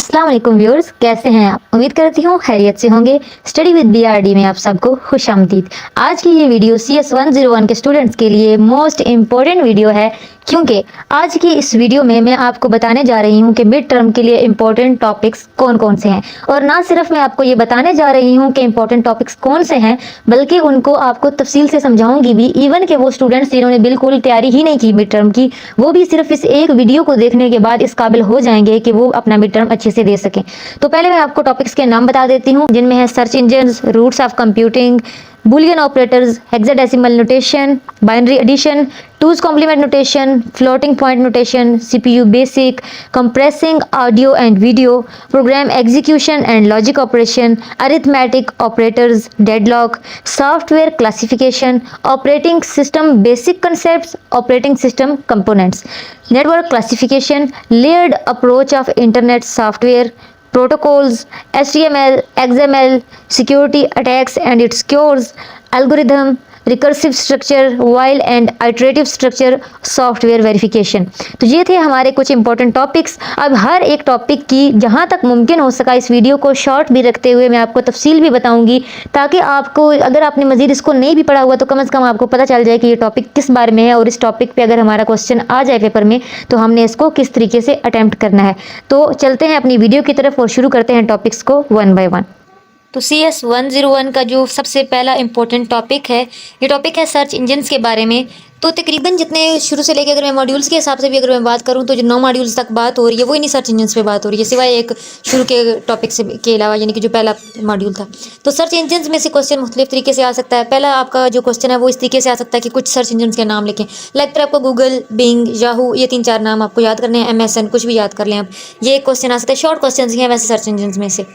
अस्सलाम वालेकुम व्यूअर्स, कैसे हैं आप? उम्मीद करती हूँ खैरियत से होंगे। स्टडी विद बीआरडी में आप सबको खुशामदीद। आज की ये वीडियो CS 101 के स्टूडेंट्स के लिए मोस्ट इम्पोर्टेंट वीडियो है, क्योंकि आज की इस वीडियो में मैं आपको बताने जा रही हूँ कि मिड टर्म के लिए इम्पोर्टेंट टॉपिक्स कौन कौन से हैं। और ना सिर्फ मैं आपको ये बताने जा रही हूँ कि इम्पोर्टेंट टॉपिक्स कौन से हैं, बल्कि उनको आपको तफसील से समझाऊंगी भी। इवन कि वो स्टूडेंट्स जिन्होंने बिल्कुल तैयारी ही नहीं की मिड टर्म की, वो भी सिर्फ इस एक वीडियो को देखने के बाद इस काबिल हो जाएंगे कि वो अपना मिड टर्म अच्छे से दे सकें। तो पहले मैं आपको टॉपिक्स के नाम बता देती हूँ, जिनमें है search engines, roots of computing, Boolean operators, hexadecimal notation, binary addition, two's complement notation, floating point notation, CPU basic, compressing audio and video, program execution and logic operation, arithmetic operators, deadlock, software classification, operating system basic concepts, operating system components, network classification, layered approach of internet software, protocols, HTML, XML, security attacks and its cures, algorithm, recursive structure, while and iterative structure, software verification. तो ये थे हमारे कुछ important topics. अब हर एक topic की जहाँ तक मुमकिन हो सका इस वीडियो को शॉर्ट भी रखते हुए मैं आपको तफसील भी बताऊंगी, ताकि आपको, अगर आपने मजीद इसको नहीं भी पढ़ा हुआ, तो कम से कम आपको पता चल जाए कि ये टॉपिक किस बारे में है, और इस टॉपिक पे अगर हमारा क्वेश्चन आ जाए पेपर में तो हमने इसको किस तरीके से अटैम्प्ट करना है। तो चलते हैं अपनी वीडियो की तरफ और शुरू करते हैं टॉपिक्स को वन बाय वन। तो CS 101 का जो सबसे पहला इम्पोर्टेंट टॉपिक है, ये टॉपिक है सर्च इंजन्स के बारे में। तो तकरीबन जितने शुरू से लेकर, अगर मैं मॉड्यूल्स के हिसाब से भी अगर मैं बात करूं, तो जो 9 मॉड्यूल्स तक बात हो रही है वो इन्हीं सर्च इंजन्स पे बात हो रही है, सिवाय एक शुरू के टॉपिक से के अलावा, यानी कि जो पहला मॉड्यूल था। तो सर्च इंजन्स में से क्वेश्चन मुख्तलिफ तरीके से आ सकता है। पहला आपका जो क्वेश्चन है वो इस तरीके से आ सकता है कि कुछ सर्च इंजन्स के नाम लिखें। लाइक तरह आपको गूगल, बिंग, याहू, ये 3-4 नाम आपको याद करने हैं, MSN कुछ भी याद कर लें आप। ये एक क्वेश्चन आ सकता है, शॉर्ट क्वेश्चन ही हैं वैसे सर्च इंजन्स में से।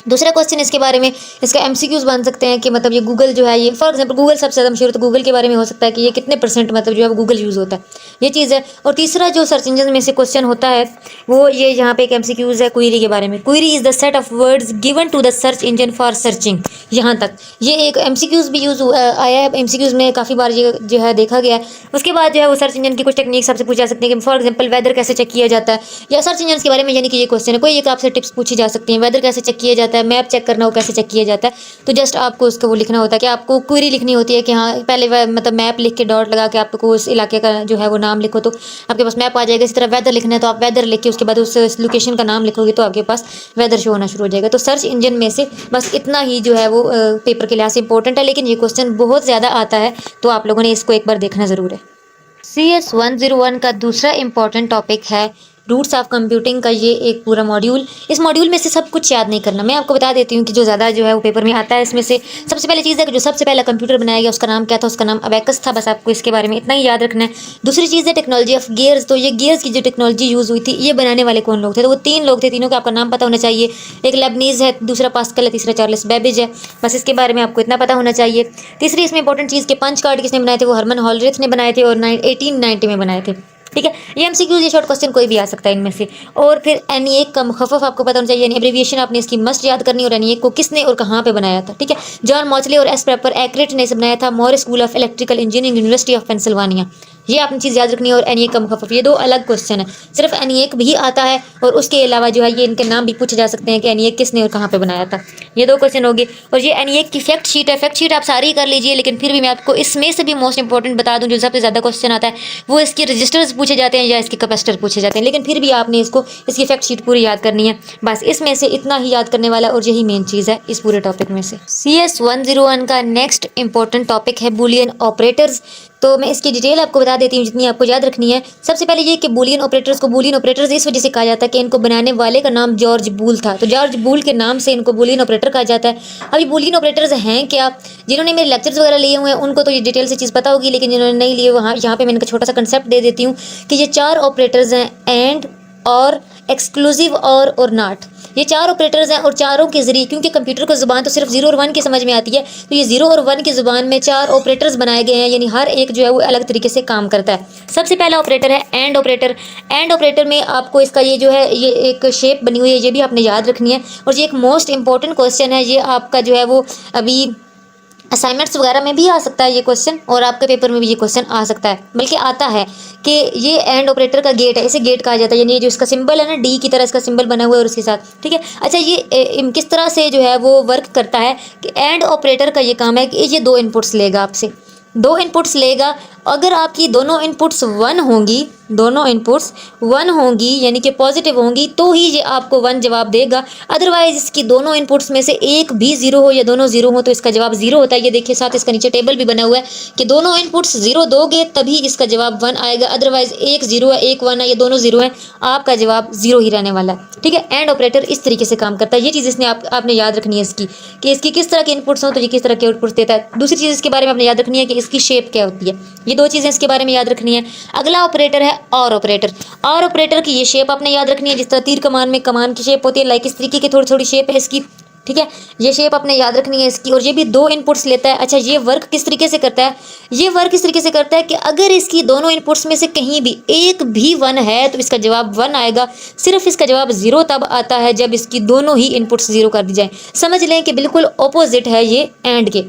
दूसरा क्वेश्चन इसके बारे में, इसका MCQs बन सकते हैं कि मतलब ये गूगल जो है, ये फॉर एग्जांपल गूगल सबसे ज़्यादा मशहूर, तो गूगल के बारे में हो सकता है कि ये कितने % मतलब जो है वो गूगल यूज़ होता है, ये चीज़ है। और तीसरा जो सर्च इंजन में से क्वेश्चन होता है वो ये यहाँ पे एक MCQs है क्वेरी के बारे में। Query is the set of words given to the search engine for searching. यहाँ तक ये एक MCQs भी यूज़ आया है, MCQs में काफ़ी बार ये जो है देखा गया है। उसके बाद जो है वो सर्च इंजन की कुछ टेक्निक आपसे पूछी जा सकती है कि फॉर एग्जाम्पल वेदर कैसे चेक किया जाता है, या सर्च इंजन के बारे में, यानी कि ये क्वेश्चन है, कोई एक आपसे टिप्स पूछी जा सकती है, वेदर कैसे चेक किया जाता है, मैप चेक करना कैसे चेक किया जाता है। तो जस्ट आपको उसको वो लिखना होता है कि आपको क्वेरी लिखनी होती है कि हाँ, पहले मतलब मैप लिख के डॉट लगा के आपको उस इलाके का जो है वो नाम लिखो तो आपके पास मैप आ जाएगा। इसी तरह वेदर लिखना है तो आप वेदर लिख के उसके बाद उस लोकेशन का नाम लिखोगे तो आपके पास वेदर शो होना शुरू हो जाएगा। तो सर्च इंजन में से बस इतना ही जो है वो पेपर के लिहाज से इंपॉर्टेंट है, लेकिन ये क्वेश्चन बहुत ज़्यादा आता है, तो आप लोगों ने इसको एक बार देखना ज़रूर है। CS 101 का दूसरा इंपॉर्टेंट टॉपिक है रूट्स ऑफ कंप्यूटिंग का, ये एक पूरा मॉड्यूल। इस मॉड्यूल में से सब कुछ याद नहीं करना, मैं आपको बता देती हूँ कि जो ज़्यादा जो है वो पेपर में आता है। इसमें से सबसे पहले चीज़ है कि जो सबसे पहला कंप्यूटर बनाया गया उसका नाम क्या था, उसका नाम अबेकस था। बस आपको इसके बारे में इतना ही याद रखना है। दूसरी चीज़ है टेक्नोलॉजी ऑफ गियर्स। तो ये गियर्स की जो टेक्नोलॉजी यूज़ हुई थी, ये बनाने वाले कौन लोग थे, तो वो 3 लोग थे, तीनों का आपका नाम पता होना चाहिए। एक लेबनीज़ है, दूसरा पास्कल है, तीसरा चार्ल्स बेबेज है। बस इसके बारे में आपको इतना पता होना चाहिए। तीसरी इसमें इंपॉर्टेंट चीज़ के पंच कार्ड किसने बनाए थे, वो हरमन हॉलरिथ ने बनाए थे और 1890 में बनाए थे। ठीक है, ये MCQs, ये शॉर्ट क्वेश्चन कोई भी आ सकता है इनमें से। और फिर NE1 का मुखफ़फ़ आपको पता होना चाहिए, यानी एब्रीविएशन आपने इसकी मस्ट याद करनी, और NE1 को किसने और कहाँ पे बनाया था। ठीक है, जॉन मॉचले और S पेपर एक्रेट ने इसे बनाया था, Moore School of Electrical Engineering, University of Pennsylvania. ये आपने चीज़ याद रखनी है। और NE1 का मुखफ़फ़, ये 2 अलग क्वेश्चन है। सिर्फ NE1 भी आता है और उसके अलावा जो है ये इनके नाम भी पूछे जा सकते हैं कि NE1 किसने और कहाँ पे बनाया था। ये 2 क्वेश्चन हो गए। और ये NE1 की फैक्ट शीट है, फैक्ट शीट आप सारी कर लीजिए, लेकिन फिर भी मैं आपको इसमें से भी मोस्ट इंपॉर्टेंट बता दूं, जो सबसे ज़्यादा क्वेश्चन आता है वो इसके रजिस्टर्स पूछे जाते हैं या इसके कैपेसिटर पूछे जाते हैं, लेकिन फिर भी आपने इसकी फैक्ट शीट पूरी याद करनी है। बस इसमें से इतना ही याद करने वाला, और यही मेन चीज़ है इस पूरे टॉपिक में से। CS 101 का नेक्स्ट इंपॉर्टेंट टॉपिक है बूलियन ऑपरेटर्स। तो मैं इसकी डिटेल आपको बता देती हूँ जितनी आपको याद रखनी है। सबसे पहले ये कि बूलियन ऑपरेटर्स को बूलियन ऑपरेटर्स इस वजह से कहा जाता है कि इनको बनाने वाले का नाम जॉर्ज बूल था, तो जॉर्ज बूल के नाम से इनको बूलियन ऑपरेटर कहा जाता है। अब ये बूलियन ऑपरेटर्स हैं क्या, जिन्होंने मेरे लेक्चर्स वगैरह लिए हुए हैं उनको तो ये डिटेल से चीज़ पता होगी, लेकिन जिन्होंने नहीं लिए वहाँ यहाँ पे मैं इनका छोटा सा कंसेप्ट दे देती हूँ कि ये 4 ऑपरेटर्स हैं, एंड, और, एक्सक्लूसिव, और नॉट। ये 4 ऑपरेटर्स हैं, और चारों के ज़रिए, क्योंकि कंप्यूटर को ज़ुबान तो सिर्फ 0 और 1 की समझ में आती है, तो ये 0 और 1 की ज़ुबान में 4 ऑपरेटर्स बनाए गए हैं, यानी हर एक जो है वो अलग तरीके से काम करता है। सबसे पहला ऑपरेटर है एंड ऑपरेटर। एंड ऑपरेटर में आपको इसका ये जो है ये एक शेप बनी हुई है, ये भी आपने याद रखनी है। और ये एक मोस्ट इंपॉर्टेंट क्वेश्चन है, ये आपका जो है वो अभी असाइनमेंट्स वगैरह में भी आ सकता है ये क्वेश्चन, और आपके पेपर में भी ये क्वेश्चन आ सकता है, बल्कि आता है कि ये एंड ऑपरेटर का गेट है, इसे गेट कहा जाता है, यानी ये जो इसका सिंबल है ना, डी की तरह इसका सिंबल बना हुआ है और उसके साथ, ठीक है। अच्छा, ये किस तरह से जो है वो वर्क करता है कि एंड ऑपरेटर का ये काम है कि ये दो इनपुट्स लेगा आपसे, दो इनपुट्स लेगा। अगर आपकी दोनों इनपुट्स वन होंगी, दोनों इनपुट्स वन होंगी यानी कि पॉजिटिव होंगी, तो ही ये आपको वन जवाब देगा। अदरवाइज इसकी दोनों इनपुट्स में से एक भी जीरो हो या दोनों जीरो हो तो इसका जवाब जीरो होता है। ये देखिए साथ इसका नीचे टेबल भी बना हुआ है कि दोनों इनपुट्स जीरो दोगे तभी इसका जवाब वन आएगा, अदरवाइज एक जीरो है एक वन है, ये दोनों जीरो है, आपका जवाब जीरो ही रहने वाला है, ठीक है। एंड ऑपरेटर इस तरीके से काम करता है। ये चीज़ इसने आपने याद रखनी है इसकी, कि इसकी किस तरह के इनपुट्स हो तो ये किस तरह के आउटपुट्स देता है। दूसरी चीज़ इसके बारे में आपने याद रखनी है कि इसकी शेप क्या होती है। ये दो चीज़ें इसके बारे में याद रखनी है। अगला ऑपरेटर है और ऑपरेटर। और ऑपरेटर की ये शेप आपने याद रखनी है, जिस तरह तीर कमान में कमान की शेप होती है, लाइक इस तरीके की थोड़ी थोड़ी शेप है इसकी, ठीक है। ये शेप आपने याद रखनी है इसकी, और ये भी दो इनपुट्स लेता है। अच्छा, ये वर्क किस तरीके से करता है? ये वर्क इस तरीके से करता है कि अगर इसकी दोनों इनपुट्स में से कहीं भी एक भी वन है तो इसका जवाब वन आएगा। सिर्फ इसका जवाब जीरो तब आता है जब इसकी दोनों ही इनपुट्स जीरो कर दी जाए। समझ लें कि बिल्कुल ऑपोजिट है ये एंड के।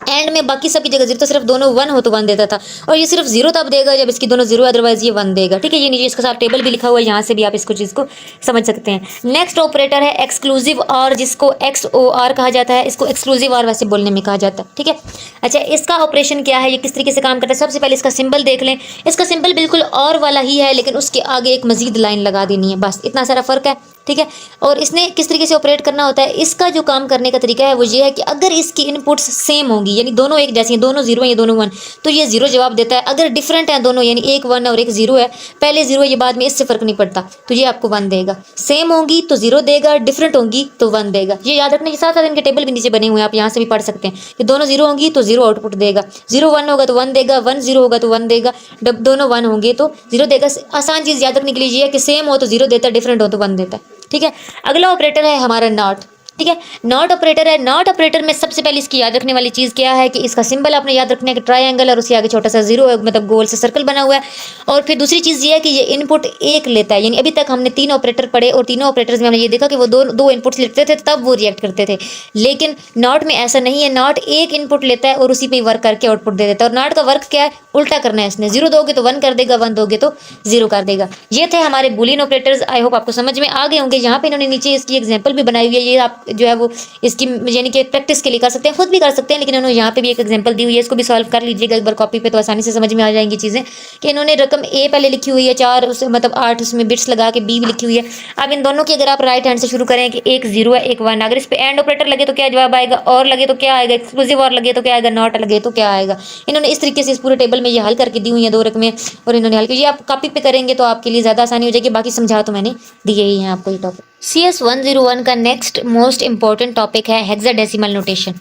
एंड में बाकी सबकी जगह जीरो, तो सिर्फ दोनों वन हो तो वन देता था, और ये सिर्फ जीरो तब देगा जब इसकी दोनों जीरो, अदरवाइज ये वन देगा, ठीक है। ये नीचे इसके साथ टेबल भी लिखा हुआ है, यहाँ से भी आप इसको चीज़ को समझ सकते हैं। नेक्स्ट ऑपरेटर है एक्सक्लूसिव और, जिसको XOR कहा जाता है। इसको एक्सक्लूसिव और वैसे बोलने में कहा जाता है, ठीक है। अच्छा, इसका ऑपरेशन क्या है, ये किस तरीके से काम करता है? सबसे पहले इसका सिंबल देख लें। इसका सिंबल बिल्कुल और वाला ही है, लेकिन उसके आगे एक मजीद लाइन लगा देनी है, बस इतना सारा फ़र्क है, ठीक है। और इसने किस तरीके से ऑपरेट करना होता है, इसका जो काम करने का तरीका है वो ये है कि अगर इसकी इनपुट्स सेम होंगी, यानी दोनों एक जैसी हैं, दोनों जीरो हैं, ये दोनों वन, तो ये जीरो जवाब देता है। अगर डिफरेंट हैं दोनों, यानी एक वन है और एक जीरो है, पहले जीरो है ये बाद में, इससे फर्क नहीं पड़ता, तो ये आपको वन देगा। सेम होंगी तो जीरो देगा, डिफरेंट होंगी तो वन देगा। ये याद रखने के साथ साथ इनके टेबल भी नीचे बने हुए हैं, आप यहाँ से भी पढ़ सकते हैं कि दोनों जीरो होंगी तो जीरो आउटपुट देगा, जीरो वन होगा तो वन देगा, वन जीरो होगा तो वन देगा, दोनों वन होंगे तो जीरो देगा। आसान चीज़ याद रखने के लिए ये है कि सेम हो तो जीरो देता है, डिफरेंट हो तो वन देता है, ठीक है। अगला ऑपरेटर है हमारा नॉट, ठीक है। नॉट ऑपरेटर है। नॉट ऑपरेटर में सबसे पहले इसकी याद रखने वाली चीज़ क्या है कि इसका सिंबल आपने याद रखना है कि ट्रायंगल, और उसके आगे छोटा सा जीरो, मतलब गोल से सर्कल बना हुआ है। और फिर दूसरी चीज़ ये है कि ये इनपुट एक लेता है, यानी अभी तक हमने तीन ऑपरेटर पढ़े और तीनों ऑपरेटर्स में हमने ये देखा कि वो दो इनपुट्स लेते थे तब वो रिएक्ट करते थे, लेकिन नॉट में ऐसा नहीं है। नॉट एक इनपुट लेता है और उसी पर वर्क करके आउटपुट दे देता है। और नॉट का वर्क क्या है, उल्टा करना है इसने, जीरो दोगे तो वन कर देगा, वन दोगे तो जीरो कर देगा। ये थे हमारे बुलियन ऑपरेटर्स। आई होप आपको समझ में आ गए होंगे। यहाँ पे इन्होंने नीचे इसकी एग्जाम्पल भी बनाई हुई है, ये आप जो है वो इसकी यानी कि प्रैक्टिस के लिए कर सकते हैं, खुद भी कर सकते हैं, लेकिन उन्होंने यहाँ पे भी एक एग्जांपल दी हुई है, इसको भी सॉल्व कर लीजिएगा एक बार कॉपी पे, तो आसानी से समझ में आ जाएंगी चीज़ें। कि इन्होंने रकम ए पहले लिखी हुई है 4, उस मतलब 8 उसमें बिट्स लगा के बी भी लिखी हुई है। अब इन दोनों की अगर आप राइट हैंड से शुरू करें कि एक जीरो है एक वन, अगर इस पर एंड ऑपरेटर लगे तो क्या जवाब आएगा, और लगे तो क्या आएगा, एक्सक्लूसिव और लगे तो क्या आएगा, नॉट लगे तो क्या आएगा। इन्होंने इस तरीके से इस पूरे टेबल में ये हल करके दी हुई है 2 रकमें, और इन्होंने हल की। ये आप कॉपी पे करेंगे तो आपके लिए ज़्यादा आसानी हो जाएगी। बाकी समझा तो मैंने दिए ही हैं आपको ये टॉपिक। CS 101 का नेक्स्ट मोस्ट इंपॉर्टेंट टॉपिक है हेक्साडेसिमल नोटेशन।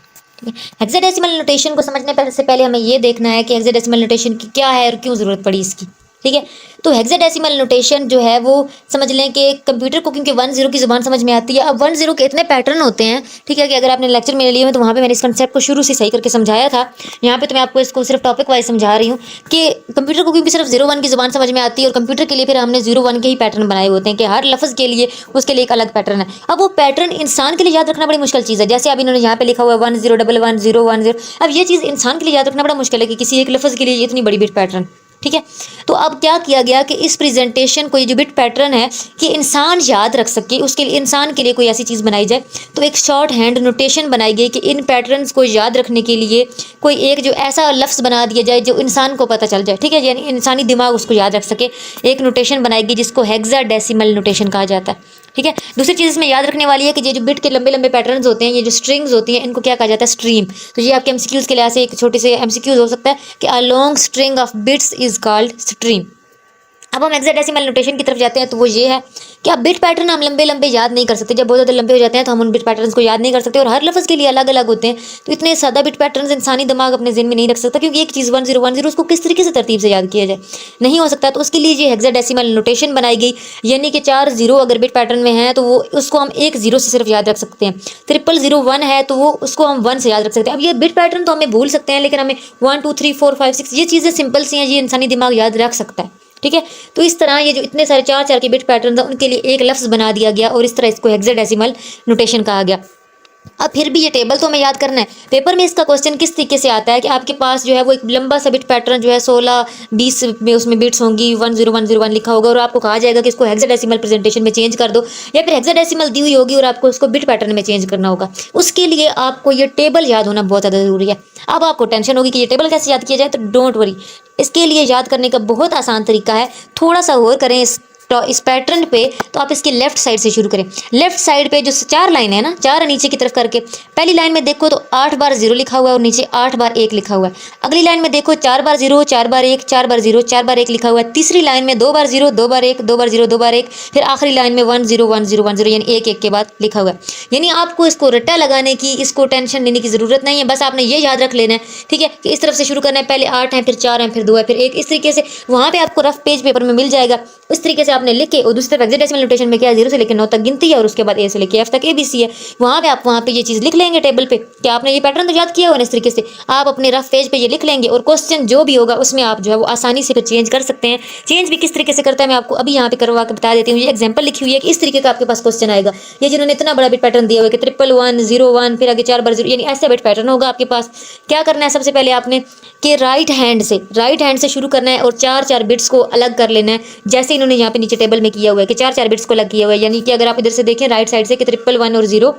हेक्साडेसिमल नोटेशन को समझने से पहले हमें ये देखना है कि हेक्साडेसिमल नोटेशन की क्या है और क्यों ज़रूरत पड़ी इसकी, ठीक है। तो हेक्साडेसिमल नोटेशन जो है वो समझ लें कि कंप्यूटर को, क्योंकि 10 की ज़ुबान समझ में आती है। अब 10 के इतने पैटर्न होते हैं, ठीक है, कि अगर आपने लेक्चर में लिए हुए तो वहाँ पे मैंने इस कंसेप्ट को शुरू से सही करके समझाया था। यहाँ पे तो मैं आपको इसको सिर्फ टॉपिक वाइज समझा रही हूँ कि कंप्यूटर को क्योंकि सिर्फ 0-1 की ज़ुबान समझ में आती है, और कंप्यूटर के लिए फिर हमने 0-1 के ही पैटर्न बनाए होते हैं कि हर लफ्ज़ के लिए उसके लिए एक अलग पैटर्न है। अब वो पैटर्न इंसान के लिए याद रखना बड़ी मुश्किल चीज़ है। जैसे अब इन्होंने यहाँ पे लिखा हुआ है 10111010। अब ये चीज़ इंसान के लिए याद रखना बड़ा मुश्किल है कि किसी एक लफ्ज़ के लिए इतनी बड़ी बिट पैटर्न, ठीक है। तो अब क्या किया गया कि इस प्रेजेंटेशन को, ये जो बिट पैटर्न है कि इंसान याद रख सके, उसके लिए इंसान के लिए कोई ऐसी चीज़ बनाई जाए। तो एक शॉर्ट हैंड नोटेशन बनाई गई कि इन पैटर्न्स को याद रखने के लिए कोई एक जो ऐसा लफ्ज़ बना दिया जाए जो इंसान को पता चल जाए, ठीक है, यानी इंसानी दिमाग उसको याद रख सके। एक नोटेशन बनाई गई जिसको हेक्साडेसिमल नोटेशन कहा जाता है, ठीक है। दूसरी चीज़ इसमें याद रखने वाली है कि ये जो बिट के लंबे लंबे पैटर्न्स होते हैं, ये जो स्ट्रिंग्स होती हैं, इनको क्या कहा जाता है, स्ट्रीम। तो ये आपके MCQs के लिए ऐसे एक छोटे से MCQs हो सकता है कि a long string of bits is called stream. अब हम हेक्साडेसिमल नोटेशन की तरफ जाते हैं तो वो ये है कि अब बिट पैटर्न हम लंबे लंबे याद नहीं कर सकते। जब बहुत ज़्यादा लंबे हो जाते हैं तो हम उन बिट पैटर्न्स को याद नहीं कर सकते, और हर लफ्ज़ के लिए अलग अलग होते हैं। तो इतने सादा बिट पैटर्न्स इंसानी दिमाग अपने ज़हन में नहीं रख सकता, क्योंकि एक चीज़ 1010 उसको किस तरीके से तरतीब से याद किया जाए नहीं हो सकता। तो उसके लिए ये हेक्साडेसिमल नोटेशन बनाई गई, यानी कि 4 0 अगर बिट पैटर्न में है तो वो उसको हम 1 0 से सिर्फ याद रख सकते हैं। 0001 है तो वो उसको हम 1 से याद रख सकते हैं। अब ये बिट पैटर्न तो हमें भूल सकते हैं, लेकिन हमें 1 2 3 4 5 6 ये चीज़ें सिंपल सी हैं, ये इंसानी दिमाग याद रख सकता है, ठीक है। तो इस तरह ये जो इतने सारे 4 के बिट पैटर्न था उनके लिए एक लफ्ज़ बना दिया गया, और इस तरह इसको हेक्साडेसिमल नोटेशन कहा गया। अब फिर भी ये टेबल तो हमें याद करना है। पेपर में इसका क्वेश्चन किस तरीके से आता है कि आपके पास जो है वो एक लंबा सा बिट पैटर्न जो है 16-20 में उसमें बिट्स होंगी, 10101 लिखा होगा और आपको कहा जाएगा कि इसको हेक्साडेसिमल प्रेजेंटेशन में चेंज कर दो, या फिर हेक्साडेसिमल दी हुई होगी और आपको उसको बिट पैटर्न में चेंज करना होगा। उसके लिए आपको ये टेबल याद होना बहुत ज़्यादा ज़रूरी है। अब आपको टेंशन होगी कि ये टेबल कैसे याद किया जाए, तो डोंट वरी, इसके लिए याद करने का बहुत आसान तरीका है। थोड़ा सा और करें इस पैटर्न पे, तो आप इसकी लेफ्ट साइड से शुरू करें। लेफ्ट साइड पे जो 4 लाइन है ना, 4 नीचे की तरफ करके, पहली लाइन में देखो तो 8 बार 0 लिखा हुआ है और नीचे 8 बार 1 लिखा हुआ है। अगली लाइन में देखो 4 बार 0, 4 बार 1, 4 बार 0, 4 बार 1 लिखा हुआ है। तीसरी लाइन में 2 बार 0, 2 बार 1, 2 बार 0, 2 बार 1, फिर आखिरी लाइन में 1 0 1 0 1 0, यानी 1 1 के बाद लिखा हुआ है। यानी आपको इसको रट्टा लगाने की, इसको टेंशन लेने की जरूरत नहीं है। बस आपने ये याद रख लेना है, ठीक है, कि इस तरफ से शुरू करना है। पहले 8 है, फिर 4 है, फिर 2 है, फिर 1। इस तरीके से वहां पे आपको रफ पेज पेपर में मिल जाएगा। इस तरीके से आपने लिख के, और दूसरी तरफ हेक्साडेसिमल नोटेशन में क्या है, 0 से लेकर 9 तक गिनती है और उसके बाद A से लेकर F तक ABC है। वहां पे ये चीज़ लिख लेंगे टेबल पे कि आपने ये पैटर्न तो याद किया हुआ है। इस तरीके से आप अपने रफ पेज पे ये लिख लेंगे और क्वेश्चन जो भी होगा उसमें आप जो है वो आसानी से फिर चेंज कर सकते हैं। चेंज भी किस तरीके से करता है मैं आपको अभी यहाँ पे करवा के बता देती हूँ। ये एग्जाम्पल लिखी हुई है कि इस तरीके का आपके पास क्वेश्चन आएगा। ये जिन्होंने इतना बड़ा बिट पैटर्न दिया हुआ है कि 11101 फिर आगे 4 बार 0, यानी ऐसे बिट पैटर्न होगा आपके पास। क्या करना है, सबसे पहले आपने कि राइट हैंड से शुरू करना है और 4 बिट्स को अलग कर लेना है, जैसे इन्होंने यहाँ पे नीचे टेबल में किया हुआ है कि 4 बिट्स को अलग किया हुआ है। यानी कि अगर आप इधर से देखें राइट साइड से कि 111 और 0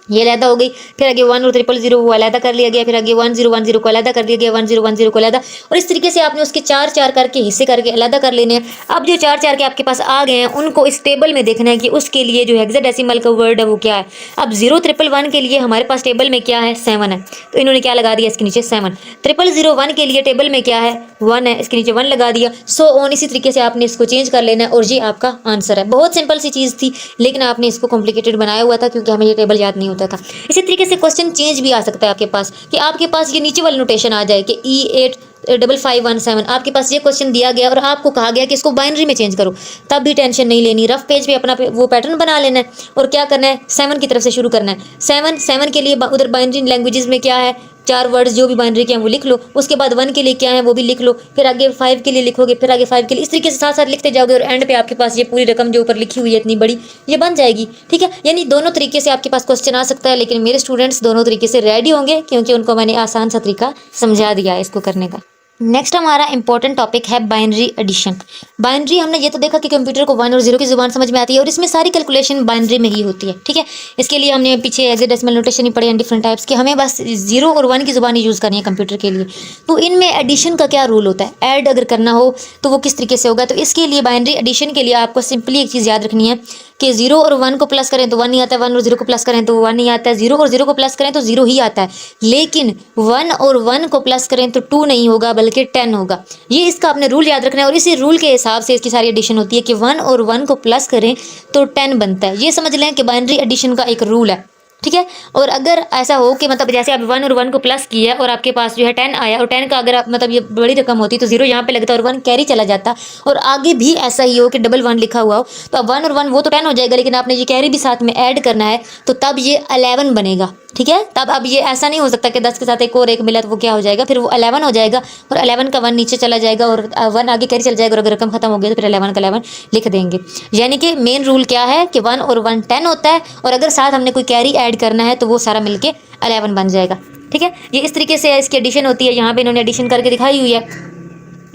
ये अलहदा हो गई, फिर आगे 1 और 000 वो अलहदा कर लिया गया, फिर आगे 1010 को अलहदा कर दिया गया, 1010 को अलहदा, और इस तरीके से आपने उसके 4 करके हिस्से करके अलहदा कर लेने हैं। अब जो 4 के आपके पास आ गए हैं उनको इस टेबल में देखना है कि उसके लिए जो हेक्साडेसिमल का वर्ड है वो क्या है। अब 0111 के लिए हमारे पास टेबल में क्या है, 7 है, तो इन्होंने क्या लगा दिया इसके नीचे 7। 0001 के लिए टेबल में क्या है, 1 है, इसके नीचे 1 लगा दिया। सो ऑन, इसी तरीके से आपने इसको चेंज कर लेना है और ये आपका आंसर है। बहुत सिंपल सी चीज़ थी, लेकिन आपने इसको कॉम्प्लिकेटेड बनाया हुआ था क्योंकि हमें ये टेबल याद नहीं होता था। इसी तरीके से क्वेश्चन चेंज भी आ सकता है आपके पास, कि आपके पास ये नीचे वाली नोटेशन आ जाए कि E85517, आपके पास ये क्वेश्चन दिया गया और आपको कहा गया कि इसको बाइनरी में चेंज करो, तब भी टेंशन नहीं लेनी। रफ पेज पे अपना वो पैटर्न बना लेना है और क्या करना है, 7 की तरफ से शुरू करना है। 7 के लिए उधर बाइनरी लैंग्वेजेस में क्या है, 4 वर्ड्स जो भी बाइनरी के हैं वो लिख लो। उसके बाद 1 के लिए क्या है वो भी लिख लो, फिर आगे 5 के लिए लिखोगे, फिर आगे 5 के लिए, इस तरीके से साथ साथ लिखते जाओगे और एंड पे आपके पास ये पूरी रकम जो ऊपर लिखी हुई है इतनी बड़ी, ये बन जाएगी। ठीक है, यानी दोनों तरीके से आपके पास क्वेश्चन आ सकता है, लेकिन मेरे स्टूडेंट्स दोनों तरीके से रेडी होंगे क्योंकि उनको मैंने आसान सा तरीका समझा दिया है इसको करने का। नेक्स्ट हमारा इंपॉर्टेंट टॉपिक है बाइनरी एडिशन। बाइनरी, हमने ये तो देखा कि कंप्यूटर को 1 और 0 की जुबान समझ में आती है और इसमें सारी कैलकुलेशन बाइनरी में ही होती है। ठीक है, इसके लिए हमने पीछे हेक्साडेसिमल नोटेशन ही पढ़े हैं डिफरेंट टाइप्स के, हमें बस 0 और 1 की जुबान ही यूज़ करनी है कंप्यूटर के लिए। तो इनमें एडिशन का क्या रूल होता है, ऐड अगर करना हो तो वो किस तरीके से होगा। तो इसके लिए बाइनरी एडिशन के लिए आपको सिंपली एक चीज़ याद रखनी है कि 0 और 1 को प्लस करें तो 1 ही आता है, 1 और 0 को प्लस करें तो 1 ही आता है, 0 और 0 को प्लस करें तो 0 ही आता है। लेकिन 1 और 1 को प्लस करें तो 2 नहीं होगा बल्कि 10 होगा। ये इसका आपने रूल याद रखना है और इसी रूल के हिसाब से इसकी सारी एडिशन होती है कि 1 और 1 को प्लस करें तो 10 बनता है। ये समझ लें कि बाइनरी एडिशन का एक रूल है। ठीक है, और अगर ऐसा हो कि मतलब जैसे आप 1 और 1 को प्लस किया और आपके पास जो है 10 आया और 10 का अगर आप मतलब ये बड़ी रकम होती तो 0 यहाँ पे लगता और 1 कैरी चला जाता, और आगे भी ऐसा ही हो कि 111 लिखा हुआ हो तो अब 1 और 1 वो तो 10 हो जाएगा, लेकिन आपने ये कैरी भी साथ में ऐड करना है तो तब ये 11 बनेगा। ठीक है, तब अब ये ऐसा नहीं हो सकता कि 10 के साथ एक और 1 मिला तो वो क्या हो जाएगा, फिर वो 11 हो जाएगा और 11 का 1 नीचे चला जाएगा और 1 आगे कैरी चल जाएगा और अगर रकम खत्म हो गई तो फिर 11 का 11 लिख देंगे। यानी कि मेन रूल क्या है कि 1 और 1 10 होता है और अगर साथ हमने कोई कैरी ऐड करना है तो वो सारा मिलके 11 बन जाएगा। ठीक है, ये इस तरीके से इसकी एडिशन होती है। यहाँ पे इन्होंने एडिशन करके दिखाई हुई है।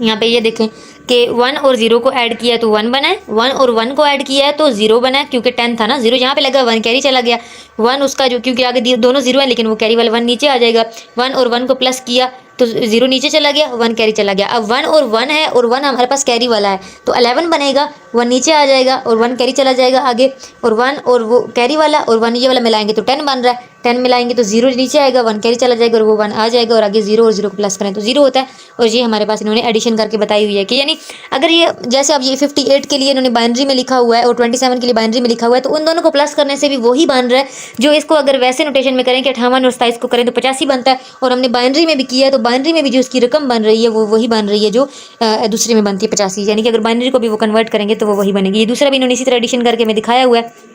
यहाँ पे ये देखें कि 1 और 0 को ऐड किया तो 1 बना है, 1 और 1 को ऐड किया है तो 0 बना है क्योंकि 10 था ना, 0 यहाँ पे लगा, 1 कैरी चला गया, 1 उसका जो क्योंकि आगे दोनों 0 है लेकिन वो कैरी वाला 1 नीचे आ जाएगा। 1 और 1 को प्लस किया तो 0 नीचे चला गया, 1 कैरी चला गया। अब 1 और 1 है और 1 हमारे पास कैरी वाला है तो 11 बनेगा, 1 नीचे आ जाएगा और 1 कैरी चला जाएगा आगे, और 1 और वो कैरी वाला और 1 ये वाला मिलाएंगे तो 10 बन रहा है। 10 मिलाएंगे तो 0 नीचे आएगा, 1 कैरी चला जाएगा और वो 1 आ जाएगा और आगे 0 और 0 को प्लस करें तो 0 होता है। और ये हमारे पास इन्होंने एडिशन करके बताई हुई है कि यानी अगर ये जैसे अब ये 58 के लिए इन्होंने बाइनरी में लिखा हुआ है और 27 के लिए बाइनरी में लिखा हुआ है तो उन दोनों को प्लस करने से भी वही बन रहा है जो इसको अगर वैसे नोटेशन में करें कि 58 और 27 को करें तो 85 बनता है, और हमने बाइनरी में भी किया है तो बाइनरी में भी जो इसकी रकम बन रही है वो वही बन रही है जो दूसरे में बनती है 85। यानी कि अगर बाइनरी को भी वो कन्वर्ट करेंगे तो वो वही बनेगी। ये दूसरा भी इन्होंने इसी तरह एडिशन करके हमें दिखाया हुआ है।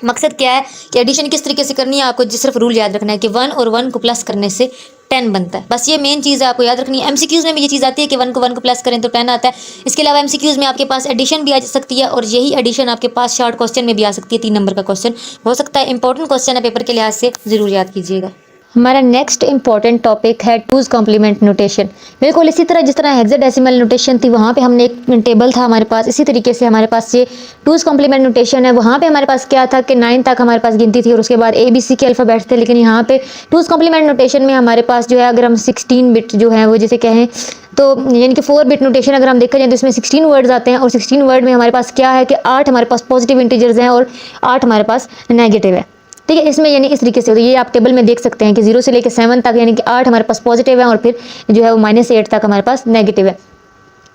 मकसद क्या है कि एडिशन किस तरीके से करनी है, आपको सिर्फ रूल याद रखना है कि 1 और 1 को प्लस करने से 10 बनता है। बस ये मेन चीज़ है, आपको याद रखनी है। एमसीक्यूज़ में भी ये चीज़ आती है कि 1 को प्लस करें तो 10 आता है। इसके अलावा एमसीक्यूज़ में आपके पास एडिशन भी आ सकती है, और यही एडिशन आपके पास शॉर्ट क्वेश्चन में भी आ सकती है। 3 नंबर का क्वेश्चन हो सकता है। इंपॉर्टेंट क्वेश्चन है, पेपर के लिहाज से ज़रूर याद कीजिएगा। हमारा नेक्स्ट इंपॉर्टेंट टॉपिक है टूज कॉम्प्लीमेंट नोटेशन। बिल्कुल इसी तरह जिस तरह हेक्साडेसिमल नोटेशन थी, वहाँ पे हमने एक टेबल था हमारे पास, इसी तरीके से हमारे पास ये टूज कॉम्प्लीमेंट नोटेशन है। वहाँ पे हमारे पास क्या था कि 9 तक हमारे पास गिनती थी और उसके बाद ABC के अल्फ़ाबेट्स थे। लेकिन यहाँ पे टूज कॉम्प्लीमेंट नोटेशन में हमारे पास जो है, अगर हम 16 बिट जो है वो जैसे कहें तो यानी कि 4 बिट नोटेशन अगर हम देखा जाए तो इसमें 16 वर्ड्स आते हैं, और 16 वर्ड में हमारे पास क्या है कि 8 हमारे पास पॉजिटिव इंटीजर्स हैं और 8 हमारे पास नेगेटिव है। ठीक है, इसमें यानी इस तरीके से, तो ये आप टेबल में देख सकते हैं कि 0 से लेकर 7 तक यानी कि 8 हमारे पास पॉजिटिव है और फिर जो है वो -8 तक हमारे पास नेगेटिव है।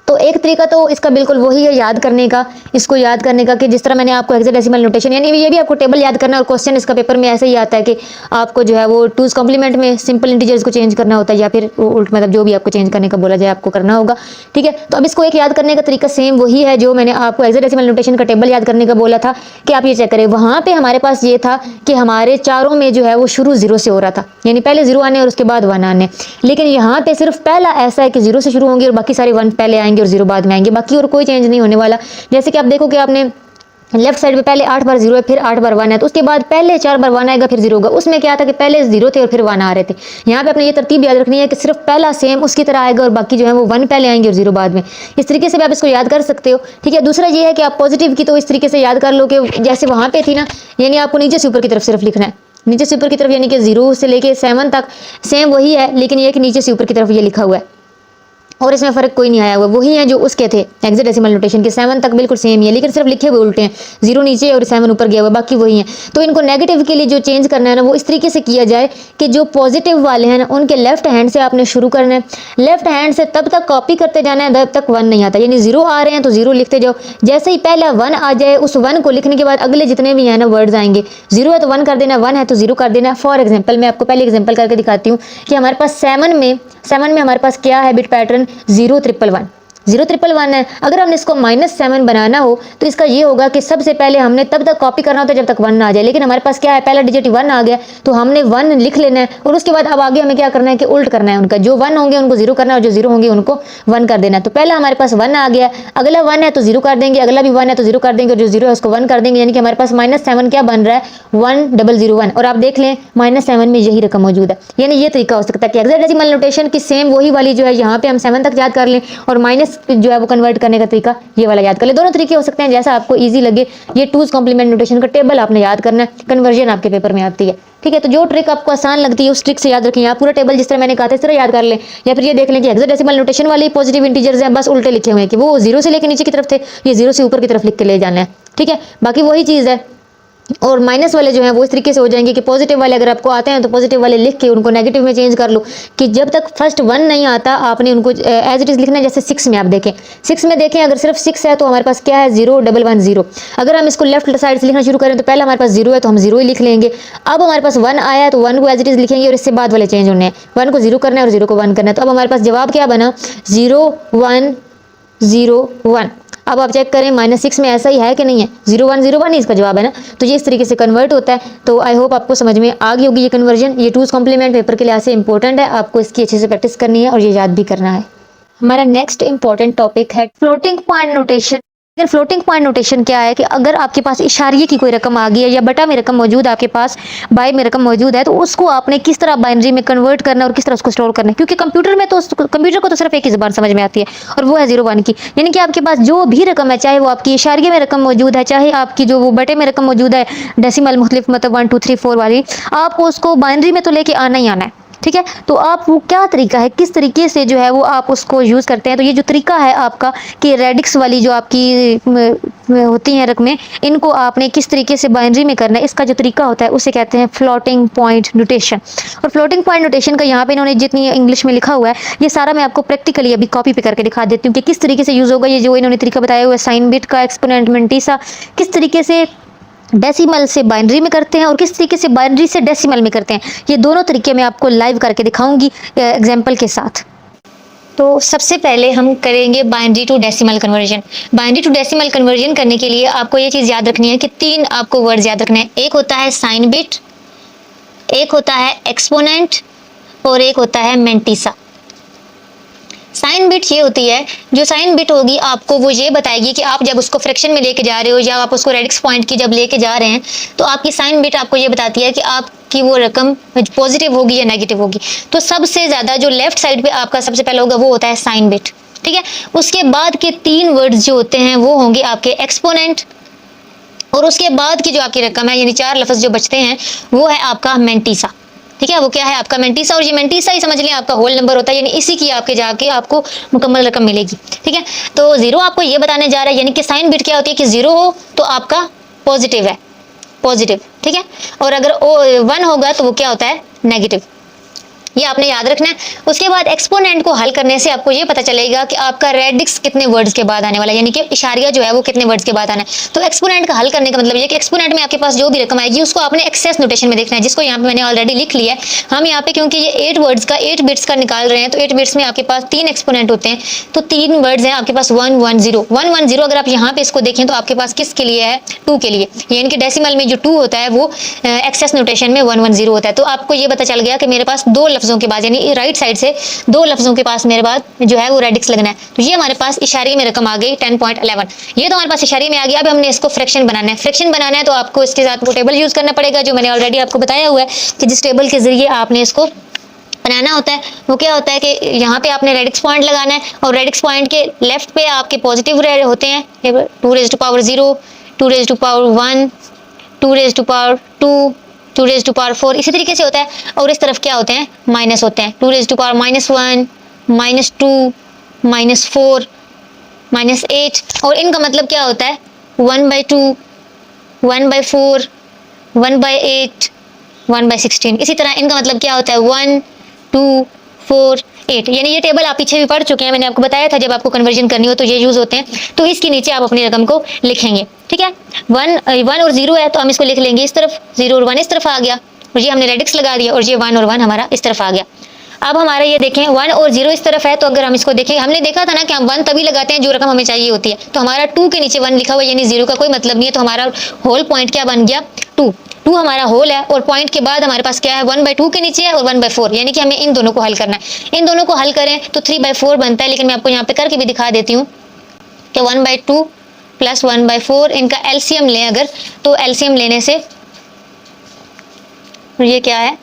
तो एक तरीका तो इसका बिल्कुल वही है याद करने का, इसको याद करने का कि जिस तरह मैंने आपको हेक्साडेसिमल नोटेशन, यानी ये भी आपको टेबल याद करना है, और क्वेश्चन इसका पेपर में ऐसे ही आता है कि आपको जो है वो टूज कॉम्प्लीमेंट में सिंपल इंटीजर्स को चेंज करना होता है, या फिर उल्ट मतलब जो भी आपको चेंज करने का बोला जाए आपको करना होगा। ठीक है, तो अब इसको एक याद करने का तरीका सेम वही है जो मैंने आपको हेक्साडेसिमल नोटेशन का टेबल याद करने का बोला था कि आप ये चेक करें। वहाँ पर हमारे पास ये था कि हमारे चारों में जो है वो शुरू 0 से हो रहा था, यानी पहले 0 आने और उसके बाद 1 आने। लेकिन यहाँ पे सिर्फ पहला ऐसा है कि 0 से शुरू होंगे और बाकी सारे 1 पहले आएंगे और 0 बाद में आएंगे, बाकी और कोई चेंज नहीं होने वाला। जैसे कि आप देखो कि आपने लेफ्ट साइड पे पहले 8 बार 0 है, फिर 8 बार 1 है, तो उसके बाद पहले 4 बार 1 आएगा फिर 0 होगा। उसमें क्या था कि पहले 0 थे और फिर 1 आ रहे थे। यहाँ पे अपने ये तरतीब याद रखनी है कि सिर्फ पहला सेम उसकी तरह आएगा और बाकी जो है वो 1 पहले आएंगे और 0 बाद में। इस तरीके से भी आप इसको याद कर सकते हो। ठीक है, दूसरा ये है कि आप पॉजिटिव की तो इस तरीके से याद कर लो कि जैसे वहाँ पे थी ना, यानी आपको नीचे से ऊपर की तरफ सिर्फ लिखना है, नीचे से ऊपर की तरफ, यानी कि 0 से लेके 7 तक सेम वही है, लेकिन ये कि नीचे से ऊपर की तरफ ये लिखा हुआ है और इसमें फ़र्क कोई नहीं आया हुआ, वही है जो उसके थे हेक्साडेसिमल नोटेशन के। 7 तक बिल्कुल सेम ही है, लेकिन सिर्फ लिखे हुए उल्टे हैं, 0 नीचे और 7 ऊपर गया हुआ, बाकी वही है। तो इनको नेगेटिव के लिए जो चेंज करना है ना, वो इस तरीके से किया जाए कि जो पॉजिटिव वाले हैं ना उनके लेफ्ट हैंड से आपने शुरू करना है। लेफ्ट हैंड से तब तक कॉपी करते जाना है जब तक 1 नहीं आता, यानी 0 आ रहे हैं तो 0 लिखते जाओ। जैसे ही पहला 1 आ जाए, उस 1 को लिखने के बाद अगले जितने भी हैं ना वर्ड्स आएंगे, 0 है तो 1 कर देना, 1 है तो 0 कर देना। फॉर एग्जाम्पल मैं आपको पहले एग्जाम्पल करके दिखाती हूँ कि हमारे पास 7 में हमारे पास क्या है बिट पैटर्न, 0 1 1 0 1 1 है। अगर हमने इसको -7 बनाना हो तो इसका ये होगा कि सबसे पहले हमने तब तक कॉपी करना होता है जब तक 1 ना आ जाए, लेकिन हमारे पास क्या है, पहला डिजिट 1 आ गया तो हमने 1 लिख लेना है, और उसके बाद अब आगे हमें क्या करना है कि उल्ट करना है उनका, जो 1 होंगे उनको 0 करना है और जो 0 होंगे उनको 1 कर देना है। तो पहला हमारे पास 1 आ गया, अगला 1 है तो 0 कर देंगे, अगला भी 1 है तो 0 कर देंगे, और जो 0 है उसको 1 कर देंगे, यानी कि हमारे पास -7 क्या बन रहा है, 1001। और आप देख लें -7 में यही रकम मौजूद है। यानी ये तरीका हो सकता है कि हेक्साडेसिमल नोटेशन की सेम वही वाली जो है यहाँ पे हम 7 तक याद कर लें, और माइनस जो है वो कन्वर्ट करने का तरीका ये वाला याद कर ले। दोनों तरीके हो सकते हैं, जैसा आपको इजी लगे। ये टूज कॉम्प्लीमेंट नोटेशन का टेबल आपने याद करना है, कन्वर्जन आपके पेपर में आती है। ठीक है, तो जो ट्रिक आपको आसान लगती है उस ट्रिक से याद रखें। आप पूरा टेबल जिस तरह मैंने कहा था इस तरह याद कर लें, या फिर ये देख लें कि हेक्साडेसिमल नोटेशन वाले पॉजिटिव इंटीजर्स हैं, बस उल्टे लिखे हुए हैं कि वो 0 से लेकर नीचे की तरफ थे, ये 0 से ऊपर की तरफ लिख के ले जाना है। ठीक है, बाकी वही चीज़ है। और माइनस वाले जो हैं वो इस तरीके से हो जाएंगे कि पॉजिटिव वाले अगर आपको आते हैं तो पॉजिटिव वाले लिख के उनको नेगेटिव में चेंज कर लो, कि जब तक फर्स्ट 1 नहीं आता आपने उनको एज इट इज़ लिखना है। जैसे 6 में आप देखें, 6 में देखें अगर सिर्फ 6 है तो हमारे पास क्या है, 0 1 1 0। अगर हम इसको लेफ्ट साइड से लिखना शुरू करें तो पहले हमारे पास 0 है तो हम 0 ही लिख लेंगे। अब हमारे पास 1 आया है तो 1 को एज इट इज़ लिखेंगे और इससे बाद वाले चेंज होने हैं, 1 को 0 करना है और 0 को 1 करना है। तो अब हमारे पास जवाब क्या बना, 0 1 0 1। अब आप चेक करें -6 में ऐसा ही है कि नहीं है, 0 1 0 1 ही इसका जवाब है ना। तो ये इस तरीके से कन्वर्ट होता है। तो आई होप आपको समझ में आ गई होगी ये कन्वर्जन। ये टूज कॉम्प्लीमेंट पेपर के लिए से इंपॉर्टेंट है, आपको इसकी अच्छे से प्रैक्टिस करनी है और ये याद भी करना है। हमारा नेक्स्ट इंपॉर्टेंट टॉपिक है floating point notation. Floating point notation क्या है कि अगर आपके पास इशारिये की कोई रकम आ गई है या बटा में रकम मौजूद है, आपके पास बाय में रकम मौजूद है, तो उसको आपने किस तरह बाइनरी में कन्वर्ट करना है और किस तरह उसको स्टोर करना है। क्योंकि कंप्यूटर को तो सिर्फ एक ही ज़बान समझ में आती है और वो है 0 1 की। यानी कि आपके पास जो भी रकम है, चाहे वो आपकी इशारिये में रकम मौजूद है, चाहे आपकी जो वो बटे में रकम मौजूद है डेसिमल मुख्तलिफ मतलब 1 2 3 4 वाली, आपको उसको बाइनरी में तो लेके आना ही आना है। ठीक है, तो आप वो क्या तरीका है, किस तरीके से जो है वो आप उसको यूज़ करते हैं। तो ये जो तरीका है आपका कि रेडिक्स वाली जो आपकी होती हैं रकमें, इनको आपने किस तरीके से बाइनरी में करना है, इसका जो तरीका होता है उसे कहते हैं फ्लोटिंग पॉइंट नोटेशन। और फ्लोटिंग पॉइंट नोटेशन का यहाँ पे इन्होंने जितनी इंग्लिश में लिखा हुआ है ये सारा मैं आपको प्रैक्टिकली अभी कॉपी पे करके दिखा देती हूँ कि किस तरीके से यूज़ होगा। ये जो इन्होंने तरीका बताया हुआ है साइन बिट का, एक्सपोनेंट मेंटिसा, किस तरीके से डेसिमल से बाइनरी में करते हैं और किस तरीके से बाइनरी से डेसिमल में करते हैं, ये दोनों तरीके मैं आपको लाइव करके दिखाऊंगी एग्जाम्पल के साथ। तो सबसे पहले हम करेंगे binary to decimal conversion. Binary to decimal conversion करने के लिए आपको ये चीज़ याद रखनी है कि 3 आपको वर्ड्स याद रखने हैं। एक होता है साइन बिट, एक होता है एक्सपोनेंट और एक होता है मेंटिसा। साइन बिट ये होती है, जो साइन बिट होगी आपको वो ये बताएगी कि आप जब उसको फ्रैक्शन में लेके जा रहे हो या आप उसको रेडिक्स पॉइंट की जब लेके जा रहे हैं तो आपकी साइन बिट आपको ये बताती है कि आपकी वो रकम पॉजिटिव होगी या नेगेटिव होगी। तो सबसे ज़्यादा जो लेफ्ट साइड पे आपका सबसे पहले होगा वो होता है साइन बिट, ठीक है। उसके बाद के 3 वर्ड्स जो होते हैं वो होंगे आपके एक्सपोनेंट, और उसके बाद की जो आपकी रकम है यानी 4 लफ्ज़ जो बचते हैं वो है आपका मेंटिसा, ठीक है। वो क्या है आपका मेंटिसा, और ये मेंटिसा ही समझ लें आपका होल नंबर होता है, यानी इसी की आपके जाके आपको मुकम्मल रकम मिलेगी, ठीक है। तो 0 आपको ये बताने जा रहा है, यानी कि साइन बिट क्या होती है कि 0 हो तो आपका पॉजिटिव है, पॉजिटिव, ठीक है। और अगर 1 होगा तो वो क्या होता है, नेगेटिव। ये आपने याद रखना है। उसके बाद एक्सपोनेंट को हल करने से आपको ये पता चलेगा कि आपका रेडिक्स कितने वर्ड्स के बाद आने वाला है, यानी कि इशारिया जो है वो कितने वर्ड्स के बाद आना है। तो एक्सपोनेंट का हल करने का मतलब ये कि एक्सपोनेंट में आपके पास जो भी रकम आएगी उसको आपने एक्सेस नोटेशन में देखना है, जिसको यहाँ पे मैंने ऑलरेडी लिख लिया है। हम यहाँ पे क्योंकि ये 8 वर्ड्स का 8 बिट्स का निकाल रहे हैं तो 8 बिट्स में आपके पास 3 एक्सपोनेंट होते हैं, तो 3 वर्ड्स हैं आपके पास 110 110। अगर आप यहाँ पे इसको देखें तो आपके पास किसके लिए है, 2 के लिए, यानी कि डेसिमल में जो 2 होता है वो एक्सेस नोटेशन में 110 होता है। तो आपको ये पता चल गया कि मेरे पास 2 लफ्जों के बाद यानी राइट साइड से 2 लफ्जों के पास मेरे पास जो है वो रेडिक्स लगना है। तो ये हमारे पास इशारे में रकम आ गई 10.11। ये तो हमारे पास इशारे में आ गया। अब हमने इसको फ्रैक्शन बनाना है। फ्रैक्शन बनाना है तो आपको इसके साथ वो टेबल यूज करना पड़ेगा जो मैंने ऑलरेडी आपको बताया हुआ है कि जिस टेबल के जरिए आपने इसको बनाना होता है। वो क्या होता है कि यहाँ पे आपने रेडिक्स पॉइंट लगाना है और रेडिक्स पॉइंट के लेफ्ट पे आपके पॉजिटिव होते हैं 2 raise to power 0, 2 raise to power 1, 2 raise to power 2, 2 raise to power 4, इसी तरीके से होता है। और इस तरफ क्या होते हैं, माइनस होते हैं, 2 रेज़ टू पावर -1, -2, -4, -8। और इनका मतलब क्या होता है 1/2, 1/4, 1/8, 1/16। इसी तरह इनका मतलब क्या होता है 1, 2, 4, 8। यानी ये टेबल आप पीछे भी पढ़ चुके हैं, मैंने आपको बताया था जब आपको कन्वर्जन करनी हो तो ये यूज़ होते हैं। तो इसके नीचे आप अपनी रकम को लिखेंगे, ठीक है। 1 और 0 है तो हम इसको लिख लेंगे इस तरफ, 0 और 1 इस तरफ आ गया, और ये हमने रेडिक्स लगा दिया, और ये 1 और 1 हमारा इस तरफ आ गया। अब हमारा ये देखें 1 और 0 इस तरफ है, तो अगर हम इसको देखें, हमने देखा था ना कि हम 1 तभी लगाते हैं जो रकम हमें चाहिए होती है। तो हमारा 2 के नीचे 1 लिखा हुआ है, यानी 0 का कोई मतलब नहीं है। तो हमारा होल पॉइंट क्या बन गया, 2 हमारा होल है, और पॉइंट के बाद हमारे पास क्या है 1/2 के नीचे है और 1/4, यानी कि हमें इन दोनों को हल करना है। इन दोनों को हल करें तो 3/4 बनता है, लेकिन मैं आपको यहाँ पे करके भी दिखा देती हूँ कि 1/2 प्लस 1/4 इनका एलसीएम लें अगर, तो एलसीएम लेने से ये क्या है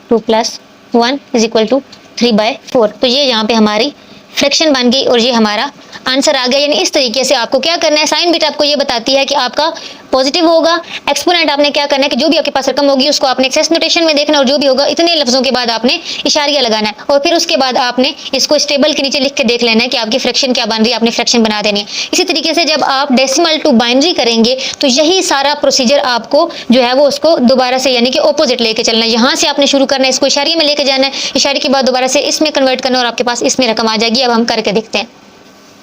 2 + 1 = 3/4। तो ये यहाँ पे हमारी फ्रैक्शन बन गई और ये हमारा आंसर आ गया। यानी इस तरीके से आपको क्या करना है, साइन बिट आपको ये बताती है कि आपका पॉजिटिव होगा। एक्सपोनेंट आपने क्या करना है कि जो भी आपके पास रकम होगी उसको आपने एक्सेस नोटेशन में देखना, और जो भी होगा इतने लफ्जों के बाद आपने इशारिया लगाना है, और फिर उसके बाद आपने इसको इस टेबल के नीचे लिख के देख लेना है कि आपकी फ्रैक्शन क्या बन रही है, आपने फ्रैक्शन बना देनी है। इसी तरीके से जब आप डेसिमल टू बाइनरी करेंगे तो यही सारा प्रोसीजर आपको जो है वो उसको दोबारा से यानी कि ऑपोजिट लेके चलना है। यहाँ से आपने शुरू करना है, इसको इशारे में लेके जाना है, इशारे के बाद दोबारा से इसमें कन्वर्ट करना और आपके पास इसमें रकम आ जाएगी। अब हम करके देखते हैं।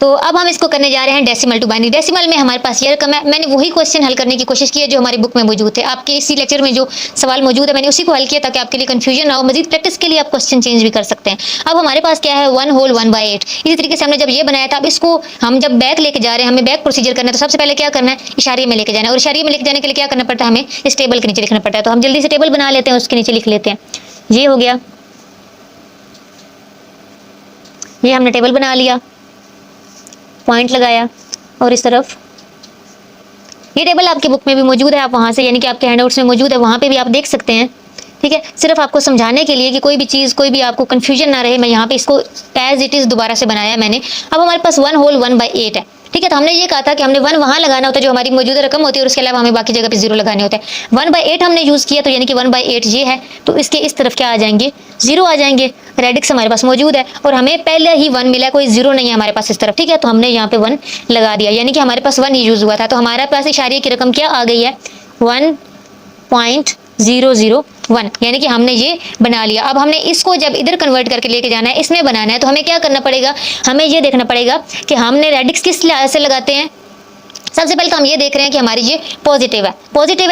तो अब हम इसको करने जा रहे हैं डेसिमल टू बाइनरी। डेसिमल में हमारे पास ये रकम है, मैंने वही क्वेश्चन हल करने की कोशिश की है जो हमारी बुक में मौजूद थे। आपके इसी लेक्चर में जो सवाल मौजूद है मैंने उसी को हल किया ताकि आपके लिए कंफ्यूजन ना हो। मजीद प्रैक्टिस के लिए आप क्वेश्चन चेंज भी कर सकते हैं। अब हमारे पास क्या है 1 होल 1/8। इसी तरीके से हमने जब ये बनाया था, अब इसको हम जब बैक लेके जा रहे हैं, हमें बैक प्रोसीजर करना है, तो सबसे पहले क्या करना है, इशारे में लेके जाना है। और इशारे में लेके जाने के लिए क्या करना पड़ता है, हमें इस टेबल के नीचे लिखना पड़ता है। तो हम जल्दी से टेबल बना लेते हैं, उसके नीचे लिख लेते हैं। ये हो गया, ये हमने टेबल बना लिया, पॉइंट लगाया, और इस तरफ ये टेबल आपकी बुक में भी मौजूद है, आप वहाँ से यानी कि आपके हैंडआउट्स में मौजूद है, वहाँ पे भी आप देख सकते हैं, ठीक है। सिर्फ आपको समझाने के लिए कि कोई भी चीज़ कोई भी आपको कन्फ्यूजन ना रहे, मैं यहाँ पे इसको एज इट इज़ दोबारा से बनाया मैंने। अब हमारे पास 1 होल 1/8 है, ठीक है। तो हमने ये कहा था कि हमने 1 वहाँ लगाना होता है जो हमारी मौजूदा रकम होती है, और उसके अलावा हमें बाकी जगह पे 0 लगाने होते हैं। 1/8 हमने यूज़ किया, तो यानी कि 1/8 ये है, तो इसके इस तरफ क्या आ जाएंगे, 0 आ जाएंगे। रेडिक्स हमारे पास मौजूद है और हमें पहले ही 1 मिला, कोई 0 नहीं है हमारे पास इस तरफ, ठीक है। तो हमने यहाँ पे 1 लगा दिया, यानी कि हमारे पास 1 ही यूज़ हुआ था। तो हमारे पास इशारे की रकम क्या आ गई है 1.001, यानी कि हमने ये बना लिया। अब हमने इसको जब इधर कन्वर्ट करके लेके जाना है, इसमें बनाना है, तो हमें क्या करना पड़ेगा, हमें ये देखना पड़ेगा कि हमने रेडिक्स किस लिहाज से लगाते हैं, सबसे पहले तो हम ये देख रहे हैं कि हमारी ये पॉजिटिव है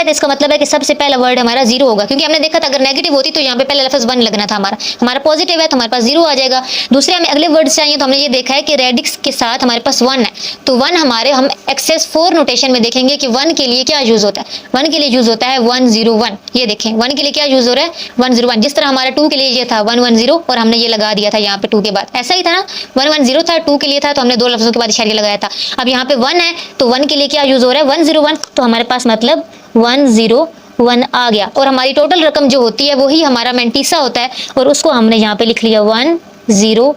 तो इसका मतलब है कि सबसे पहला वर्ड हमारा जीरो होगा, क्योंकि हमने देखा था अगर नेगेटिव होती तो यहाँ पे पहले लफ्ज वन लगना था हमारा पॉजिटिव है तो हमारे पास जीरो आ जाएगा। दूसरे हमें अगले वर्ड चाहिए तो हमने ये देखा है कि रेडिक्स के साथ हमारे पास वन है, तो वन हम एक्सेस 4 नोटेशन में देखेंगे कि वन के लिए क्या यूज होता है। वन के लिए यूज होता है 101। ये देखें वन के लिए क्या यूज हो रहा है 101, जिस तरह हमारा 2 के लिए ये था 110 और हमने ये लगा दिया था यहाँ पे 2 के बाद, ऐसा ही था ना 110 था 2 के लिए था तो हमने 2 लफ्जों के बाद इशारा लगाया था। अब यहाँ पे 1 है तो 1 के लिए क्या यूज हो रहा है 101, तो हमारे पास मतलब 101 आ गया और हमारी टोटल रकम जो होती है वही हमारा मेंटीसा होता है और उसको हमने यहाँ पे लिख लिया 1001।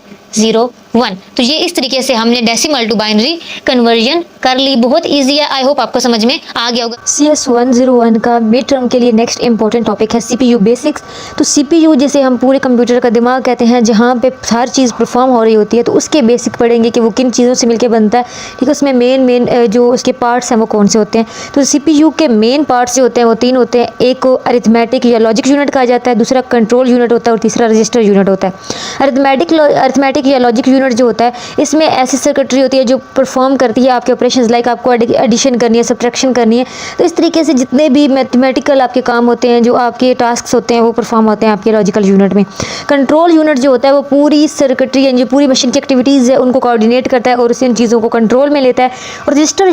तो ये इस तरीके से हमने डेसिमल टू बाइनरी कन्वर्जन कर ली। बहुत इजी है, आई होप आपको समझ में आ गया होगा। CS101 का मिड टर्म के लिए नेक्स्ट इंपॉर्टेंट टॉपिक है CPU बेसिक्स। तो CPU जिसे हम पूरे कंप्यूटर का दिमाग कहते हैं, जहाँ पे हर चीज़ परफॉर्म हो रही होती है, तो उसके बेसिक पढ़ेंगे कि वो किन चीज़ों से मिलकर बनता है। ठीक है, उसमें मेन जो उसके पार्ट्स हैं वो कौन से होते हैं। तो CPU के मेन पार्ट्स जो होते हैं वो 3 होते हैं। एक को अरिथमेटिक या लॉजिक यूनिट कहा जाता है, दूसरा कंट्रोल यूनिट होता है और तीसरा रजिस्टर यूनिट होता है। अरिथमेटिक या लॉजिक यूनिट जो होता है इसमें ऐसी सर्किटरी होती है जो परफॉर्म करती है आपके ऑपरेशंस, लाइक आपको एडिशन करनी है, सब्ट्रैक्शन करनी है। तो इस तरीके से जितने भी मैथमेटिकल आपके काम होते हैं, जो आपके टास्क होते हैं, वो परफॉर्म होते हैं आपके लॉजिकल यूनिट में। कंट्रोल यूनिट जो होता है वो पूरी सर्किटरी यानी जो पूरी मशीन की एक्टिविटीज़ है उनको कोऑर्डिनेट करता है और उन चीज़ों को कंट्रोल में लेता है। और रजिस्टर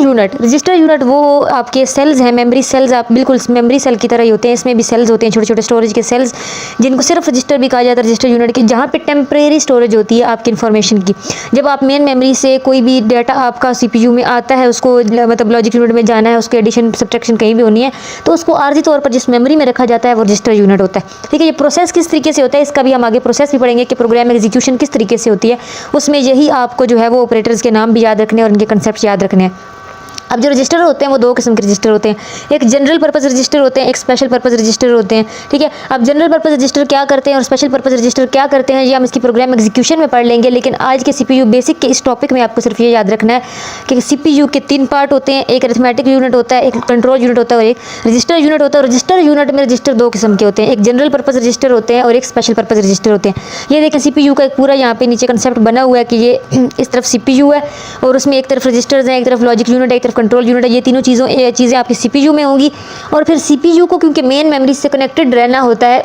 यूनिट वो आपके सेल्स हैं, मेमोरी सेल्स, आप बिल्कुल मेमोरी सेल की तरह ही होते हैं। इसमें भी सेल्स होते हैं, छोटे छोटे स्टोरेज के सेल्स, जिनको सिर्फ रजिस्टर भी कहा जाता है रजिस्टर यूनिट के, जहाँ पे टेम्परेरी स्टोरेज होती है आपकी इन्फॉर्मेशन की। जब आप मेन मेमोरी से कोई भी डाटा आपका CPU में आता है, उसको मतलब लॉजिक यूनिट में जाना है, उसको एडिशन सब्ट्रैक्शन कहीं भी होनी है, तो उसको आर्जी तौर पर जिस मेमोरी में रखा जाता है वो रजिस्टर यूनिट होता है। ठीक है, ये प्रोसेस किस तरीके से होता है इसका भी हम आगे प्रोसेस भी पढ़ेंगे कि प्रोग्राम एग्जीक्यूशन किस तरीके से होती है। उसमें यही आपको जो है वो ऑपरेटर्स के नाम भी याद रखने और उनके कंसेप्ट याद रखने हैं। अब जो रजिस्टर होते हैं वो 2 किस्म के रजिस्टर होते हैं, एक जनरल पर्पस रजिस्टर होते हैं, एक स्पेशल पर्पस रजिस्टर होते हैं। ठीक है, अब जनरल पर्पस रजिस्टर क्या करते हैं और स्पेशल पर्पस रजिस्टर क्या करते हैं ये हम इसकी प्रोग्राम एग्जीक्यूशन में पढ़ लेंगे, लेकिन आज के CPU बेसिक के इस टॉपिक में आपको सिर्फ ये याद रखना है कि CPU के 3 पार्ट होते हैं, एक अरिथमेटिक यूनिट होता है, एक कंट्रोल यूनिट होता है और एक रजिस्टर यूनिट होता है। रजिस्टर यूनिट में रजिस्टर 2 किस्म के होते हैं, एक जनरल पर्पस रजिस्टर होते हैं और एक स्पेशल पर्पस रजिस्टर होते हैं। ये देखें CPU का एक पूरा यहाँ पे नीचे कंसेप्ट बना हुआ है कि ये इस तरफ CPU है और उसमें एक तरफ रजिस्टर्स हैं, एक तरफ लॉजिक यूनिट है, एक तरफ कंट्रोल यूनिट है। ये तीनों चीज़ें आपकी CPU में होंगी और फिर CPU को क्योंकि मेन मेमोरी से कनेक्टेड रहना होता है,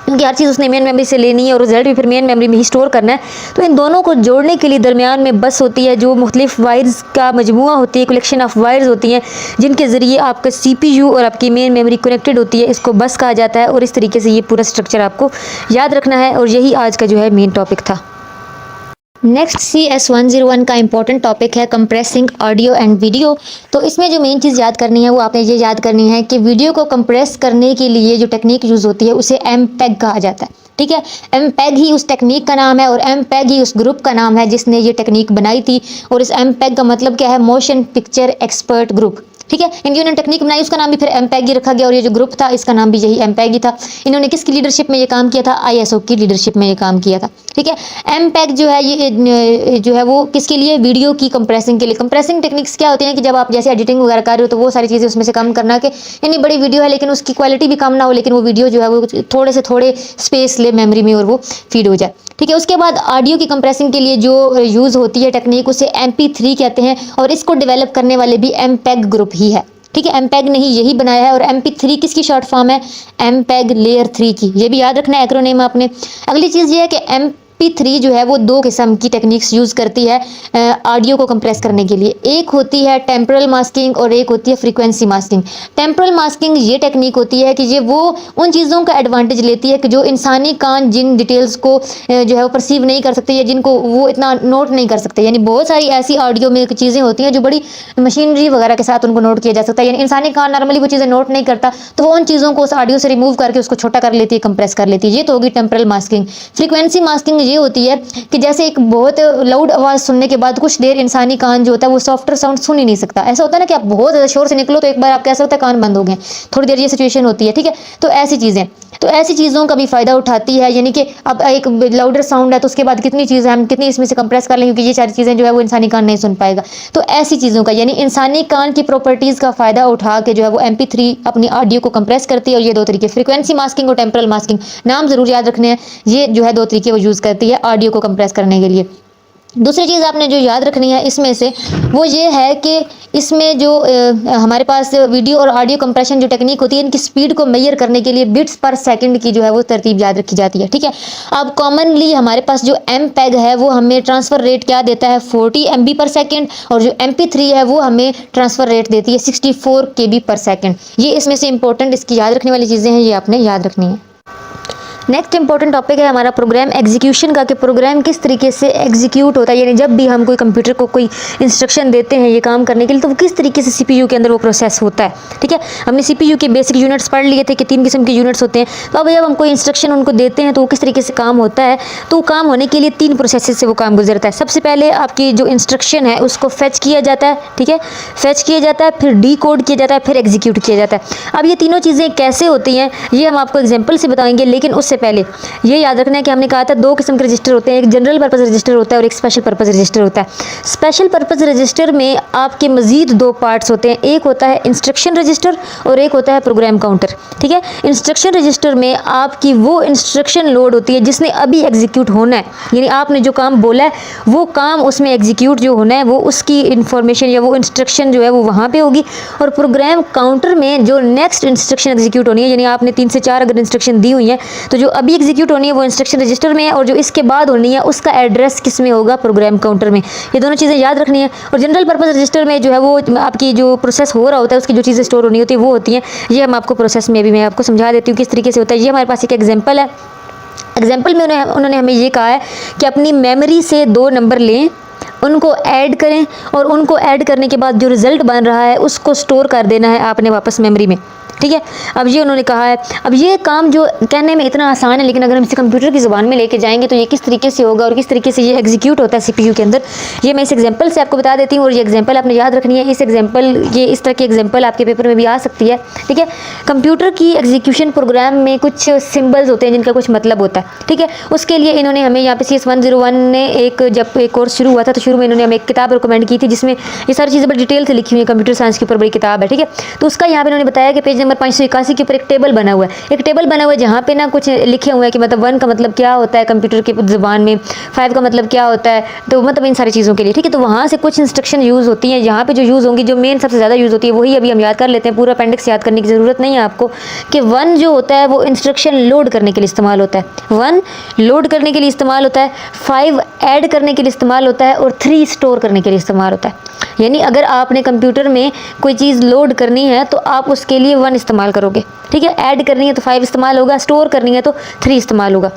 क्योंकि हर चीज़ उसने मेन मेमोरी से लेनी है और रिजल्ट भी फिर मेन मेमोरी में ही स्टोर करना है, तो इन दोनों को जोड़ने के लिए दरमियान में बस होती है जो मुख्तलिफ वायर्स का मजमुआ होती है, कलेक्शन ऑफ वायर्स होती हैं जिनके ज़रिए आपका CPU और आपकी मेन मेमोरी कनेक्टेड होती है। इसको बस कहा जाता है और इस तरीके से ये पूरा स्ट्रक्चर आपको याद रखना है और यही आज का जो है मेन टॉपिक था। नेक्स्ट CS101 का इंपॉर्टेंट टॉपिक है कंप्रेसिंग ऑडियो एंड वीडियो। तो इसमें जो मेन चीज़ याद करनी है वो आपने ये याद करनी है कि वीडियो को कंप्रेस करने के लिए जो टेक्निक यूज़ होती है उसे MPEG कहा जाता है। ठीक है, MPEG ही उस टेक्निक का नाम है और MPEG ही उस ग्रुप का नाम है जिसने ये टेक्निक बनाई थी। और इस MPEG का मतलब क्या है, मोशन पिक्चर एक्सपर्ट ग्रुप। ठीक है, इन्होंने टेक्निक बनाई, उसका नाम भी फिर MPEG ही रखा गया और ये जो ग्रुप था इसका नाम भी यही MPEG ही था। इन्होंने किसकी लीडरशिप में ये काम किया था, ISO की लीडरशिप में ये काम किया था। ठीक है, MPEG जो है ये जो है वो किसके लिए, वीडियो की कंप्रेसिंग के लिए। कंप्रेसिंग टेक्निक्स क्या होती हैं कि जब आप जैसे एडिटिंग वगैरह कर रहे हो तो वो सारी चीज़ें उसमें से कम करना कि यानी बड़ी वीडियो है लेकिन उसकी क्वालिटी भी कम ना हो, लेकिन वो वीडियो जो है वो थोड़े से थोड़े स्पेस ले मेमोरी में और वो फीड हो जाए। ठीक है, उसके बाद ऑडियो की कंप्रेसिंग के लिए जो यूज़ होती है टेक्निक उसे MP3 कहते हैं और इसको डेवलप करने वाले भी MPEG ग्रुप ही है। ठीक है, MPEG ने ही यही बनाया है और MP3 किसकी शॉर्ट फॉर्म है, MPEG लेयर 3 की। ये भी याद रखना है एक्रोनिम आपने। अगली चीज़ ये है कि MP3 जो है वो 2 किस्म की टेक्निक्स यूज़ करती है ऑडियो को कंप्रेस करने के लिए। एक होती है टेम्पोरल मास्किंग और एक होती है फ्रीक्वेंसी मास्किंग। टेम्पोरल मास्किंग ये टेक्निक होती है कि ये वो उन चीज़ों का एडवांटेज लेती है कि जो इंसानी कान जिन डिटेल्स को जो है वो परसीव नहीं कर सकते या जिनको वो इतना नोट नहीं कर सकते। यानी बहुत सारी ऐसी ऑडियो में चीज़ें होती हैं जो बड़ी मशीनरी वगैरह के साथ उनको नोट किया जा सकता है, यानी इंसानी कान नॉर्मली वो चीज़ें नोट नहीं करता, तो वो उन चीज़ों को उस ऑडियो से रिमूव करके उसको छोटा कर लेती है, कंप्रेस कर लेती है। ये तो होगी टेम्पोरल मास्किंग। फ्रीक्वेंसी मास्किंग ये होती है कि जैसे एक बहुत लाउड आवाज़ सुनने के बाद कुछ देर इंसानी कान जो होता है वो सॉफ्टर साउंड सुन ही नहीं सकता। ऐसा होता है ना कि आप बहुत ज़्यादा शोर से निकलो तो एक बार आप कैसा होता है कान बंद हो गए, थोड़ी देर ये सिचुएशन होती है। ठीक है, तो ऐसी चीज़ें, तो ऐसी चीज़ों का भी फ़ायदा उठाती है, यानी कि अब एक लाउडर साउंड है तो उसके बाद कितनी चीज़ें हम कितनी इसमें से कंप्रेस कर लें, क्योंकि ये सारी चीज़ें जो है वो इंसानी कान नहीं सुन पाएगा। तो ऐसी चीज़ों का यानी इंसानी कान की प्रॉपर्टीज़ का फ़ायदा उठा के जो है वो MP3 अपनी ऑडियो को कंप्रेस करती है। और ये 2 तरीके, फ्रीक्वेंसी मास्किंग और टेम्पोरल मास्किंग, नाम ज़रूर याद रखने हैं। ये जो है 2 तरीके वो यूज़ करती है ऑडियो को कंप्रेस करने के लिए। दूसरी चीज़ आपने जो याद रखनी है इसमें से वो ये है कि इसमें जो हमारे पास वीडियो और ऑडियो कंप्रेशन जो टेक्निक होती है, इनकी स्पीड को मेजर करने के लिए बिट्स पर सेकंड की जो है वो तरतीब याद रखी जाती है। ठीक है, अब कॉमनली हमारे पास जो एम पैग है वो हमें ट्रांसफ़र रेट क्या देता है 40 MB पर सेकेंड, और जो MP3 है वो हमें ट्रांसफ़र रेट देती है 64 KB पर सेकेंड। ये इसमें से इंपॉर्टेंट इसकी याद रखने वाली चीज़ें हैं, ये आपने याद रखनी है। नेक्स्ट इंपॉर्टेंट टॉपिक है हमारा प्रोग्राम एग्जीक्यूशन का, कि प्रोग्राम किस तरीके से एग्जीक्यूट होता है, यानी जब भी हम कोई कंप्यूटर को कोई इंस्ट्रक्शन देते हैं ये काम करने के लिए, तो वो किस तरीके से सीपीयू के अंदर वो प्रोसेस होता है। ठीक है, हमने सीपीयू के बेसिक यूनिट्स पढ़ लिए थे कि 3 किस्म के यूनिट्स होते हैं। तो अब जब हम कोई इंस्ट्रक्शन उनको देते हैं तो वो किस तरीके से काम होता है, तो काम होने के लिए 3 प्रोसेस से वो काम गुजरता है। सबसे पहले आपकी जो इंस्ट्रक्शन है उसको फेच किया जाता है। ठीक है, फेच किया जाता है, फिर डी कोड किया जाता है, फिर एग्जीक्यूट किया जाता है। अब ये तीनों चीज़ें कैसे होती हैं ये हम आपको एग्जाम्पल से बताएंगे, लेकिन उससे पहले ये याद रखना है कि हमने कहा था 2 किस्म के रजिस्टर होते हैं, एक जनरल पर्पस रजिस्टर होता है और एक स्पेशल पर्पस रजिस्टर होता है। स्पेशल पर्पस रजिस्टर में आपके मजीद 2 पार्ट्स होते हैं, एक होता है इंस्ट्रक्शन रजिस्टर और एक होता है प्रोग्राम काउंटर। ठीक है, इंस्ट्रक्शन रजिस्टर में आपकी वो इंस्ट्रक्शन लोड होती है जिसने अभी एग्जीक्यूट होना है, यानी आपने जो काम बोला है वो काम उसमें एग्जीक्यूट जो होना है वो उसकी इंफॉर्मेशन या वो इंस्ट्रक्शन जो है वो वहाँ पे होगी। और प्रोग्राम काउंटर में जो नेक्स्ट इंस्ट्रक्शन एग्जीक्यूट होनी है, यानी आपने 3 से 4 अगर इंस्ट्रक्शन दी हुई है तो जो अभी एग्जीक्यूट होनी है वो इंस्ट्रक्शन रजिस्टर में है, और जो इसके बाद होनी है उसका एड्रेस किस में होगा, प्रोग्राम काउंटर में। ये दोनों चीज़ें याद रखनी है। और जनरल पर्पस रजिस्टर में जो है वो आपकी जो प्रोसेस हो रहा होता है उसकी जो चीज़ें स्टोर होनी होती है वो होती हैं। ये हम आपको प्रोसेस में भी मैं आपको समझा देती हूँ किस तरीके से होता है। ये हमारे पास एक एग्जाम्पल है। एग्जाम्पल में उन्होंने हमें ये कहा है कि अपनी मेमोरी से 2 नंबर लें, उनको ऐड करें और उनको ऐड करने के बाद जो रिज़ल्ट बन रहा है उसको स्टोर कर देना है आपने वापस मेमोरी में। ठीक है, अब ये उन्होंने कहा है। अब ये काम जो कहने में इतना आसान है, लेकिन अगर हम इसे कंप्यूटर की ज़ुबान में लेके जाएंगे तो ये किस तरीके से होगा और किस तरीके से ये एग्जीक्यूट होता है सीपीयू के अंदर, ये मैं इस एग्जांपल से आपको बता देती हूँ। और ये एग्जांपल आपने याद रखनी है। इस तरह की एग्जांपल आपके पेपर में भी आ सकती है। ठीक है, कंप्यूटर की एग्जीक्यूशन प्रोग्राम में कुछ सिम्बल्स होते हैं जिनका कुछ मतलब होता है। ठीक है, उसके लिए इन्होंने हमें यहाँ पे CS 101 ने जब एक कोर्स शुरू हुआ था तो शुरू में इन्होंने हमें एक किताब रिकमेंड की थी जिसमें ये सारी चीज़ें बड़ी डिटेल से लिखी हुई है। कंप्यूटर साइंस के ऊपर बड़ी किताब है। ठीक है, तो उसका यहाँ पे इन्होंने बताया कि पेज नंबर 581 के ऊपर एक टेबल बना हुआ है। एक टेबल बना हुआ है जहाँ पे ना कुछ लिखे हुए हैं कि मतलब 1 का मतलब क्या होता है कंप्यूटर की ज़ुबान में, 5 का मतलब क्या होता है, तो मतलब इन सारी चीज़ों के लिए। ठीक है, तो वहाँ से कुछ इंस्ट्रक्शन यूज़ होती हैं। यहाँ पे जो यूज़ होंगी, जो मेन सबसे ज़्यादा यूज़ होती है वही अभी हम याद कर लेते हैं। पूरा अपेंडिक्स याद करने की ज़रूरत नहीं है आपको। कि 1 जो होता है वो इंस्ट्रक्शन लोड करने के लिए इस्तेमाल होता है, 1 लोड करने के लिए इस्तेमाल होता है, 5 ऐड करने के लिए इस्तेमाल होता है और 3 स्टोर करने के लिए इस्तेमाल होता है। यानी अगर आपने कंप्यूटर में कोई चीज़ लोड करनी है तो आप उसके लिए 1 इस्तेमाल करोगे। ठीक है, ऐड करनी है तो 5 इस्तेमाल होगा, स्टोर करनी है तो 3 इस्तेमाल होगा।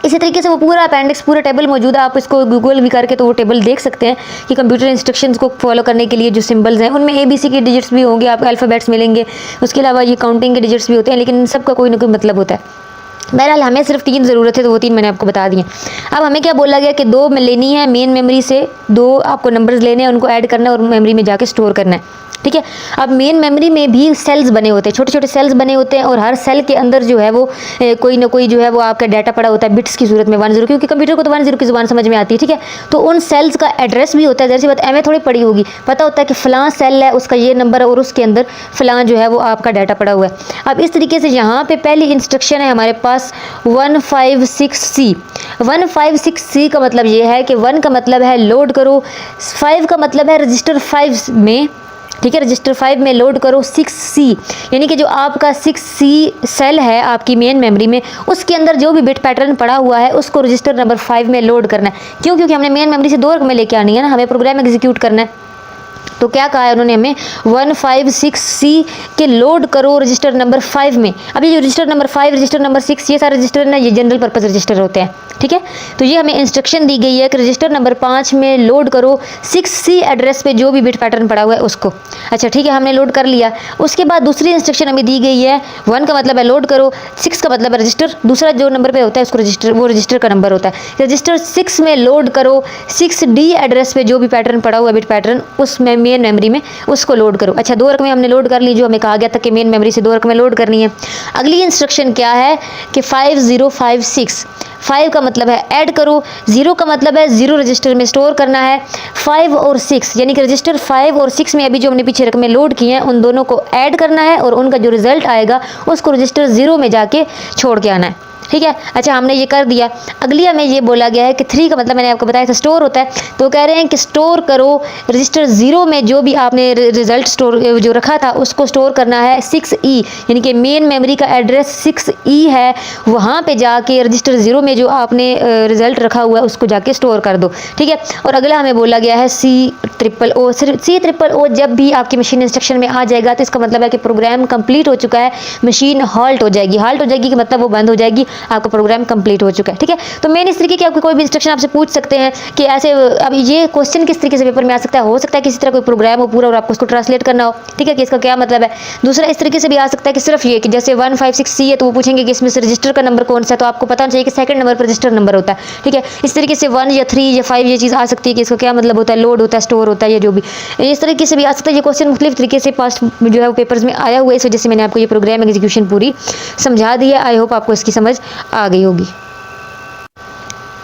इसी तरीके से वो पूरा अपेंडिक्स, पूरा टेबल मौजूद है। आप इसको गूगल भी करके तो वो टेबल देख सकते हैं कि कंप्यूटर इंस्ट्रक्शंस को फॉलो करने के लिए जो सिंबल्स हैं उनमें ABC के डिजिट्स भी होंगे, आपको अल्फ़ाबेट्स मिलेंगे। उसके अलावा ये काउंटिंग के डिजिट्स भी होते हैं, लेकिन इन सब का कोई ना कोई मतलब होता है। बहरहाल हमें सिर्फ 3 ज़रूरत है तो वो 3 मैंने आपको बता दिए। अब हमें क्या बोला गया कि 2 में लेनी है मेन मेमोरी से, 2 आपको नंबर्स लेने हैं, उनको ऐड करना है और मेमोरी में जाके स्टोर करना है। ठीक है, अब मेन मेमोरी में भी सेल्स बने होते हैं, छोटे छोटे सेल्स बने होते हैं, और हर सेल के अंदर जो है वो कोई ना कोई जो है वो आपका डाटा पड़ा होता है बिट्स की सूरत में 10, क्योंकि कंप्यूटर को तो 10 की ज़ुबान समझ में आती है। ठीक है, तो उन सेल्स का एड्रेस भी होता है। जैसी बात एम थोड़ी पड़ी होगी, पता होता है कि फ़लाँ सेल है, उसका ये नंबर है और उसके अंदर फ़लाँ जो है वो आपका डाटा पड़ा हुआ है। अब इस तरीके से यहाँ पे पहली इंस्ट्रक्शन है हमारे पास 156C। 156C का मतलब ये है कि 1 का मतलब है लोड करो, 5 का मतलब है रजिस्टर 5 में, ठीक है, रजिस्टर 5 में लोड करो 6C, यानी कि जो आपका 6C सेल है आपकी मेन मेमोरी में, उसके अंदर जो भी बिट पैटर्न पड़ा हुआ है उसको रजिस्टर नंबर 5 में लोड करना है। क्यों? क्योंकि हमने मेन मेमोरी से 2 रकमें लेके आनी है ना, हमें प्रोग्राम एग्जीक्यूट करना है। तो क्या कहा है उन्होंने हमें, 156C के लोड करो रजिस्टर नंबर 5 में। अब ये जो रजिस्टर नंबर 5, रजिस्टर नंबर 6, ये सारे रजिस्टर ना ये जनरल पर्पस रजिस्टर होते हैं। ठीक है, तो ये हमें इंस्ट्रक्शन दी गई है कि रजिस्टर नंबर 5 में लोड करो 6C एड्रेस पे जो भी बिट पैटर्न पड़ा हुआ है उसको। अच्छा ठीक है, हमने लोड कर लिया। उसके बाद दूसरी इंस्ट्रक्शन हमें दी गई है, 1 का मतलब है लोड करो, 6 का मतलब है रजिस्टर, दूसरा जो नंबर पे होता है उसको रजिस्टर, वो रजिस्टर का नंबर होता है। रजिस्टर 6 में लोड करो 6D एड्रेस पे जो भी पैटर्न पड़ा हुआ है बिट पैटर्न, उसमें मेन मेमोरी में उसको लोड करो। अच्छा 2 रकमें हमने लोड कर ली, जो हमें कहा गया था कि मेन मेमोरी से 2 रकमें लोड करनी है। अगली इंस्ट्रक्शन क्या है कि 5056, 5 का मतलब है ऐड करो, 0 का मतलब है 0 रजिस्टर में स्टोर करना है, 5 और 6 यानी कि रजिस्टर 5 और 6 में अभी जो हमने पीछे रकमें लोड की हैं उन दोनों को ऐड करना है और उनका जो रिजल्ट आएगा उसको रजिस्टर 0 में जाके छोड़ के आना है। ठीक ठीक है। अच्छा, हमने ये कर दिया। अगली हमें ये बोला गया है कि 3 का मतलब मैंने आपको बताया था स्टोर होता है, तो कह रहे हैं कि स्टोर करो रजिस्टर 0 में जो भी आपने रिजल्ट स्टोर जो रखा था उसको स्टोर करना है 6E, यानी कि मेन मेमोरी का एड्रेस 6E है, वहाँ पे जाके रजिस्टर 0 में जो आपने रिजल्ट रखा हुआ है उसको जाके स्टोर कर दो, ठीक है। और अगला हमें बोला गया है C00 जब भी आपकी मशीन इंस्ट्रक्शन में आ जाएगा तो इसका मतलब है कि प्रोग्राम कंप्लीट हो चुका है, मशीन हॉल्ट हो जाएगी। हॉल्ट हो जाएगी कि मतलब वो बंद हो जाएगी, आपका प्रोग्राम कंप्लीट हो चुका है, ठीक है। तो मेन इस तरीके की आपको कोई भी इंस्ट्रक्शन आपसे पूछ सकते हैं कि ऐसे, अब ये क्वेश्चन किस तरीके से पेपर में आ सकता है, हो सकता है किसी तरह कोई प्रोग्राम हो पूरा और आपको उसको ट्रांसलेट करना हो, ठीक है, कि इसका क्या मतलब है। दूसरा इस तरीके से भी आ सकता है कि सिर्फ ये कि जैसे 156C है तो वो पूछेंगे कि इसमें से रजिस्टर का नंबर कौन सा है, तो आपको पता होना चाहिए कि सेकंड नंबर पर रजिस्टर नंबर होता है, ठीक है। इस तरीके से 1 या 3 या 5 ये चीज़ आ सकती है कि इसका क्या मतलब होता है, लोड होता है, स्टोर होता है, या जो भी इस तरीके से भी आ सकता है। ये क्वेश्चन मुख्तलिफ तरीके से पास्ट जो है वो पेपर्स में आया हुआ है, इस वजह से मैंने आपको ये प्रोग्राम एग्जीक्यूशन पूरी समझा दी है। आई होप आपको इसकी समझ आ गई होगी।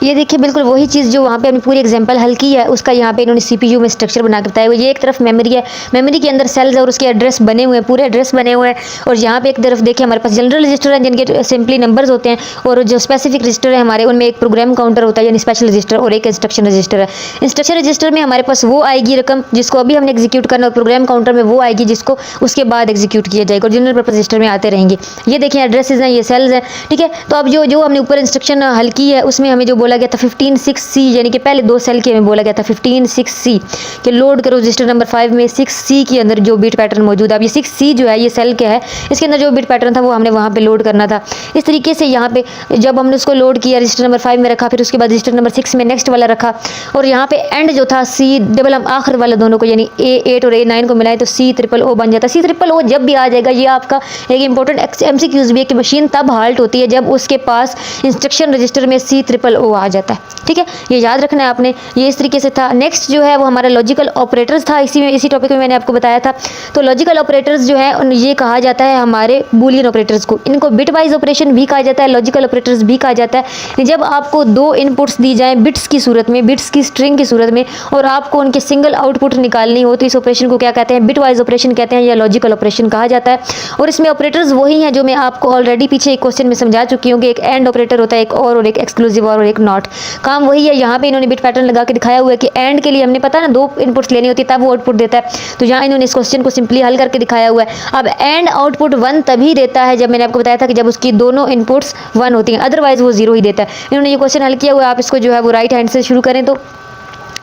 ये देखिए बिल्कुल वही चीज़ जो वहाँ पे हमने पूरी एग्जांपल हल की है उसका यहाँ पे इन्होंने CPU में स्ट्रक्चर बना के बताया हुआ है। ये एक तरफ मेमोरी है, मेमोरी के अंदर सेल्स और उसके एड्रेस बने हुए हैं, पूरे एड्रेस बने हुए हैं। और यहाँ पे एक तरफ देखिए हमारे पास जनरल रजिस्टर हैं जिनके सिंपली नंबर्स होते हैं, और जो स्पेसिफिक रजिस्टर है हमारे उनमें एक प्रोग्राम काउंटर होता है यानी स्पेशल रजिस्टर, और एक इंस्ट्रक्शन रजिस्टर है। इंस्ट्रक्शन रजिस्टर में हमारे पास वो आएगी रकम जिसको अभी हमने एग्जीक्यूट करना, और प्रोग्राम काउंटर में वो आएगी जिसको उसके बाद एग्जीक्यूट किया जाएगा, और जनरल पर्पस रजिस्टर में आते रहेंगे। ये देखिए एड्रेसेज हैं, ये सेल्स हैं, ठीक है। तो अब जो हमने ऊपर इंस्ट्रक्शन हल की है उसमें हमें जो बोला गया था 15/6C, यानी कि पहले 2 सेल के हमें बोला गया था 15/6C कि लोड करो रजिस्टर नंबर 5 में 6C के अंदर जो बिट पैटर्न मौजूद है। अब ये 6C जो है ये सेल क्या है, इसके अंदर जो बिट पैटर्न था वो हमने वहाँ पे लोड करना था। इस तरीके से यहाँ पे जब हमने उसको लोड किया रजिस्टर नंबर 5 में रखा, फिर उसके बाद रजिस्टर नंबर 6 में नेक्स्ट वाला रखा, और यहाँ पे एंड जो था C डबल हम आखिर वाला दोनों को यानी A8 और A9 को मिलाएं तो C00 बन जाता है। C00 जब भी आ जाएगा, ये आपका एक इंपॉर्टेंट MCQs भी है कि मशीन तब हाल्ट होती है जब उसके पास इंस्ट्रक्शन रजिस्टर में C00 आ जाता है, ठीक है। ये याद रखना है आपने। ये इस तरीके से था। नेक्स्ट जो है वो हमारा लॉजिकल ऑपरेटर्स था, इसी टॉपिक में मैंने आपको बताया था। तो लॉजिकल ऑपरेटर्स जो है ये कहा जाता है हमारे बूलियन ऑपरेटर्स को, इनको बिट वाइज ऑपरेशन भी कहा जाता है, लॉजिकल ऑपरेटर्स भी कहा जाता है। जब आपको 2 इनपुट्स दी जाएं बिट्स की सूरत में, बिट्स की स्ट्रिंग की सूरत में, और आपको उनके सिंगल आउटपुट निकालनी हो तो इस ऑपरेशन को क्या कहते हैं, बिट वाइज ऑपरेशन कहते हैं या लॉजिकल ऑपरेशन कहा जाता है। और इसमें ऑपरेटर्स वही हैं जो मैं आपको ऑलरेडी पीछे एक क्वेश्चन में समझा चुकी हूँ कि एक एंड ऑपरेटर होता है, एक और एक एक्सक्लूसिव और एक नॉट। काम वही है। यहाँ पे इन्होंने बिट पैटर्न लगा के दिखाया हुआ है कि एंड के लिए हमने पता ना 2 इनपुट्स लेनी होती है तब वो आउटपुट देता है, तो यहाँ इन्होंने इस क्वेश्चन को सिंपली हल करके दिखाया हुआ है। अब एंड आउटपुट 1 तभी देता है जब मैंने आपको बताया था कि जब उसकी दोनों इनपुट्स 1 होती हैं, अदरवाइज वो 0 ही देता है। इन्होंने ये क्वेश्चन हल किया हुआ है। आप इसको जो है वो राइट हैंड से शुरू करें तो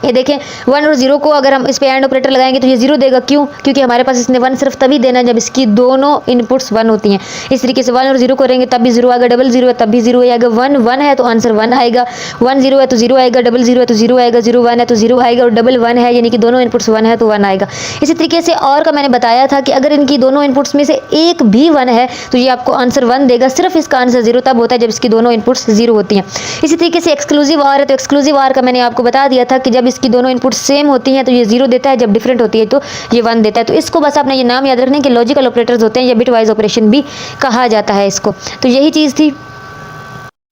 ये देखें 1 और 0 को अगर हम इस पे एंड ऑपरेटर लगाएंगे तो ये 0 देगा। क्यों? क्योंकि हमारे पास इसने 1 सिर्फ तभी देना है जब इसकी दोनों इनपुट्स 1 होती हैं। इस तरीके से 1 और 0 करेंगे तब भी 0 आएगा, डबल 0 है तब भी 0 आएगा, 1 1 है तो आंसर 1 आएगा, 1 0 है तो 0 आएगा, डबल 0 है तो 0 आएगा, 0 1 है तो 0 आएगा, और डबल 1 है यानी कि दोनों इनपुट्स 1 है तो 1 आएगा। इसी तरीके से और का मैंने बताया था कि अगर इनकी दोनों इनपुट्स में से एक भी 1 है तो ये आपको आंसर 1 देगा। सिर्फ इसका आंसर 0 तब होता है जब इसकी दोनों इनपुट्स 0 होती हैं। इसी तरीके से एक्सक्लूसिव आर है तो एक्सक्लूसिव आर का मैंने आपको बता दिया था कि जब इसकी दोनों इनपुट्स सेम होती हैं तो ये 0 देता है, जब डिफरेंट होती है तो ये 1 देता है। तो इसको बस आपने ये नाम याद रखना कि लॉजिकल ऑपरेटर्स होते हैं या बिट वाइज ऑपरेशन भी कहा जाता है इसको। तो यही चीज़ थी।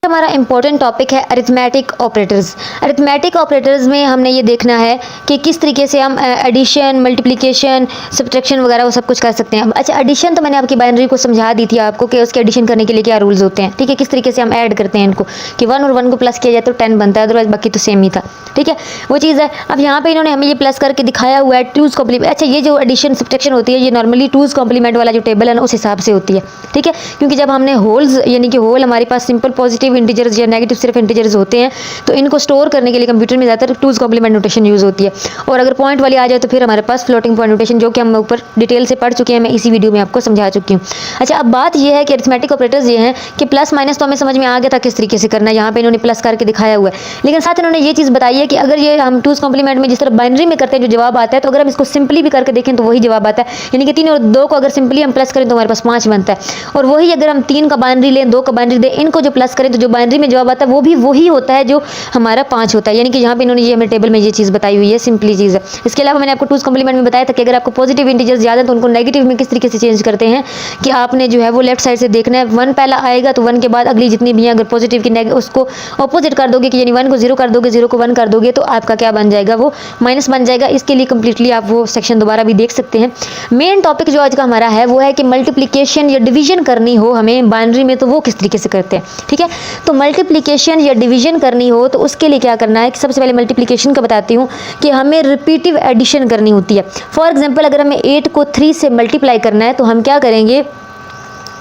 हमारा इंपॉर्टेंट टॉपिक है अरिथमेटिक ऑपरेटर्स। अरिथमेटिक ऑपरेटर्स में हमने ये देखना है कि किस तरीके से हम एडिशन, मल्टीप्लिकेशन, सब्ट्रैक्शन वगैरह वो सब कुछ कर सकते हैं। अच्छा, एडिशन तो मैंने आपकी बाइनरी को समझा दी थी आपको कि उसके एडिशन करने के लिए क्या रूल्स होते हैं, ठीक है। किस तरीके से हम ऐड करते हैं इनको कि 1 और 1 को प्लस किया जाए तो 10 बनता है, अदरवाइज बाकी तो सेम ही था, ठीक है, वो चीज़ है। अब यहाँ पे इन्होंने हमें ये प्लस करके दिखाया हुआ है टूज कॉम्प्लीमेंट। अच्छा, ये जो एडिशन सब्ट्रैक्शन होती है ये नॉर्मली टूज कॉम्प्लीमेंट वाला जो टेबल है ना उस हिसाब से होती है, ठीक है। क्योंकि जब हमने होल्स यानी कि होल हमारे पास सिंपल पॉजिटिव इंटीजर्स या नेगेटिव सिर्फ इंटीजर्स होते हैं तो इनको स्टोर करने के लिए कंप्यूटर में ज़्यादातर टूज कॉम्प्लीमेंट नोटेशन यूज़ होती है। और अगर पॉइंट वाली आ जाए तो फिर हमारे पास फ्लोटिंग पॉइंट नोटेशन, जो कि हम ऊपर डिटेल से पढ़ चुके हैं, मैं इसी वीडियो में आपको समझा चुकी हूँ। अच्छा, अब बात यह है कि अरिथमेटिक ऑपरेटर्स ये हैं कि प्लस माइनस तो हमें समझ में आ गया था किस तरीके से करना है, यहाँ पे इन्होंने प्लस करके दिखाया हुआ है। लेकिन साथ इन्होंने ये चीज़ बताई है कि अगर ये हम टूज कॉम्प्लीमेंट में जिस तरह बाइनरी में करते हैं जो जवाब आता है, तो अगर हम इसको सिंपली भी करके देखें तो वही जवाब आता है। यानी कि 3 और 2 को अगर सिंपली हम प्लस करें तो हमारे पास 5 बनता है, और वही अगर हम 3 का बाइनरी लें, 2 का बाइनरी दें, इनको जो प्लस करें तो जो बाइनरी में जवाब आता है वो भी वही होता है जो हमारा 5 होता है, यानी कि यहाँ पे इन्होंने ये हमें टेबल में ये चीज़ बताई हुई है, सिंपली चीज़ है। इसके अलावा मैंने आपको टूज कॉम्प्लीमेंट में बताया था कि अगर आपको पॉजिटिव इंटीजर्स याद है तो उनको नेगेटिव में किस तरीके से चेंज करते हैं कि आपने जो है वो लेफ्ट साइड से देखना है, 1 पहला आएगा तो 1 के बाद अगली जितनी भी हैं अगर पॉजिटिव की उसको ऑपोजिट कर दोगे कि यानी 1 को 0 कर दोगे, 0 को 1 कर दोगे तो आपका क्या बन जाएगा, वो माइनस बन जाएगा। इसके लिए कंप्लीटली आप वो सेक्शन दोबारा भी देख सकते हैं। मेन टॉपिक जो आज का हमारा है वो है कि मल्टीप्लिकेशन या डिवीजन करनी हो हमें बाइनरी में तो वो किस तरीके से करते हैं, ठीक है। तो मल्टीप्लिकेशन या डिवीजन करनी हो तो उसके लिए क्या करना है कि सबसे पहले मल्टीप्लिकेशन का बताती हूँ कि हमें रिपीटिव एडिशन करनी होती है। फॉर एग्जाम्पल अगर हमें 8 को 3 से मल्टीप्लाई करना है तो हम क्या करेंगे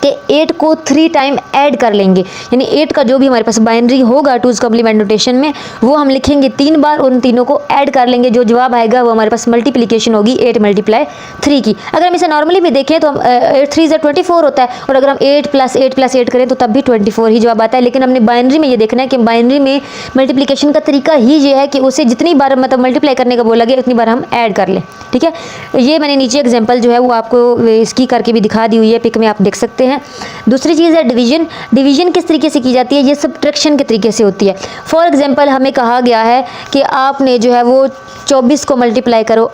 कि 8 को 3 टाइम ऐड कर लेंगे, यानी 8 का जो भी हमारे पास बाइनरी होगा टूज कॉम्प्लीमेंट नोटेशन में वो हम लिखेंगे 3 बार और उन तीनों को ऐड कर लेंगे, जो जवाब आएगा वो हमारे पास मल्टीप्लिकेशन होगी 8 मल्टीप्लाई 3 की। अगर हम इसे नॉर्मली भी देखें तो 8 3 से 24 होता है और अगर हम 8 + 8 + 8 करें तो तब भी 24 ही जवाब आता है। लेकिन हमने बाइनरी में ये देखना है कि बाइनरी में मल्टीप्लिकेशन का तरीका ही ये है कि उसे जितनी बार मतलब मल्टीप्लाई करने का बोला गया उतनी बार हम ऐड कर लें, ठीक है। ये मैंने नीचे एग्जाम्पल जो है वो आपको इसकी करके भी दिखा दी हुई है, पिक में आप देख सकते हैं। दूसरी चीज़ है डिवीजन। डिवीजन किस तरीके से की जाती है, ये सब्ट्रैक्शन के तरीके से होती है। फॉर एग्जांपल हमें कहा गया है कि आपने जो है वो 24 को मल्टीप्लाई करो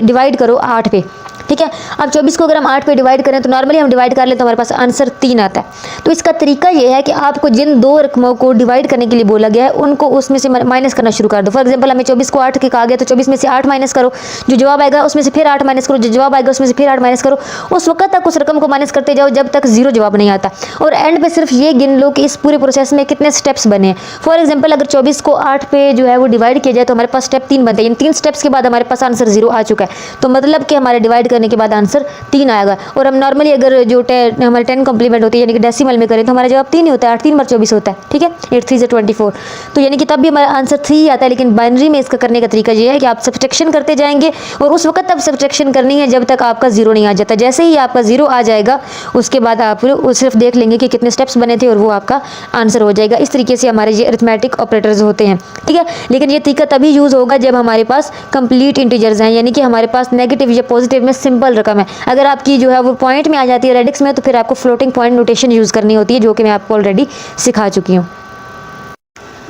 डिवाइड करो 8 पे, ठीक है। अब 24 को अगर हम 8 पे डिवाइड करें तो नॉर्मली हम डिवाइड कर लें तो हमारे पास आंसर 3 आता है। तो इसका तरीका ये है कि आपको जिन 2 रकमों को डिवाइड करने के लिए बोला गया है उनको उसमें से माइनस करना शुरू कर दो। फॉर एग्जांपल हमें 24 को 8 के कहा गया तो 24 में से 8 माइनस करो, जो जवाब आएगा उसमें से फिर 8 माइनस करो, जो जवाब आएगा उसमें से फिर 8 माइनस करो। उस वक्त तक उस रकम को माइनस करते जाओ जब तक 0 जवाब नहीं आता और एंड पे सिर्फ ये गिन लो कि इस पूरे प्रोसेस में कितने स्टेप्स बने हैं। फॉर एग्जाम्पल अगर 24 को 8 पे जो है वो डिवाइड किया जाए तो हमारे पास स्टेप 3 बनते हैं, इन 3 स्टेप्स के बाद हमारे पास आंसर 0 आ चुका है। तो मतलब कि हमारे डिवाइड करने के बाद आंसर 3 आएगा। और हम नॉर्मली अगर जो हमारे 10 कॉम्प्लीमेंट होती है यानी कि डेसिमल में करें तो हमारा जवाब 3 ही होता है, 8 3 बार 24 होता है, ठीक है। 8 3 से 24 तो यानी कि तब भी हमारा आंसर 3 ही आता है। लेकिन बाइनरी में इसका करने का तरीका ये है कि आप सब्ट्रैक्शन करते जाएंगे और उस वक्त तब सब्ट्रैक्शन करनी है जब तक आपका 0 नहीं आ जाता। जैसे ही आपका 0 आ जाएगा उसके बाद आप सिर्फ देख लेंगे कि कितने स्टेप्स बने थे और वो आपका आंसर हो जाएगा। इस तरीके से हमारे ये अरिथमेटिक ऑपरेटर्स होते हैं, ठीक है। लेकिन ये तरीका तभी यूज़ होगा जब हमारे पास कंप्लीट इंटीजर्स हैं, यानी कि हमारे पास नेगेटिव या पॉजिटिव में सिंपल रकम है। अगर आपकी जो है वो पॉइंट में आ जाती है रेडिक्स में तो फिर आपको फ्लोटिंग पॉइंट नोटेशन यूज़ करनी होती है, जो कि मैं आपको ऑलरेडी सिखा चुकी हूँ।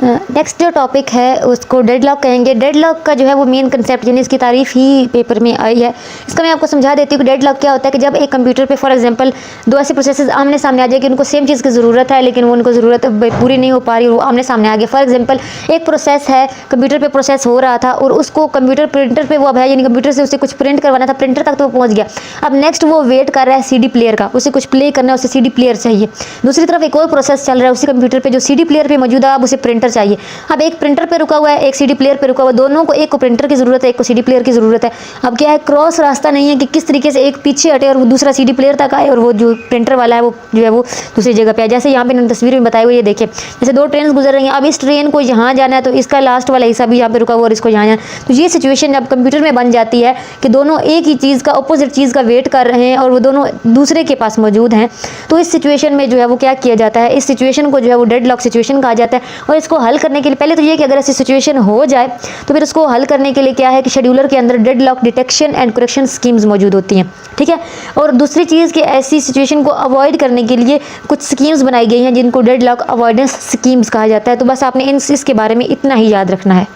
नेक्स्ट जो टॉपिक है उसको डेडलॉक कहेंगे। डेडलॉक का जो है वो मेन कंसेप्ट यानी इसकी तारीफ ही पेपर में आई है। इसका मैं आपको समझा देती हूँ कि डेडलॉक क्या होता है कि जब एक कंप्यूटर पे फॉर एग्जांपल 2 ऐसे प्रोसेसेस आमने सामने आ जाए कि उनको सेम चीज़ की ज़रूरत है लेकिन वो उनको ज़रूरत पूरी नहीं हो पा रही, वो आमने सामने आ गया। फॉर एग्जाम्पल एक प्रोसेस है कंप्यूटर पर प्रोसेस हो रहा था और उसको कंप्यूटर प्रिंटर पर वो अब है, यानी कंप्यूटर से उसे कुछ प्रिंट करवाना था, प्रिंटर तक तो वो पहुँच गया। अब नेक्स्ट वो वेट कर रहा है CD प्लेयर का, उसे कुछ प्ले करना है, उसे CD प्लेयर चाहिए। दूसरी तरफ एक और प्रोसेस चल रहा है उसी कंप्यूटर पर जो CD प्लेयर पर मौजूद है, अब उसे प्रिंटर चाहिए। अब एक प्रिंटर पे रुका हुआ है, एक CD प्लेयर पे रुका हुआ है, दोनों को एक को प्रिंटर की ज़रूरत है, एक को CD प्लेयर की ज़रूरत है। अब क्या है, क्रॉस रास्ता नहीं है कि किस तरीके से एक पीछे हटे और वो दूसरा CD प्लेयर तक आए और वो जो प्रिंटर वाला है वो जो है वो दूसरी जगह पे आए। जैसे यहाँ पे इन्होंने तस्वीर में बताया हुआ, ये देखिए जैसे 2 ट्रेन गुजर रही हैं, अब इस ट्रेन को यहाँ जाना है तो इसका लास्ट वाला हिस्सा भी यहाँ पे रुका हुआ और इसको यहाँ जाना। तो ये सिचुएशन जब कंप्यूटर में बन जाती है कि दोनों एक ही चीज़ का अपोजिट चीज़ का वेट कर रहे हैं और वो दोनों दूसरे के पास मौजूद हैं, तो इस सिचुएशन में जो है वो क्या किया जाता है, इस सिचुएशन को जो है वो डेडलॉक सिचुएशन कहा जाता है। और इसको हल करने के लिए पहले तो ये कि अगर ऐसी सिचुएशन हो जाए तो फिर उसको हल करने के लिए क्या है कि शेड्यूलर के अंदर deadlock detection and correction schemes मौजूद होती हैं, ठीक है। और दूसरी चीज़ कि ऐसी सिचुएशन को अवॉइड करने के लिए कुछ स्कीम्स बनाई गई हैं जिनको डेडलॉक अवॉइडेंस स्कीम्स कहा जाता है। तो बस आपने इसके बारे में इतना ही याद रखना है।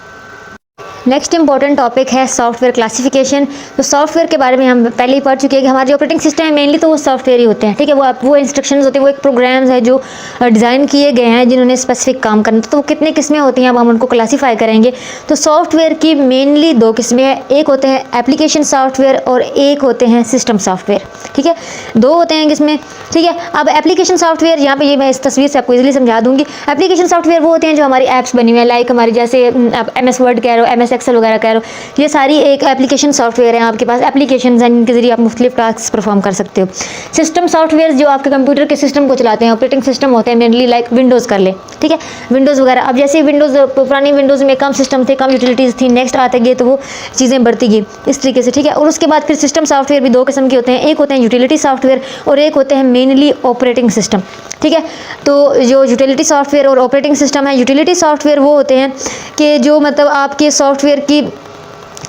नेक्स्ट इंपॉर्टेंट टॉपिक है सॉफ्टवेयर क्लासिफिकेशन। तो सॉफ्टवेयर के बारे में हम पहले ही पढ़ चुके हैं कि हमारे जो ऑपरेटिंग सिस्टम है मेनली तो वो सॉफ्टवेयर ही होते हैं, ठीक है। वो इंस्ट्रक्शंस होते हैं, वो एक प्रोग्राम्स है जो डिज़ाइन किए गए हैं जिन्होंने स्पेसिफिक काम करना। तो वो कितने किस्में होती हैं अब हम उनको क्लासीफाई करेंगे। तो सॉफ्टवेयर की मेनली 2 किस्में हैं, एक होते हैं एप्लीकेशन सॉफ्टवेयर और एक होते हैं सिस्टम सॉफ्टवेयर, ठीक है। 2 होते हैं किसमें, ठीक है। अब एप्लीकेशन सॉफ्टवेयर यहाँ पे ये मैं इस तस्वीर से आपको इजीली समझा दूंगी। एप्लीकेशन सॉफ्टवेयर वो होते हैं जो हमारी ऐप्स बनी हुई है, लाइक हमारी जैसे आप MS वर्ड कह रहे हो, MS एक्सेल वगैरह कह रहे हो, ये सारी एक एप्लीकेशन सॉफ्टवेयर है। आपके पास एप्लीकेशन हैं जिनके जरिए आप मुख्तलिफ टास्क परफॉर्म कर सकते हो। सिस्टम सॉफ्टवेयर जो आपके कंप्यूटर के सिस्टम को चलाते हैं, ऑपरेटिंग सिस्टम होते हैं मेनली, लाइक विंडोज़ कर ले, ठीक है, विंडोज़ वगैरह। अब जैसे विंडोज़ पुरानी विंडोज़ में कम सिस्टम थे, कम यूटिलिटीज़ थी, नेक्स्ट आते गए तो वो चीज़ें बढ़ती गई इस तरीके से, ठीक है। और उसके बाद फिर सिस्टम सॉफ्टवेयर भी 2 किस्म के होते हैं, एक होते हैं यूटिलिटी सॉफ्टवेयर और एक होते हैं मेनली ऑपरेटिंग सिस्टम, ठीक है। तो जो यूटिलिटी सॉफ्टवेयर और ऑपरेटिंग सिस्टम है, यूटिलिटी सॉफ्टवेयर वो होते हैं कि जो मतलब आपके सॉफ्टवेयर की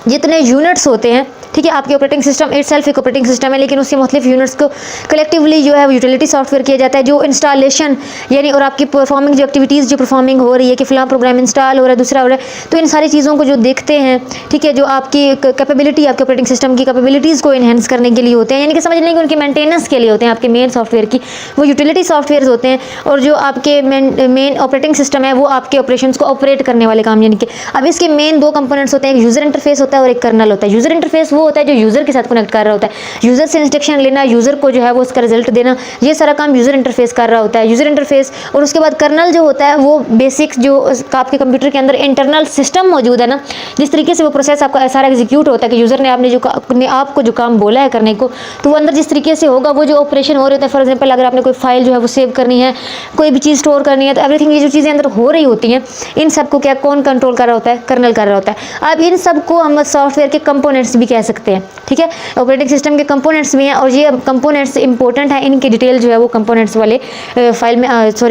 जितने यूनिट्स होते हैं, ठीक है। आपके ऑपरेटिंग सिस्टम इटसेल्फ एक ऑपरेटिंग सिस्टम है, लेकिन उसके मुख्तलिफ यूनिट्स को कलेक्टिवली जो है वो यूटिलिटी सॉफ्टवेयर किया जाता है, जो इंस्टॉलेशन यानी और आपकी परफॉर्मिंग जो एक्टिविटीज़ जो परफॉर्मिंग हो रही है कि फ़लाँ प्रोग्राम इंस्टॉल हो रहा है, दूसरा हो रहा है, तो इन सारी चीज़ों को जो देखते हैं, ठीक है, जो आपकी कैपेबिलिटी आपके ऑपरेटिंग सिस्टम की कैपेबिलिटीज़ को इन्हेंस करने के लिए होते हैं, यानी कि समझ लें कि उनकी मेंटेनेंस के लिए होते हैं। आपके मेन सॉफ्टवेयर की वो यूटिलिटी सॉफ्टवेयर होते हैं, और जो आपके मेन ऑपरेटिंग सिस्टम है वो आपके ऑपरेशंस को ऑपरेट करने वाले काम, यानी कि अब इसके मेन दो कंपोनेंट्स होते हैं, एक यूज़र इंटरफेस होता है और एक कर्नल होता है। यूज़र इंटरफेस वो होता है जो यूज़र के साथ कनेक्ट कर रहा होता है, यूज़र से इंस्ट्रक्शन लेना, यूज़र को जो है वो उसका रिजल्ट देना, ये सारा काम यूज़र इंटरफेस कर रहा होता है, यूज़र इंटरफेस। और उसके बाद कर्नल जो होता है वो बेसिक जो आपके कंप्यूटर के अंदर इंटरनल सिस्टम मौजूद है ना, जिस तरीके से वो प्रोसेस आपका सारा एग्जीक्यूट होता है कि यूज़र ने आपको जो काम बोला है करने को, तो वो अंदर जिस तरीके से होगा वो जो ऑपरेशन हो रहे होते हैं। फॉर एग्जांपल अगर आपने कोई फाइल जो है वो सेव करनी है, कोई भी चीज़ स्टोर करनी है, तो एवरीथिंग ये जो चीज़ें अंदर हो रही होती हैं, इन सब को क्या कौन कंट्रोल कर रहा होता है? कर्नल कर रहा होता है। अब इन सब को हम सॉफ्टवेयर के कंपोनेंट्स भी कह सकते हैं, ठीक है। ऑपरेटिंग सिस्टम के कंपोनेंट्स भी हैं, और ये कंपोनेंट्स इंपॉर्टेंट है, इनकी डिटेल जो है वो कंपोनेंट्स वाले फाइल में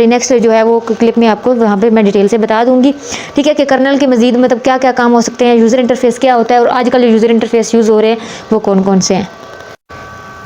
नेक्स्ट जो है वो क्लिप में आपको वहाँ पे मैं डिटेल से बता दूंगी, ठीक है, कि कर्नल के मजीद मतलब क्या क्या काम हो सकते हैं, यूज़र इंटरफेस क्या होता है, और आजकल जो यूज़र इंटरफेस यूज़ हो रहे हैं वो कौन कौन से हैं।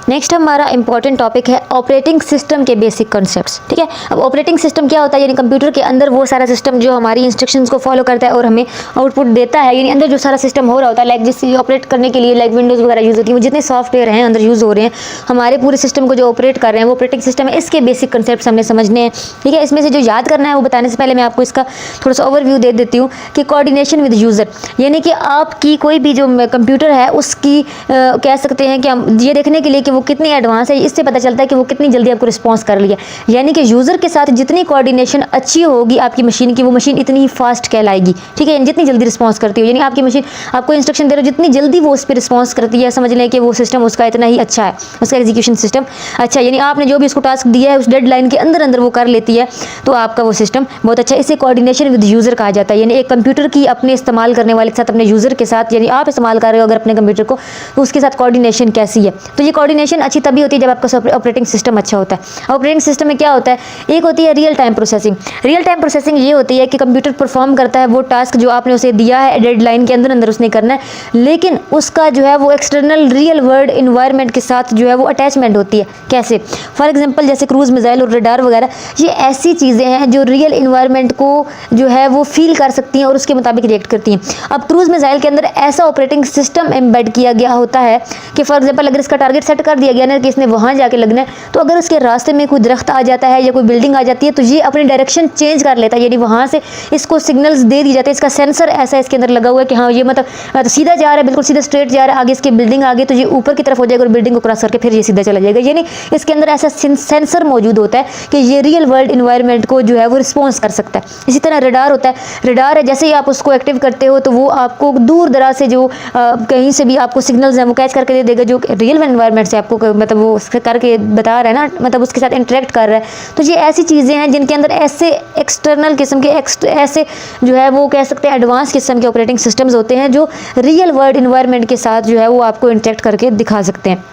नेक्स्ट हमारा इंपॉर्टेंट टॉपिक है ऑपरेटिंग सिस्टम के बेसिक कॉन्सेप्ट्स, ठीक है। अब ऑपरेटिंग सिस्टम क्या होता है, यानी कंप्यूटर के अंदर वो सारा सिस्टम जो हमारी इंस्ट्रक्शंस को फॉलो करता है और हमें आउटपुट देता है, यानी अंदर जो सारा सिस्टम हो रहा होता है, लाइक जिससे ऑपरेट करने के लिए लाइक विंडोज़ वगैरह यूज़ होती है, वो जितने सॉफ्टवेयर हैं अंदर यूज़ हो रहे हैं, हमारे पूरे सिस्टम को जो ऑपरेट कर रहे हैं वो ऑपरेटिंग सिस्टम है। इसके बेसिक कॉन्सेप्ट्स हमने समझने हैं, ठीक है। इसमें से जो याद करना है वो बताने से पहले मैं आपको इसका थोड़ा सा ओवरव्यू दे देती हूँ कि कोऑर्डिनेशन विद यूज़र, यानी कि आपकी कोई भी जो कंप्यूटर है उसकी कह सकते हैं कि हम ये देखने के लिए कि वो कितनी एडवांस है, इससे पता चलता है कि वो कितनी जल्दी आपको रिस्पॉन्स कर लिया। यानी कि यूज़र के साथ जितनी कोऑर्डिनेशन अच्छी होगी आपकी मशीन की, वो मशीन इतनी ही फास्ट कहलाएगी, ठीक है, जितनी जल्दी रिस्पॉन्स करती हो। यानी आपकी मशीन आपको इंस्ट्रक्शन दे रहे हो, जितनी जल्दी वो उस पर रिस्पॉन्स करती है, समझ लें कि वो सिस्टम उसका इतना ही अच्छा है, उसका एग्जीक्यूशन सिस्टम अच्छा, यानी आपने जो भी उसको टास्क दिया है उस डेडलाइन के अंदर अंदर वो कर लेती है, तो आपका वो सिस्टम बहुत अच्छा है। इसे कोऑर्डिनेशन विद यूज़र कहा जाता है। यानी एक कंप्यूटर की अपने इस्तेमाल करने वाले के साथ, अपने यूज़र के साथ, यानी आप इस्तेमाल कर रहे हो अगर अपने कंप्यूटर को, तो उसके साथ कोऑर्डिनेशन कैसी है। तो ये कोऑर्डिनेशन अच्छी तभी होती है जब आपका ऑपरेटिंग सिस्टम अच्छा होता है। ऑपरेटिंग सिस्टम में क्या होता है, एक होती है real time processing. Real time processing ये होती है कि कंप्यूटर परफॉर्म करता है वो टास्क जो आपने उसे दिया है डेडलाइन के अंदर अंदर उसने करना है, लेकिन उसका जो है वो एक्सटर्नल रियल वर्ल्ड इन्वायरमेंट के साथ जो है वो अटैचमेंट होती है। कैसे? फॉर एग्जांपल जैसे क्रूज मिसाइल और रडार वगैरह, ये ऐसी चीज़ें हैं जो रियल इन्वायरमेंट को जो है वो फील कर सकती हैं और उसके मुताबिक रिएक्ट करती हैं। अब क्रूज मिसाइल के अंदर ऐसा ऑपरेटिंग सिस्टम एम्बेड किया गया होता है कि फॉर एग्जांपल अगर इसका टारगेट सेट कर दिया गया ना कि इसने वहाँ जाके लगना है, तो अगर उसके रास्ते में कोई दरख्त आ जाता है या कोई बिल्डिंग आ जाती है तो ये अपनी डायरेक्शन चेंज कर लेता है, यानी वहाँ से इसको सिग्नल्स दे दी जाते हैं। इसका सेंसर ऐसा इसके अंदर लगा हुआ है कि हाँ ये मतलब सीधा जा रहा है, बिल्कुल सीधा स्ट्रेट जा रहा है, आगे इसकी बिल्डिंग आगे तो ये ऊपर की तरफ हो जाएगा और बिल्डिंग को क्रॉस करके फिर ये सीधा चला जाएगा। यानी इसके अंदर ऐसा सेंसर मौजूद होता है कि ये रियल वर्ल्ड इन्वायरमेंट को जो है वो रिस्पॉन्स कर सकता है। इसी तरह रडार होता है। रडार है, जैसे ही आप उसको एक्टिव करते हो तो वो आपको दूर दराज से जो कहीं से भी आपको सिग्नल्स हैं वो कैच करके दे देगा, जो रियल इन्वायरमेंट से आपको मतलब वो करके बता रहा है ना, मतलब उसके साथ इंटरेक्ट कर रहा है। तो ये ऐसी चीज़ें हैं जिनके अंदर ऐसे एक्सटर्नल किस्म के ऐसे जो है वो कह सकते हैं एडवांस किस्म के ऑपरेटिंग सिस्टम्स होते हैं जो रियल वर्ल्ड इन्वायरमेंट के साथ जो है वो आपको इंटरेक्ट करके दिखा सकते हैं।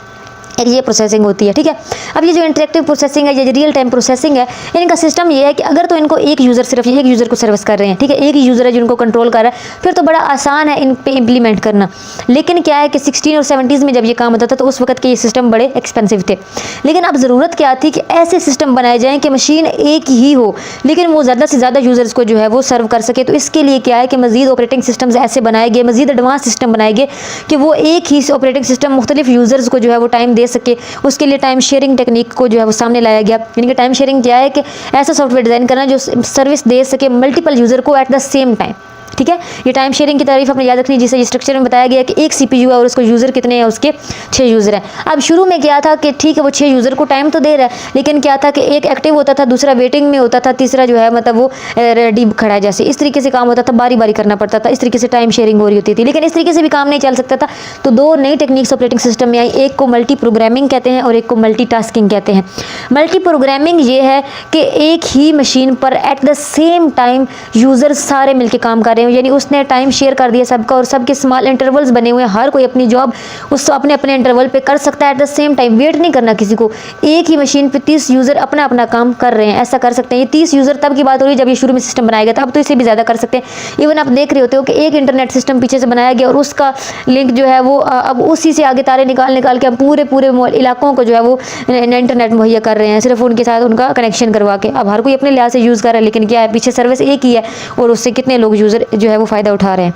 ये प्रोसेसिंग होती है, ठीक है। अब ये जो इंटरेक्टिव प्रोसेसिंग है, ये रियल टाइम प्रोसेसिंग है, इनका सिस्टम ये है कि अगर तो इनको एक यूज़र सिर्फ एक यूज़र को सर्विस कर रहे हैं, ठीक है, एक ही यूज़र है जिनको कंट्रोल कर रहा है, फिर तो बड़ा आसान है इन पे इम्प्लीमेंट करना। लेकिन क्या है कि 16 और 70s में जब ये काम होता था तो उस वक्त के ये सिस्टम बड़े एक्सपेंसिव थे। लेकिन अब ज़रूरत क्या थी कि ऐसे सिस्टम बनाए जाएँ कि मशीन एक ही हो लेकिन वो ज़्यादा से ज़्यादा यूज़र्स को जो है वो सर्व कर सके। तो इसके लिए क्या है कि मज़ीद ऑपरेटिंग सिस्टम्स ऐसे बनाए गए, मज़ीद एडवांस सिस्टम बनाए गए कि वो एक ही ऑपरेटिंग सिस्टम मुख्तलिफ यूज़र्स को जो है वो टाइम दे सके। उसके लिए टाइम शेयरिंग टेक्निक को जो है वो सामने लाया गया। यानी कि टाइम शेयरिंग क्या है कि ऐसा सॉफ्टवेयर डिज़ाइन करना जो सर्विस दे सके मल्टीपल यूज़र को एट द सेम टाइम, ठीक है। ये टाइम शेयरिंग की तारीफ आपने याद रखनी, जिसे स्ट्रक्चर में बताया गया कि एक CPU है और उसको यूज़र कितने हैं, उसके 6 यूज़र हैं। अब शुरू में क्या था कि ठीक है वो 6 यूज़र को टाइम तो दे रहा है, लेकिन क्या था कि एक एक्टिव होता था, दूसरा वेटिंग में होता था, तीसरा जो है मतलब वो रेडी खड़ा है, जैसे इस तरीके से काम होता था, बारी बारी करना पड़ता था। इस तरीके से टाइम शेयरिंग हो रही होती थी, लेकिन इस तरीके से भी काम नहीं चल सकता था। तो दो नई टेक्निक्स ऑपरेटिंग सिस्टम में आई, एक को मल्टी प्रोग्रामिंग कहते हैं और एक को मल्टी टास्किंग कहते हैं। मल्टी प्रोग्रामिंग ये है कि एक ही मशीन पर eight the same time user सारे मिलकर काम कर रहे हो, यानी उसने टाइम शेयर कर दिया सबका और सबके स्मॉल इंटरवल्स बने हुए हैं, हर कोई अपनी जॉब उस अपने अपने इंटरवल पे कर सकता है। At the same time wait नहीं करना किसी को, एक ही मशीन पे 30 यूज़र अपना अपना काम कर रहे हैं, ऐसा कर सकते हैं। ये 30 यूज़र तब की बात हो रही है जब ये शुरू में सिस्टम बनाया गया था, अब तो इससे भी ज़्यादा कर सकते हैं। इवन आप देख रहे होते हो कि एक इंटरनेट सिस्टम पीछे से बनाया गया और उसका लिंक जो है वो अब उसी से आगे तारे निकाल निकाल के हम पूरे पूरे इलाकों को जो है वो इंटरनेट मुहैया कर रहे हैं, सिर्फ उनके साथ उनका कनेक्शन करवा के। अब हर कोई अपने लिहाज से यूज़ कर रहा है, लेकिन क्या है, पीछे सर्विस एक ही है और उससे कितने लोग यूज़र जो है वो फ़ायदा उठा रहे हैं।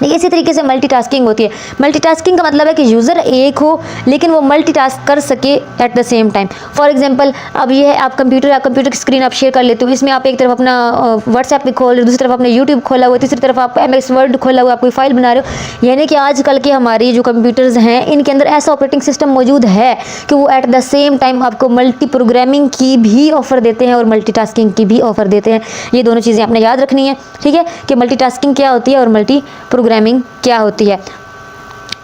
इसी तरीके से मल्टीटास्किंग होती है। मल्टीटास्किंग का मतलब है कि यूज़र एक हो लेकिन वो मल्टीटास्क कर सके eight the same time. For example, अब ये है आप कंप्यूटर की स्क्रीन आप शेयर कर लेते हो, इसमें आप एक तरफ अपना व्हाट्सएप पे खोल रहे हो, दूसरी तरफ अपने यूट्यूब खोला हुआ है, तीसरी तरफ आप MS वर्ड खोला हुआ है, आप कोई फाइल बना रहे हो। यानी कि आजकल के हमारी जो कंप्यूटर्स हैं इनके अंदर ऐसा ऑपरेटिंग सिस्टम मौजूद है कि वो एट द सेम टाइम आपको मल्टी प्रोग्रामिंग की भी ऑफ़र देते हैं और मल्टीटास्किंग की भी ऑफ़र देते हैं। ये दोनों चीज़ें आपने याद रखनी है, ठीक है, कि मल्टीटास्किंग क्या होती है और मल्टी प्रोग्रामिंग क्या होती है।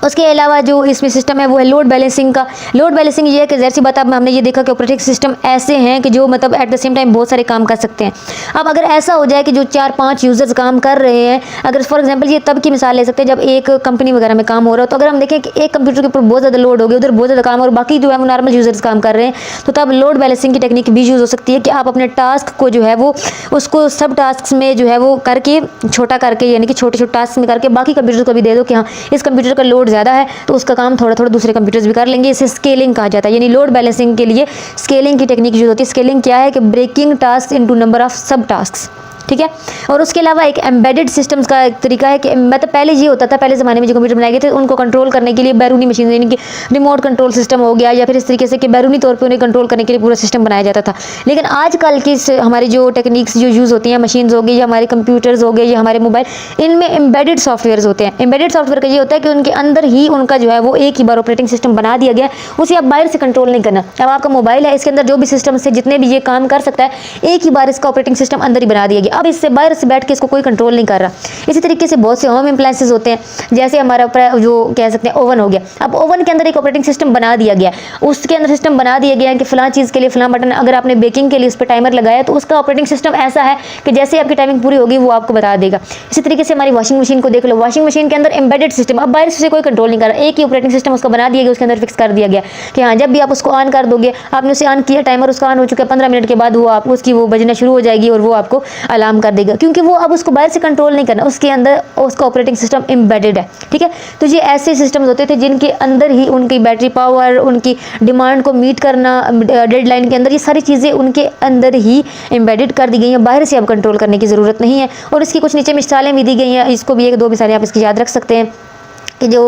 उसके अलावा जो इसमें सिस्टम है वो है लोड बैलेंसिंग का। लोड बैलेंसिंग ये है कि ज़ाहिर सी बात, अब हमने ये देखा कि ऑपरेटिंग सिस्टम ऐसे हैं कि जो मतलब एट द सेम टाइम बहुत सारे काम कर सकते हैं। अब अगर ऐसा हो जाए कि जो 4-5 यूज़र्स काम कर रहे हैं, अगर फॉर एग्जांपल ये तब की मिसाल ले सकते हैं जब एक कंपनी वगैरह में काम हो रहा हो, तो अगर हम देखें कि एक कंप्यूटर के ऊपर बहुत ज़्यादा लोड हो गया, उधर बहुत ज़्यादा काम और बाकी जो है वो नॉर्मल यूज़र्स काम कर रहे हैं, तो तब लोड बैलेंसिंग की टेक्निक भी यूज़ हो सकती है कि आप अपने टास्क को जो है वो उसको सब टास्क में जो है वो करके छोटा करके, यानी कि छोटे छोटे टास्क में करके बाकी कंप्यूटर को भी दे दो कि हाँ इस कंप्यूटर का लोड ज़्यादा है तो उसका काम थोड़ा थोड़ा दूसरे कंप्यूटर्स भी कर लेंगे। इसे स्केलिंग कहा जाता है, यानी लोड बैलेंसिंग के लिए स्केलिंग की टेक्निक यूज होती है। स्केलिंग क्या है कि breaking task into number of sub tasks, ठीक है। और उसके अलावा एक एम्बेडेड सिस्टम्स का एक तरीका है कि मतलब पहले ये होता था, पहले ज़माने में जो कंप्यूटर बनाए गए थे उनको कंट्रोल करने के लिए बैरूनी मशीन, यानी कि रिमोट कंट्रोल सिस्टम हो गया, या फिर इस तरीके से कि बैरूनी तौर पे उन्हें कंट्रोल करने के लिए पूरा सिस्टम बनाया जाता था। लेकिन आजकल की हमारी जो टेक्निक्स जो यूज़ होती हैं, मशीन्स हो गई या हमारे कंप्यूटर्स हो गए या हमारे मोबाइल, इनमें एम्बेडेड सॉफ्टवेयर होते हैं। एम्बेडेड सॉफ्टवेयर का ये होता है कि उनके अंदर ही उनका जो है वो एक ही बार ऑपरेटिंग सिस्टम बना दिया गया, उसे आप बाहर से कंट्रोल नहीं करना। अब आपका मोबाइल है, इसके अंदर जो भी सिस्टम से जितने भी ये काम कर सकता है, एक ही बार इसका ऑपरेटिंग सिस्टम अंदर ही बना दिया गया। अब इससे बाहर से बैठ के इसको कोई कंट्रोल नहीं कर रहा। इसी तरीके से बहुत से होम अप्लायंसेस होते हैं, जैसे हमारा जो कह सकते हैं ओवन हो गया। अब ओवन के अंदर एक ऑपरेटिंग सिस्टम बना दिया गया, उसके अंदर सिस्टम बना दिया गया है कि फलां चीज़ के लिए फलां बटन, अगर आपने बेकिंग के लिए उस पर टाइमर लगाया तो उसका ऑपरेटिंग सिस्टम ऐसा है कि जैसे आपकी टाइमिंग पूरी होगी वो आपको बता देगा। इसी तरीके से हमारी वॉशिंग मशीन को देख लो, वॉशिंग मशीन के अंदर एम्बेडेड सिस्टम, अब बाहर से कोई कंट्रोल नहीं कर रहा, एक ही ऑपरेटिंग सिस्टम उसका बना दिया गया, उसके अंदर फिक्स कर दिया गया कि हाँ जब भी आप उसको ऑन कर दोगे, आपने उसे ऑन किया, टाइमर उसका ऑन हो चुका है, 15 मिनट के बाद वो आप उसकी वो बजना शुरू हो जाएगी और वो आपको अलार्म कर देगा, क्योंकि वो अब उसको बाहर से कंट्रोल नहीं करना, उसके अंदर उसका ऑपरेटिंग सिस्टम एम्बेडेड है, ठीक है। तो ये ऐसे सिस्टम्स होते थे जिनके अंदर ही उनकी बैटरी पावर, उनकी डिमांड को मीट करना डेडलाइन के अंदर, ये सारी चीज़ें उनके अंदर ही एम्बेडेड कर दी गई हैं, बाहर से अब कंट्रोल करने की ज़रूरत नहीं है। और इसकी कुछ नीचे मिसालें भी दी गई हैं, इसको भी 1-2 मिसालें आप इसकी याद रख सकते हैं कि जो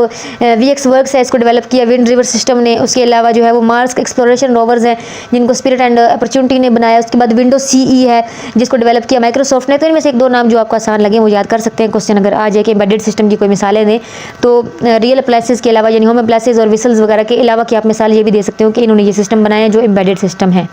VX वर्क्स है इसको डेवलप किया विंड रिवर सिस्टम ने। उसके अलावा जो है वो मार्स एक्सप्लोरेशन रोवर्स हैं जिनको स्पिरिट एंड अपॉर्चुनिटी ने बनाया। उसके बाद विंडोज CE है जिसको डेवलप किया माइक्रोसॉफ्ट ने। तो इनमें से 1-2 नाम जो आपको आसान लगे वो याद कर सकते हैं, क्वेश्चन अगर आ जाए कि एम्बेडेड सिस्टम की कोई मिसालें दें तो रियल अप्लायंसेस के अलावा, यानी होम अप्लायंसेस और विसल्स वगैरह के अलावा की आप मिसाल ये भी दे सकते हो कि इन्होंने ये सिस्टम बनाया जो एम्बेडेड सिस्टम है।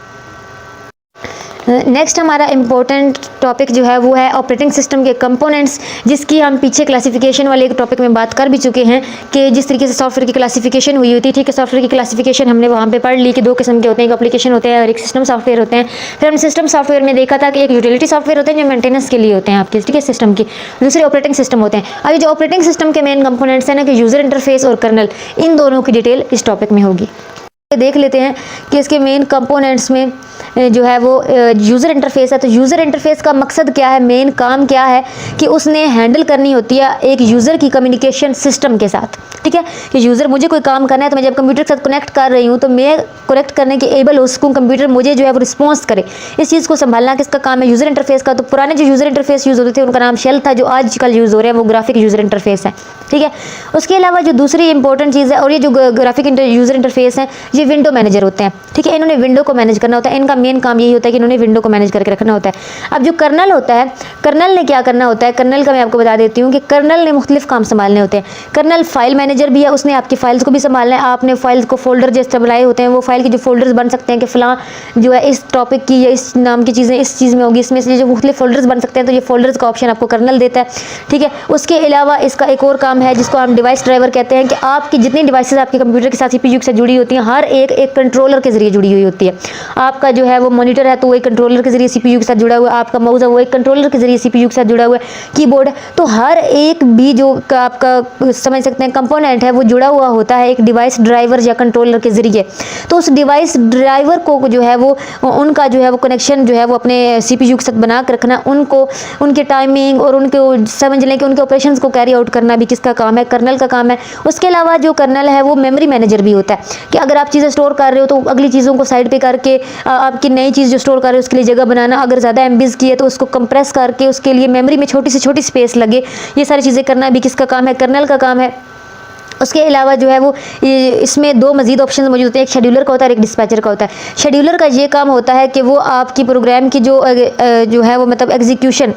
नेक्स्ट हमारा इम्पोर्टेंट टॉपिक जो है वो है ऑपरेटिंग सिस्टम के कंपोनेंट्स, जिसकी हम पीछे क्लासिफिकेशन वाले एक टॉपिक में बात कर भी चुके हैं कि जिस तरीके से सॉफ्टवेयर की क्लासिफिकेशन हुई होती है, ठीक है। सॉफ्टवेयर की क्लासिफिकेशन हमने वहाँ पे पढ़ ली कि 2 किस्म के होते हैं, एक एप्लीकेशन होते हैं और एक सिस्टम सॉफ्टवेयर होते हैं। फिर हमने सिस्टम सॉफ्टवेयर में देखा था कि एक यूटिलिटी सॉफ्टवेयर होते हैं जो मेंटेनेंस के लिए होते हैं आपके, ठीक है, सिस्टम की। दूसरे ऑपरेटिंग सिस्टम होते हैं। अब ये जो ऑपरेटिंग सिस्टम के मेन कंपोनेंट्स हैं ना कि यूज़र इंटरफेस और कर्नल, इन दोनों की डिटेल इस टॉपिक में होगी। देख लेते हैं कि इसके मेन कंपोनेंट्स में जो है वो यूज़र इंटरफेस है। तो यूज़र इंटरफेस का मकसद क्या है, मेन काम क्या है कि उसने हैंडल करनी होती है एक यूज़र की कम्युनिकेशन सिस्टम के साथ, ठीक है। कि यूज़र मुझे कोई काम करना है तो मैं जब कंप्यूटर के साथ कनेक्ट कर रही हूँ तो मैं कनेक्ट करने के एबल उसको कंप्यूटर मुझे जो है वो रिस्पॉन्स करे, इस चीज़ को संभालना किसका काम है, यूज़र इंटरफेस का। तो पुराने जो यूज़र इंटरफेस यूज़ होते थे उनका नाम शेल था, जो आजकल यूज़ हो रहे हैं वो ग्राफिक यूज़र इंटरफेस है, ठीक है। उसके अलावा जो दूसरी इंपॉर्टेंट चीज़ है, और ये जो ग्राफिक यूज़र इंटरफेस है ये विंडो मैनेजर होते हैं, ठीक है। इन्होंने विंडो को मैनेज करना होता है, इनका मेन काम यही होता है कि इन्होंने विंडो को मैनेज करके रखना होता है। अब जो कर्नल होता है, कर्नल ने क्या करना होता है, कर्नल का मैं आपको बता देती हूँ कि कर्नल ने मुख्तलिफ काम संभालने होते हैं। कर्नल फाइल मैनेजर भी है, उसने आपकी फाइल्स को भी संभालना है। आपने फाइल्स को फोल्डर जैसे बनाए होते हैं, वो फाइल के जो फोल्डर्स बन सकते हैं कि फलां जो है इस टॉपिक की या इस नाम की चीज़ें इस चीज़ में होगी, इसमें से जो मुख्तलिफ फोल्डर्स बन सकते हैं, तो ये फोल्डर्स का ऑप्शन आपको कर्नल देता है, ठीक है। उसके अलावा इसका एक और काम काम है जिसको हम डिवाइस ड्राइवर कहते हैं कि आपकी जितनी डिवाइसेस आपके कंप्यूटर के साथ सीपीयू के साथ जुड़ी होती हैं, हर एक कंट्रोलर के जरिए जुड़ी हुई होती है। आपका जो है वो मॉनिटर है तो वो एक कंट्रोलर के जरिए सीपीयू के साथ जुड़ा हुआ है, आपका माउस है वो एक कंट्रोलर के जरिए सीपीयू के साथ जुड़ा हुआ है, कीबोर्ड है, तो हर एक भी जो आपका समझ सकते हैं कंपोनेंट है वो जुड़ा हुआ होता है एक डिवाइस ड्राइवर या कंट्रोलर के जरिए। तो उस डिवाइस ड्राइवर को जो है वो उनका जो है वो कनेक्शन जो है वो अपने सीपीयू के साथ बना कर रखना, उनको उनके टाइमिंग और उनको समझ लें कि उनके ऑपरेशंस को कैरी आउट करना भी किसका काम है, कर्नल का काम है। उसके अलावा जो कर्नल है वो मेमोरी मैनेजर भी होता है कि अगर आप चीज़ें स्टोर कर रहे हो तो अगली चीज़ों को साइड पे करके आपकी नई चीज़ जो स्टोर कर रहे हो उसके लिए जगह बनाना, अगर ज़्यादा एमबीज़ की है तो उसको कंप्रेस करके उसके लिए मेमोरी में छोटी से छोटी स्पेस लगे, ये सारी चीज़ें करना भी किसका काम है, कर्नल का काम है। उसके अलावा जो है वो इसमें दो मजीद ऑप्शन मौजूद होते हैं, एक शेड्यूलर का होता है और एक डिस्पैचर का होता है। शेड्यूलर का ये काम होता है कि वो आपकी प्रोग्राम की जो है वो मतलब एग्जीक्यूशन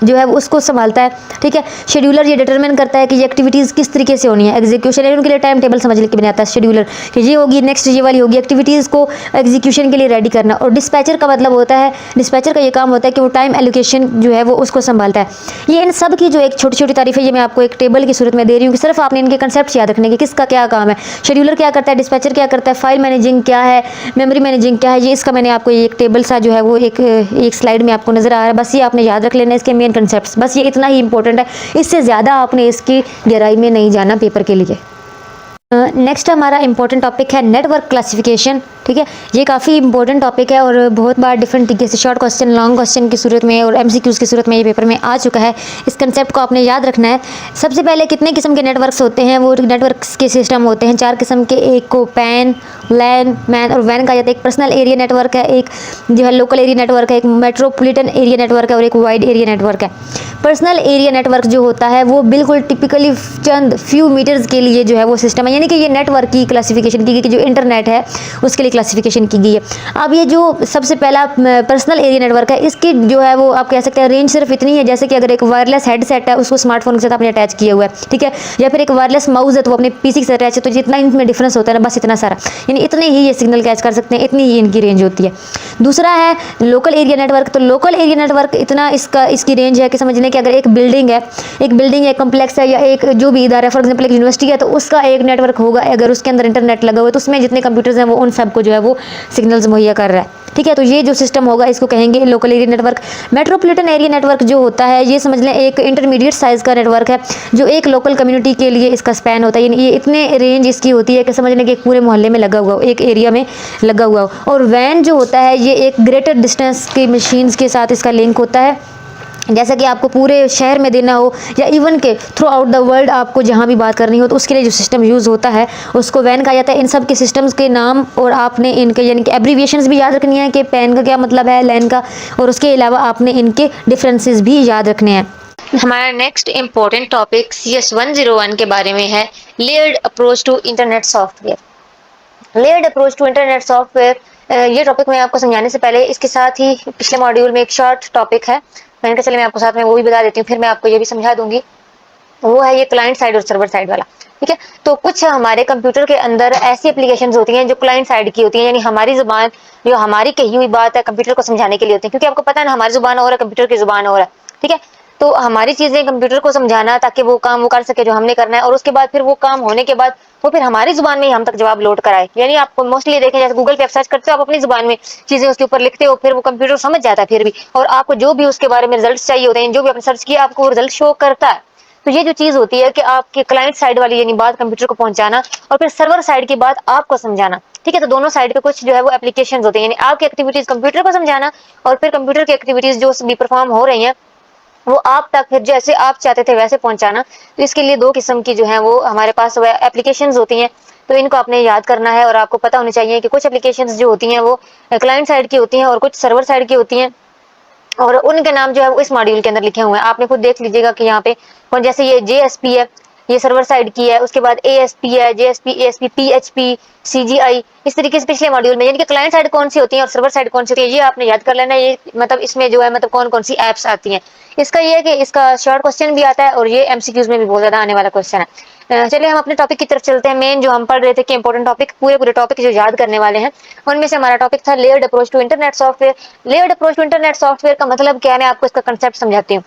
जो है वो उसको संभालता है, ठीक है। शेड्यूलर ये डिटरमिन करता है कि ये एक्टिविटीज़ किस तरीके से होनी है, एग्जीक्यूशन है उनके लिए टाइम टेबल समझ के बनाता है शेड्यूलर कि ये होगी नेक्स्ट, ये वाली होगी, एक्टिविटीज़ को एग्जीक्यूशन के लिए रेडी करना। और डिस्पैचर का मतलब होता है, डिस्पैचर का ये काम होता है कि वो टाइम एलोकेशन जो है वो उसको संभालता है। ये इन सब की जो एक छोटी छोटी तारीफ है ये मैं आपको एक टेबल की सूरत में दे रही हूँ कि सिर्फ आपने इनके कंसेप्ट याद रखने के किसका क्या काम है, शेड्यूलर क्या करता है, डिस्पैचर क्या करता है, फाइल मैनेजिंग क्या है, मेमोरी मैनेजिंग क्या है, ये इसका मैंने आपको एक टेबल सा जो है वो एक स्लाइड में आपको नजर आ रहा है। बस ये आपने याद रख लेना इसके मेन कंसेप्ट, बस ये इतना ही इंपॉर्टेंट है, इससे ज़्यादा आपने इसकी गहराई में नहीं जाना पेपर के लिए। नेक्स्ट हमारा इंपॉर्टेंट टॉपिक है नेटवर्क क्लासिफिकेशन, ठीक है। ये काफ़ी इंपॉर्टेंट टॉपिक है और बहुत बार डिफरेंट तरीके से शॉर्ट क्वेश्चन, लॉन्ग क्वेश्चन की सूरत में और एमसीक्यूज़ की सूरत में ये पेपर में आ चुका है। इस कंसेप्ट को आपने याद रखना है। सबसे पहले कितने किस्म के नेटवर्क्स होते हैं, वो नेटवर्क्स के सिस्टम होते हैं 4 किस्म के। एक को पैन, लैन, मैन और वैन कहा जाता है। एक पर्सनल एरिया नेटवर्क है, एक जो है लोकल एरिया नेटवर्क है, एक मेट्रोपॉलिटन एरिया नेटवर्क है और एक वाइड एरिया नेटवर्क है। पर्सनल एरिया नेटवर्क जो होता है वो बिल्कुल टिपिकली चंद फ्यू मीटर्स के लिए जो है वो सिस्टम है, यानी कि ये नेटवर्क की क्लासिफिकेशन की गई कि जो इंटरनेट है उसके लिए क्लासिफिकेशन की गई है। अब ये जो सबसे पहला पर्सनल एरिया नेटवर्क है, इसकी जो है वो आप कह सकते हैं रेंज सिर्फ इतनी है जैसे कि अगर एक वायरलेस हेडसेट है उसको स्मार्टफोन के साथ आपने अटैच किया हुआ है, ठीक है, या फिर एक वायरलेस माउस है तो वो अपने पीसी के साथ अटैच है, तो जितना इनमें डिफरेंस होता है ना बस इतना सारा, यानी इतने ही ये सिग्नल कैच कर सकते हैं, इतनी ही इनकी रेंज होती है। दूसरा है लोकल एरिया नेटवर्क। तो लोकल एरिया नेटवर्क इतना इसकी रेंज है कि समझ लें कि अगर एक बिल्डिंग है, कम्प्लेक्स है या एक जो भी इदारा है, फॉर एग्जांपल एक यूनिवर्सिटी है, तो उसका एक नेटवर्क होगा, अगर उसके अंदर इंटरनेट लगा हुआ है तो उसमें जितने कंप्यूटर्स हैं वो उन सबको जो है वो सिग्नल्स मुहैया कर रहा है, ठीक है। तो ये जो सिस्टम होगा इसको कहेंगे local area network. Metropolitan area network जो होता है ये समझ लें एक इंटरमीडिएट साइज़ का नेटवर्क है जो एक लोकल कम्युनिटी के लिए इसका स्पैन होता है, यानी ये इतने रेंज इसकी होती है कि समझ लें कि एक पूरे मोहल्ले में लगा हुआ हो, एक एरिया में लगा हुआ हो। और वैन जो होता है ये एक ग्रेटर डिस्टेंस की मशीन्स के साथ इसका लिंक होता है, जैसा कि आपको पूरे शहर में देना हो या इवन के थ्रू आउट द वर्ल्ड आपको जहाँ भी बात करनी हो तो उसके लिए जो सिस्टम यूज़ होता है उसको वैन कहा जाता है। इन सब के सिस्टम्स के नाम और आपने इनके यानी कि एब्रीविएशंस भी याद रखनी है कि पैन का क्या मतलब है, लैन का, और उसके अलावा आपने इनके डिफरेंसेस भी याद रखने हैं। हमारा नेक्स्ट इम्पोर्टेंट टॉपिक CS101 के बारे में है, layered approach to internet software. Layered approach to internet software, ये टॉपिक मैं आपको समझाने से पहले इसके साथ ही पिछले मॉड्यूल में एक शॉर्ट टॉपिक है, मैंने कहा चले मैं आपको साथ में वो भी बता देती हूँ, फिर मैं आपको ये भी समझा दूंगी। वो है ये क्लाइंट साइड और सर्वर साइड वाला, ठीक है। तो कुछ हमारे कंप्यूटर के अंदर ऐसी एप्लीकेशंस होती हैं जो क्लाइंट साइड की होती हैं, यानी हमारी जुबान जो हमारी कही हुई बात है कंप्यूटर को समझाने के लिए होती है, क्योंकि आपको पता है ना हमारी जुबान और है कंप्यूटर की जुबान और है, ठीक है। तो हमारी चीजें कंप्यूटर को समझाना ताकि वो काम वो कर सके जो हमने करना है, और उसके बाद फिर वो काम होने के बाद वो फिर हमारी जुबान में ही हम तक जवाब लोड कराए। यानी आप मोस्टली देखें जैसे गूगल पे आप सर्च करते हो, आप अपनी जुबान में चीजें उसके ऊपर लिखते हो, फिर वो कंप्यूटर समझ जाता है फिर भी, और आपको जो भी उसके बारे में रिजल्ट चाहिए होते हैं, जो भी आपने सर्च किया आपको वो रिजल्ट शो करता है। तो ये जो चीज होती है कि आपके क्लाइंट साइड वाली यानी बात कंप्यूटर को पहुंचाना और फिर सर्वर साइड की बात आपको समझाना, ठीक है। तो दोनों साइड पे कुछ जो है वो एप्लीकेशंस होते हैं, यानी आपकी एक्टिविटीज कंप्यूटर को समझाना और फिर कंप्यूटर की एक्टिविटीज जो भी परफॉर्म हो रही हैं वो आप तक फिर जैसे आप चाहते थे वैसे पहुंचाना। तो इसके लिए दो किस्म की जो है वो हमारे पास एप्लीकेशंस होती हैं, तो इनको आपने याद करना है और आपको पता होनी चाहिए कि कुछ एप्लीकेशंस जो होती हैं वो क्लाइंट साइड की होती हैं और कुछ सर्वर साइड की होती हैं, और उनके नाम जो है वो इस मॉड्यूल के अंदर लिखे हुए हैं, आपने खुद देख लीजिएगा कि यहाँ पे जैसे ये JSP है, ये सर्वर साइड की है, उसके बाद ASP है, JSP, ASP, PHP, CGI, इस तरीके से पिछले मॉड्यूल में यानी कि क्लाइंट साइड कौन सी होती है और सर्वर साइड कौन सी होती है ये आपने याद कर लेना है। ये मतलब इसमें जो है मतलब कौन कौन सी एप्स आती हैं, इसका ये है कि इसका शॉर्ट क्वेश्चन भी आता है और ये MCQs में भी बहुत ज्यादा आने वाला क्वेश्चन है। चलिए हम अपने टॉपिक की तरफ चलते हैं। मेन जो हम पढ़ रहे थे कि इंपॉर्टेंट टॉपिक पूरे टॉपिक जो याद करने वाले हैं उनमें से हमारा टॉपिक था layered approach to internet software. Layered approach to internet software का मतलब क्या है, मैं आपको इसका कंसेप्ट समझाती हूँ।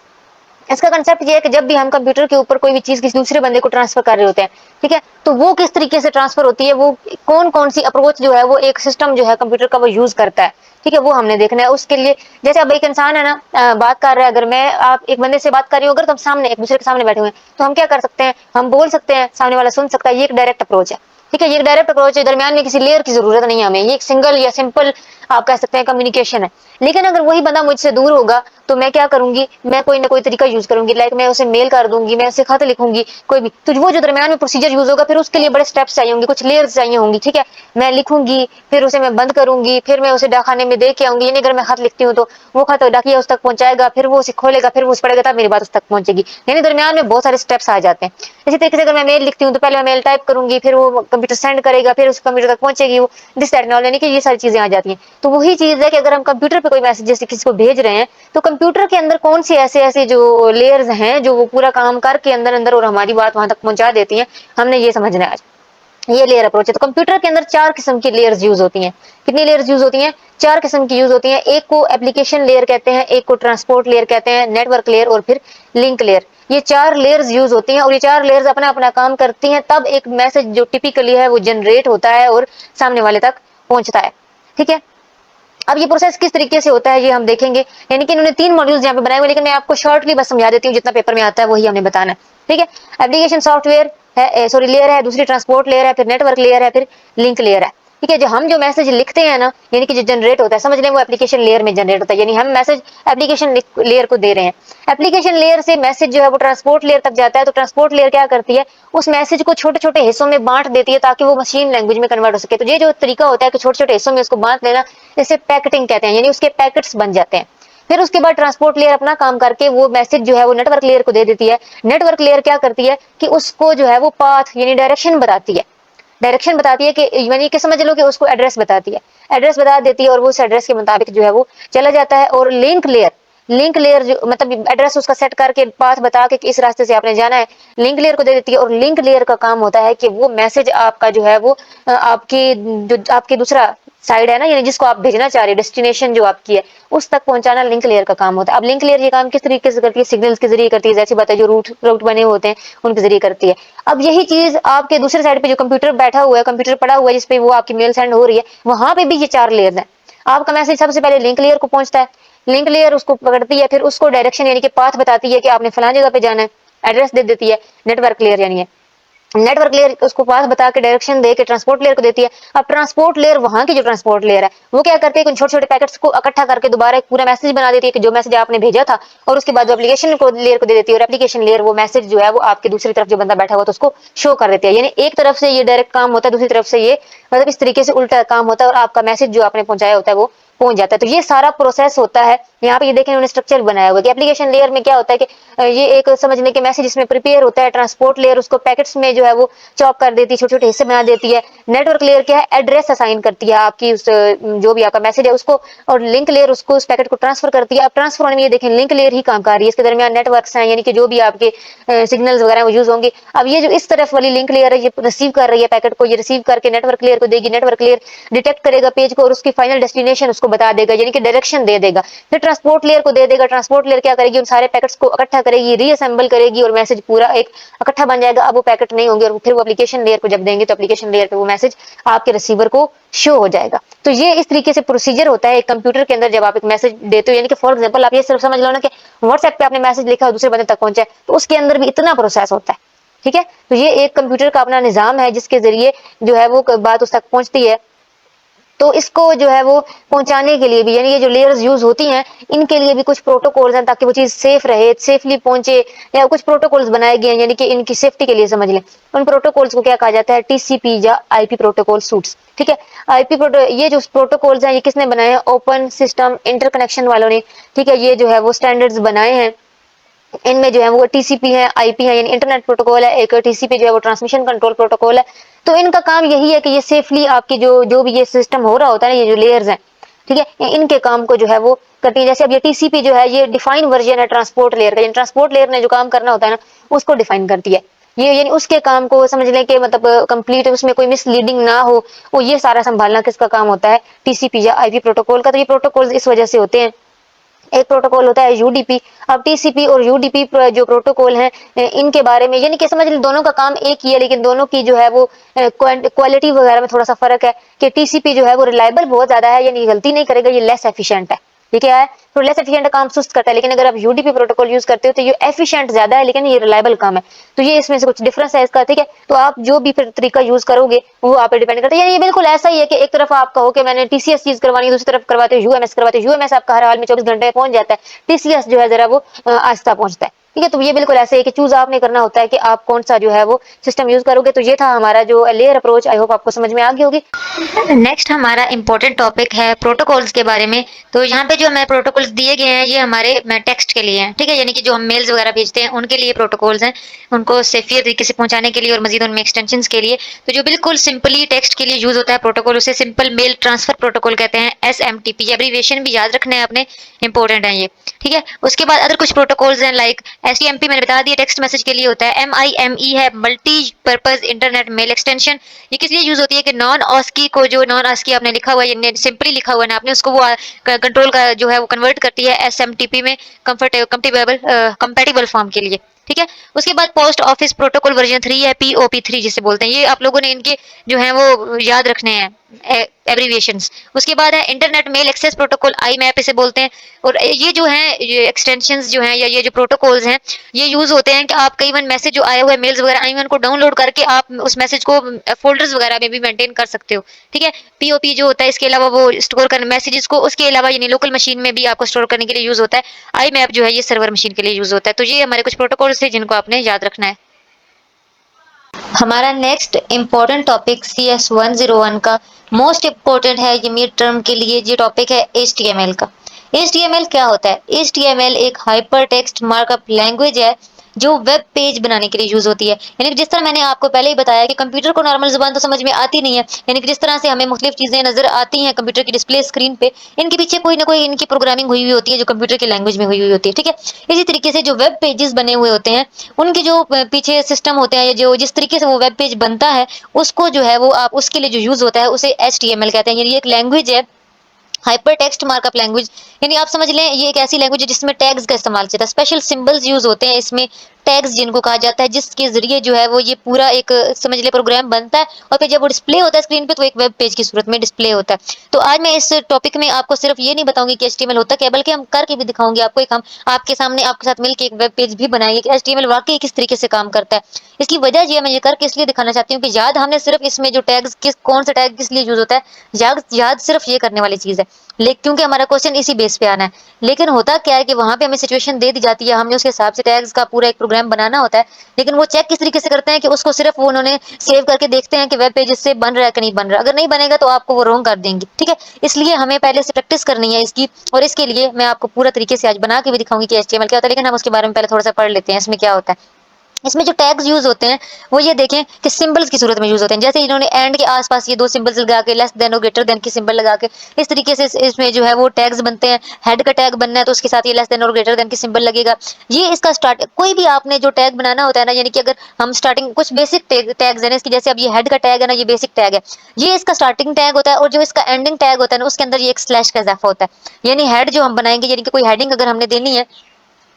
इसका कंसेप्ट ये है कि जब भी हम कंप्यूटर के ऊपर कोई भी चीज किसी दूसरे बंदे को ट्रांसफर कर रहे होते हैं, ठीक है, तो वो किस तरीके से ट्रांसफर होती है, वो कौन कौन सी अप्रोच जो है वो एक सिस्टम जो है कंप्यूटर का वो यूज करता है, ठीक है, वो हमने देखना है। उसके लिए जैसे अब एक इंसान है ना, बात कर रहा है, अगर मैं आप एक बंदे से बात कर रही हूँ, अगर तुम सामने एक दूसरे के सामने बैठे हुए हैं, तो हम क्या कर सकते हैं, हम बोल सकते हैं, सामने वाला सुन सकता है, ये एक डायरेक्ट अप्रोच है, ठीक है, ये एक डायरेक्ट अप्रोच है, दरमियान में किसी लेयर की जरूरत नहीं है हमें, ये एक सिंगल या सिंपल आप कह सकते हैं कम्युनिकेशन है। लेकिन अगर वही बंदा मुझसे दूर होगा तो मैं क्या करूंगी, मैं कोई ना कोई तरीका यूज करूंगी, लाइक मैं उसे मेल कर दूंगी, मैं उसे खत लिखूंगी, कोई भी, तो वो जो दरमियान में प्रोसीजर यूज होगा, फिर उसके लिए बड़े स्टेप्स चाहिए होंगे, कुछ लेयर्स चाहिए होंगी, ठीक है, मैं लिखूंगी, फिर उसे मैं बंद करूंगी, फिर मैं उसे डाकखाने में दे के आऊंगी, यानी अगर मैं खत लिखती हूँ तो वो खत डाकिया उस तक पहुंचाएगा, फिर वो उसे खोलेगा, फिर वो उस पढ़ेगा, तब मेरी बात उस तक पहुंचेगी, यानी दरमियान में बहुत सारे स्टेप्स आ जाते हैं। इसी तरीके से अगर मैं मेल लिखती हूँ तो पहले मैं मेल टाइप करूंगी, फिर वो कंप्यूटर सेंड करेगा, फिर उस कंप्यूटर तक पहुंचेगी, वो दिस दैट एंड ऑल, यानी कि ये सारी चीजें आ जाती हैं। तो वही चीज है कि अगर हम कंप्यूटर पे कोई मैसेज जैसे किसी को भेज रहे हैं, तो कंप्यूटर के अंदर कौन सी ऐसे ऐसे जो लेयर्स हैं जो वो पूरा काम करके अंदर अंदर और हमारी बात वहां तक पहुंचा देती हैं, हमने ये समझना है आज। ये लेयर अप्रोच है। तो कंप्यूटर के अंदर 4 किस्म की लेयर्स यूज होती हैं। कितनी लेयर्स यूज होती हैं? 4 किस्म की यूज होती हैं। एक को एप्लीकेशन लेयर कहते हैं, एक को ट्रांसपोर्ट लेयर कहते हैं, नेटवर्क लेयर और फिर लिंक लेयर। ये 4 लेयर्स यूज होती हैं और ये 4 लेयर्स अपना अपना काम करती हैं, तब एक मैसेज जो टिपिकली है वो जनरेट होता है और सामने वाले तक पहुंचता है। ठीक है, अब ये प्रोसेस किस तरीके से होता है ये हम देखेंगे, यानी कि इन्होंने 3 मॉड्यूल्स यहाँ पे बनाए हुए, लेकिन मैं आपको शॉर्टली बस समझा देती हूँ, जितना पेपर में आता है वही हमने बताना है। ठीक है, एप्लीकेशन सॉफ्टवेयर है, सॉरी लेयर है, दूसरी ट्रांसपोर्ट लेयर है, फिर नेटवर्क लेयर है, फिर लिंक लेयर है। ठीक है, जो मैसेज लिखते हैं ना, यानी कि जो जनरेट होता है, समझ लें वो एप्लीकेशन लेयर में जनरेट होता है, यानी हम मैसेज एप्लीकेशन लेयर को दे रहे हैं। एप्लीकेशन लेयर से मैसेज जो है वो ट्रांसपोर्ट लेयर तक जाता है, तो ट्रांसपोर्ट लेयर क्या करती है, उस मैसेज को छोटे छोटे हिस्सों में बांट देती है ताकि वो मशीन लैंग्वेज में कन्वर्ट हो सके। तो ये जो तरीका होता है कि छोटे छोटे हिस्सों में उसको बांट लेना, इसे पैकेटिंग कहते हैं, यानी उसके पैकेट्स बन जाते हैं। फिर उसके बाद ट्रांसपोर्ट लेयर अपना काम करके वो मैसेज जो है वो नेटवर्क लेयर को दे देती है। नेटवर्क लेयर क्या करती है कि उसको जो है वो पाथ यानी डायरेक्शन बताती है, डायरेक्शन बताती है कि यानी कि समझ लो कि उसको एड्रेस बताती है, एड्रेस बता देती है और वो उस एड्रेस के मुताबिक जो है वो चला जाता है। और लिंक लेयर जो मतलब एड्रेस उसका सेट करके पाथ बता के कि इस रास्ते से आपने जाना है, लिंक लेयर को दे देती है। और लिंक लेयर का काम होता है कि वो मैसेज आपका जो है वो आपकी दूसरा साइड है ना, यानी जिसको आप भेजना चाह रहे हो, डेस्टिनेशन जो आपकी है, उस तक पहुंचाना लिंक लेयर का काम होता है। अब लिंक लेयर ये काम किस तरीके से करती है, सिग्नल्स के जरिए करती है, जैसी बात है जो रूट बने होते हैं उनके जरिए करती है। अब यही चीज आपके दूसरे साइड पे जो कंप्यूटर बैठा हुआ है, कंप्यूटर पड़ा हुआ है जिसपे वो आपकी मेल सेंड हो रही है, वहां पे भी ये 4 लेयर है। आपका मैसेज सबसे पहले लिंक लेयर को पहुंचता है, लिंक लेयर उसको पकड़ती है, फिर उसको डायरेक्शन यानी कि पाथ बताती है कि आपने फलां जगह पे जाना है, एड्रेस दे देती है। नेटवर्क लेयर यानी नेटवर्क लेयर उसको पाथ बता के डायरेक्शन दे के ट्रांसपोर्ट लेयर को देती है। अब ट्रांसपोर्ट लेयर वहां की जो ट्रांसपोर्ट लेयर है वो क्या करती है, छोटे छोटे पैकेट्स को इकट्ठा करके दोबारा एक पूरा मैसेज बना देती है कि जो मैसेज आपने भेजा था, और उसके बाद जो एप्लीकेशन को लेयर को दे देती है, और एप्लीकेशन लेयर वो मैसेज जो है वो आपके दूसरी तरफ जो बंदा बैठा हुआ तो उसको शो कर देती है। यानी एक तरफ से ये डायरेक्ट काम होता है, दूसरी तरफ से ये मतलब इस तरीके से उल्टा काम होता है, और आपका मैसेज जो आपने पहुंचाया होता है वो पहुंच जाता है। तो ये सारा प्रोसेस होता है। यहाँ पे ये देखें उन्होंने स्ट्रक्चर बनाया हुआ है कि एप्लीकेशन लेयर में क्या होता है कि ये एक समझने के मैसेज इसमें प्रिपेयर होता है, ट्रांसपोर्ट लेयर उसको पैकेट्स में जो है वो चॉप कर देती है, छोटे छोटे हिस्से बना देती है। नेटवर्क लेयर क्या है, एड्रेस असाइन करती है आपकी उस जो भी आपका मैसेज है उसको, और लिंक लेयर उसको उस पैकेट को ट्रांसफर करती है। अब ट्रांसफर होने में ये देखें लिंक लेयर ही काम कर रही है, इसके दरमियान नेटवर्क्स हैं, यानी कि जो भी आपके सिग्नल्स वगैरह वो यूज होंगे। अब ये जो इस तरफ वाली लिंक लेयर है ये रिसीव कर रही है पैकेट को, ये रिसीव करके नेटवर्क लेयर को देगी, नेटवर्क लेयर डिटेक्ट करेगा पेज को और उसकी फाइनल डेस्टिनेशन उसको बता देगा, यानी कि डायरेक्शन दे देगा। फिर ट्रांसपोर्ट लेयर को दे देगा, ट्रांसपोर्ट लेयर क्या करेगी, उन सारे पैकेट्स को इकट्ठा करेगी, रीअसेंबल करेगी और मैसेज पूरा एक इकट्ठा बन जाएगा। अब वो पैकेट नहीं होंगे और फिर वो एप्लीकेशन लेयर को जब देंगे तो एप्लीकेशन लेयर पे वो मैसेज आपके रिसीवर को शो हो जाएगा। तो ये इस तरीके से प्रोसीजर होता है एक कंप्यूटर के अंदर जब आप एक मैसेज देते हो। यानी कि फॉर एग्जांपल आप ये सिर्फ समझ लो ना कि व्हाट्सएप पे आपने मैसेज लिखा और दूसरे बंदे तक पहुंचा है, तो उसके अंदर भी इतना प्रोसेस होता है। ठीक है, तो ये एक कंप्यूटर का अपना निजाम है जिसके जरिए जो है वो बात उस तक पहुंचती है। तो इसको जो है वो पहुंचाने के लिए भी, यानी ये जो लेयर्स यूज होती हैं इनके लिए भी कुछ प्रोटोकॉल्स हैं ताकि वो चीज सेफ रहे, सेफली पहुंचे, या कुछ प्रोटोकॉल्स बनाए गए हैं यानी कि इनकी सेफ्टी के लिए समझ लें। उन प्रोटोकॉल्स को क्या कहा जाता है, टीसीपी या आईपी प्रोटोकॉल सूट्स। ठीक है, ये जो प्रोटोकॉल्स हैं ये किसने बनाए हैं, ओपन सिस्टम इंटरकनेक्शन वालों ने। ठीक है, ये जो है वो स्टैंडर्ड्स बनाए हैं। इनमें जो है वो टीसीपी है, आईपी है यानी इंटरनेट प्रोटोकॉल है, एक टीसीपी जो है वो ट्रांसमिशन कंट्रोल प्रोटोकॉल है। तो इनका काम यही है कि ये सेफली आपकी जो भी ये सिस्टम हो रहा होता है ना, ये जो लेयर्स हैं, ठीक है, इनके काम को जो है वो करती है। जैसे अब ये टीसीपी जो है ये डिफाइन वर्जन है ट्रांसपोर्ट लेयर का, ट्रांसपोर्ट लेयर ने जो काम करना होता है ना उसको डिफाइन करती है। ये यानी उसके काम को समझ लें कि मतलब कंप्लीट उसमें कोई मिसलीडिंग ना हो, वो ये सारा संभालना किसका काम होता है, टीसीपी या आईपी प्रोटोकॉल का। तो ये प्रोटोकॉल इस वजह से होते हैं एक प्रोटोकॉल होता है यूडीपी। अब टीसीपी और यूडीपी जो प्रोटोकॉल हैं, इनके बारे में यानी कि समझ लीजिए दोनों का काम एक ही है, लेकिन दोनों की जो है वो क्वालिटी वगैरह में थोड़ा सा फर्क है कि टीसीपी जो है वो रिलायबल बहुत ज्यादा है, यानी गलती नहीं करेगा, ये लेस एफिशिएंट है। ये क्या है, तो लेस एफिशिएंट काम सुस्त करता है। लेकिन अगर आप यूडीपी प्रोटोकॉल यूज करते हो तो ये एफिशिएंट ज्यादा है, लेकिन ये रिलायबल कम है। तो ये इसमें से कुछ डिफरेंस है इसका, ठीक है। तो आप जो भी फिर तरीका यूज करोगे वो आप पे डिपेंड करता है। यानी ये बिल्कुल ऐसा ही है कि एक तरफ आप कहो कि मैंने टीसीएस चीज करवानी है, दूसरी तरफ करवाते हो यूएमएस करवाते हो। यूएमएस आपका हर हाल में 24 घंटे में पहुंच जाता है, टीसीएस जो है जरा वो आहिस्ता पहुंचता है, ठीक है। तो ये बिल्कुल ऐसे है कि चूज आपने करना होता है कि आप कौन सा जो है वो सिस्टम यूज करोगे। तो ये था हमारा जो लेयर अप्रोच, आई होप आपको समझ में आ गई होगी। नेक्स्ट हमारा इंपॉर्टेंट टॉपिक है प्रोटोकॉल्स के बारे में। तो यहाँ पे जो हमें प्रोटोकॉल्स दिए गए हैं ये हमारे टेक्स्ट के लिए हैं, ठीक है, यानी कि जो हम मेल्स वगैरह भेजते हैं उनके लिए प्रोटोकॉल्स हैं, उनको सेफियर तरीके से पहुंचाने के लिए और मजीद उनमें एक्सटेंशंस के लिए। तो जो बिल्कुल सिंपली टेक्स्ट के लिए यूज होता है प्रोटोकॉल, उसे सिंपल मेल ट्रांसफर प्रोटोकॉल कहते हैं, SMTP। एब्रीविएशन भी याद रखना है आपने, इंपॉर्टेंट है ये, ठीक है। उसके बाद अदर कुछ प्रोटोकॉल्स हैं लाइक STMP, मैंने बता दिया टेक्स्ट मैसेज के लिए होता है। MIME है multi purpose internet mail extension. ये किस लिए यूज होती है कि नॉन ऑस्की को, जो नॉन ऑस्की आपने लिखा हुआ है, सिंपली लिखा हुआ है ना आपने, उसको वो कंट्रोल का जो है वो कन्वर्ट करती है SMTP में कंपेटिबल फॉर्म के लिए, ठीक है। उसके बाद पोस्ट ऑफिस प्रोटोकॉल वर्जन 3 है, POP3 जिसे बोलते हैं। ये आप लोगों ने इनके जो है वो याद रखने हैं एब्रीविएशंस। उसके बाद है internet mail access protocol, IMAP इसे बोलते हैं। और ये जो है ये एक्सटेंशंस जो हैं या ये जो प्रोटोकॉल्स हैं ये यूज होते हैं कि आप कई बार मैसेज जो आए हुए मेल्स वगैरह आई हुए उनको डाउनलोड करके आप उस मैसेज को फोल्डर्स वगैरह में भी मेंटेन कर सकते हो, ठीक है। POP जो होता है इसके अलावा वो स्टोर करने मैसेजेस को, उसके अलावा यानी लोकल मशीन में भी आपको स्टोर करने के लिए यूज होता है। IMAP जो है ये सर्वर मशीन के लिए यूज होता है। तो ये हमारे कुछ प्रोटोकॉल्स थे जिनको आपने याद रखना है। हमारा नेक्स्ट इम्पोर्टेंट टॉपिक CS101 का मोस्ट इम्पोर्टेंट है ये मिड टर्म के लिए, ये टॉपिक है HTML का। HTML क्या होता है? HTML एक हाइपर टेक्स्ट मार्कअप लैंग्वेज है जो वेब पेज बनाने के लिए यूज होती है। यानी कि जिस तरह मैंने आपको पहले ही बताया कि कंप्यूटर को नॉर्मल जुबान तो समझ में आती नहीं है, यानी कि जिस तरह से हमें मुख्तलिफ चीजें नजर आती हैं कंप्यूटर की डिस्प्ले स्क्रीन पे, इनके पीछे कोई ना कोई इनकी प्रोग्रामिंग हुई हुई होती है जो कंप्यूटर की लैंग्वेज में हुई हुई होती है, ठीक है। इसी तरीके से जो वेब पेजेस बने हुए होते हैं उनके जो पीछे सिस्टम होते हैं, जो जिस तरीके से वो वेब पेज बनता है उसको जो है वो आप उसके लिए जो यूज होता है उसे HTML कहते हैं। यानी ये एक लैंग्वेज है, हाइपर टेक्स्ट मार्कअप लैंग्वेज। यानी आप समझ लें ये एक ऐसी लैंग्वेज है जिसमें टैग्स का इस्तेमाल किया जाता है, स्पेशल सिंबल्स यूज होते हैं इसमें, टैग्स जिनको कहा जाता है, जिसके जरिए जो है वो ये पूरा एक समझ ले प्रोग्राम बनता है और फिर जब वो डिस्प्ले होता है स्क्रीन पे तो एक वेब पेज की सूरत में डिस्प्ले होता है। तो आज मैं इस टॉपिक में आपको सिर्फ ये नहीं बताऊंगी कि HTML होता क्या है, बल्कि हम करके भी दिखाऊंगे आपको, एक हम आपके सामने आपके साथ मिलकर एक वेब पेज भी बनाएंगे कि HTML वाकई किस तरीके से काम करता है। इसकी वजह ये मैं ये करके इसलिए दिखाना चाहती हूँ कि याद हमने सिर्फ इसमें जो टैग्स किस कौन सा टैग किस लिए यूज होता है याद सिर्फ ये करने वाली चीज है, लेकिन क्योंकि हमारा क्वेश्चन इसी बेस पे आना है। लेकिन होता क्या है कि वहां पे हमें सिचुएशन दे दी जाती है, हमने उसके हिसाब से टैग्स का पूरा एक प्रोग्राम बनाना होता है, लेकिन वो चेक किस तरीके से करते हैं कि उसको सिर्फ वो उन्होंने सेव करके देखते हैं कि वेब पेज इससे बन रहा है कि नहीं बन रहा। अगर नहीं बनेगा तो आपको वो रॉन्ग कर देंगे, ठीक है। इसलिए हमें पहले से प्रैक्टिस करनी है इसकी, और इसके लिए मैं आपको पूरा तरीके से आज बना के भी दिखाऊंगी कि HTML क्या होता है। लेकिन हम उसके बारे में पहले थोड़ा सा पढ़ लेते हैं इसमें क्या होता है। इसमें जो टैग्स यूज होते हैं वो ये देखें कि सिंबल्स की सूरत में यूज होते हैं। जैसे इन्होंने एंड के आसपास ये दो सिंबल्स लगा के लेस देन और ग्रेटर देन की सिंबल लगा के इस तरीके से इसमें जो है वो टैग्स बनते हैं। हेड का टैग बनना है तो उसके साथ ये लेस देन और ग्रेटर देन की सिंबल लगेगा। ये इसका स्टार्ट कोई भी आपने जो टैग बनाना होता है ना, यानी कि अगर हम स्टार्टिंग कुछ बेसिक टैग्स है ना इसकी, जैसे अब ये हेड का टैग है ना, ये बेसिक टैग है, ये इसका स्टार्टिंग टैग होता है, और जो इसका एंडिंग टैग होता है ना उसके अंदर ये एक स्लैश का इजाफा होता है। यानी हेड जो हम बनाएंगे, यानी कि कोई हेडिंग अगर हमने देनी है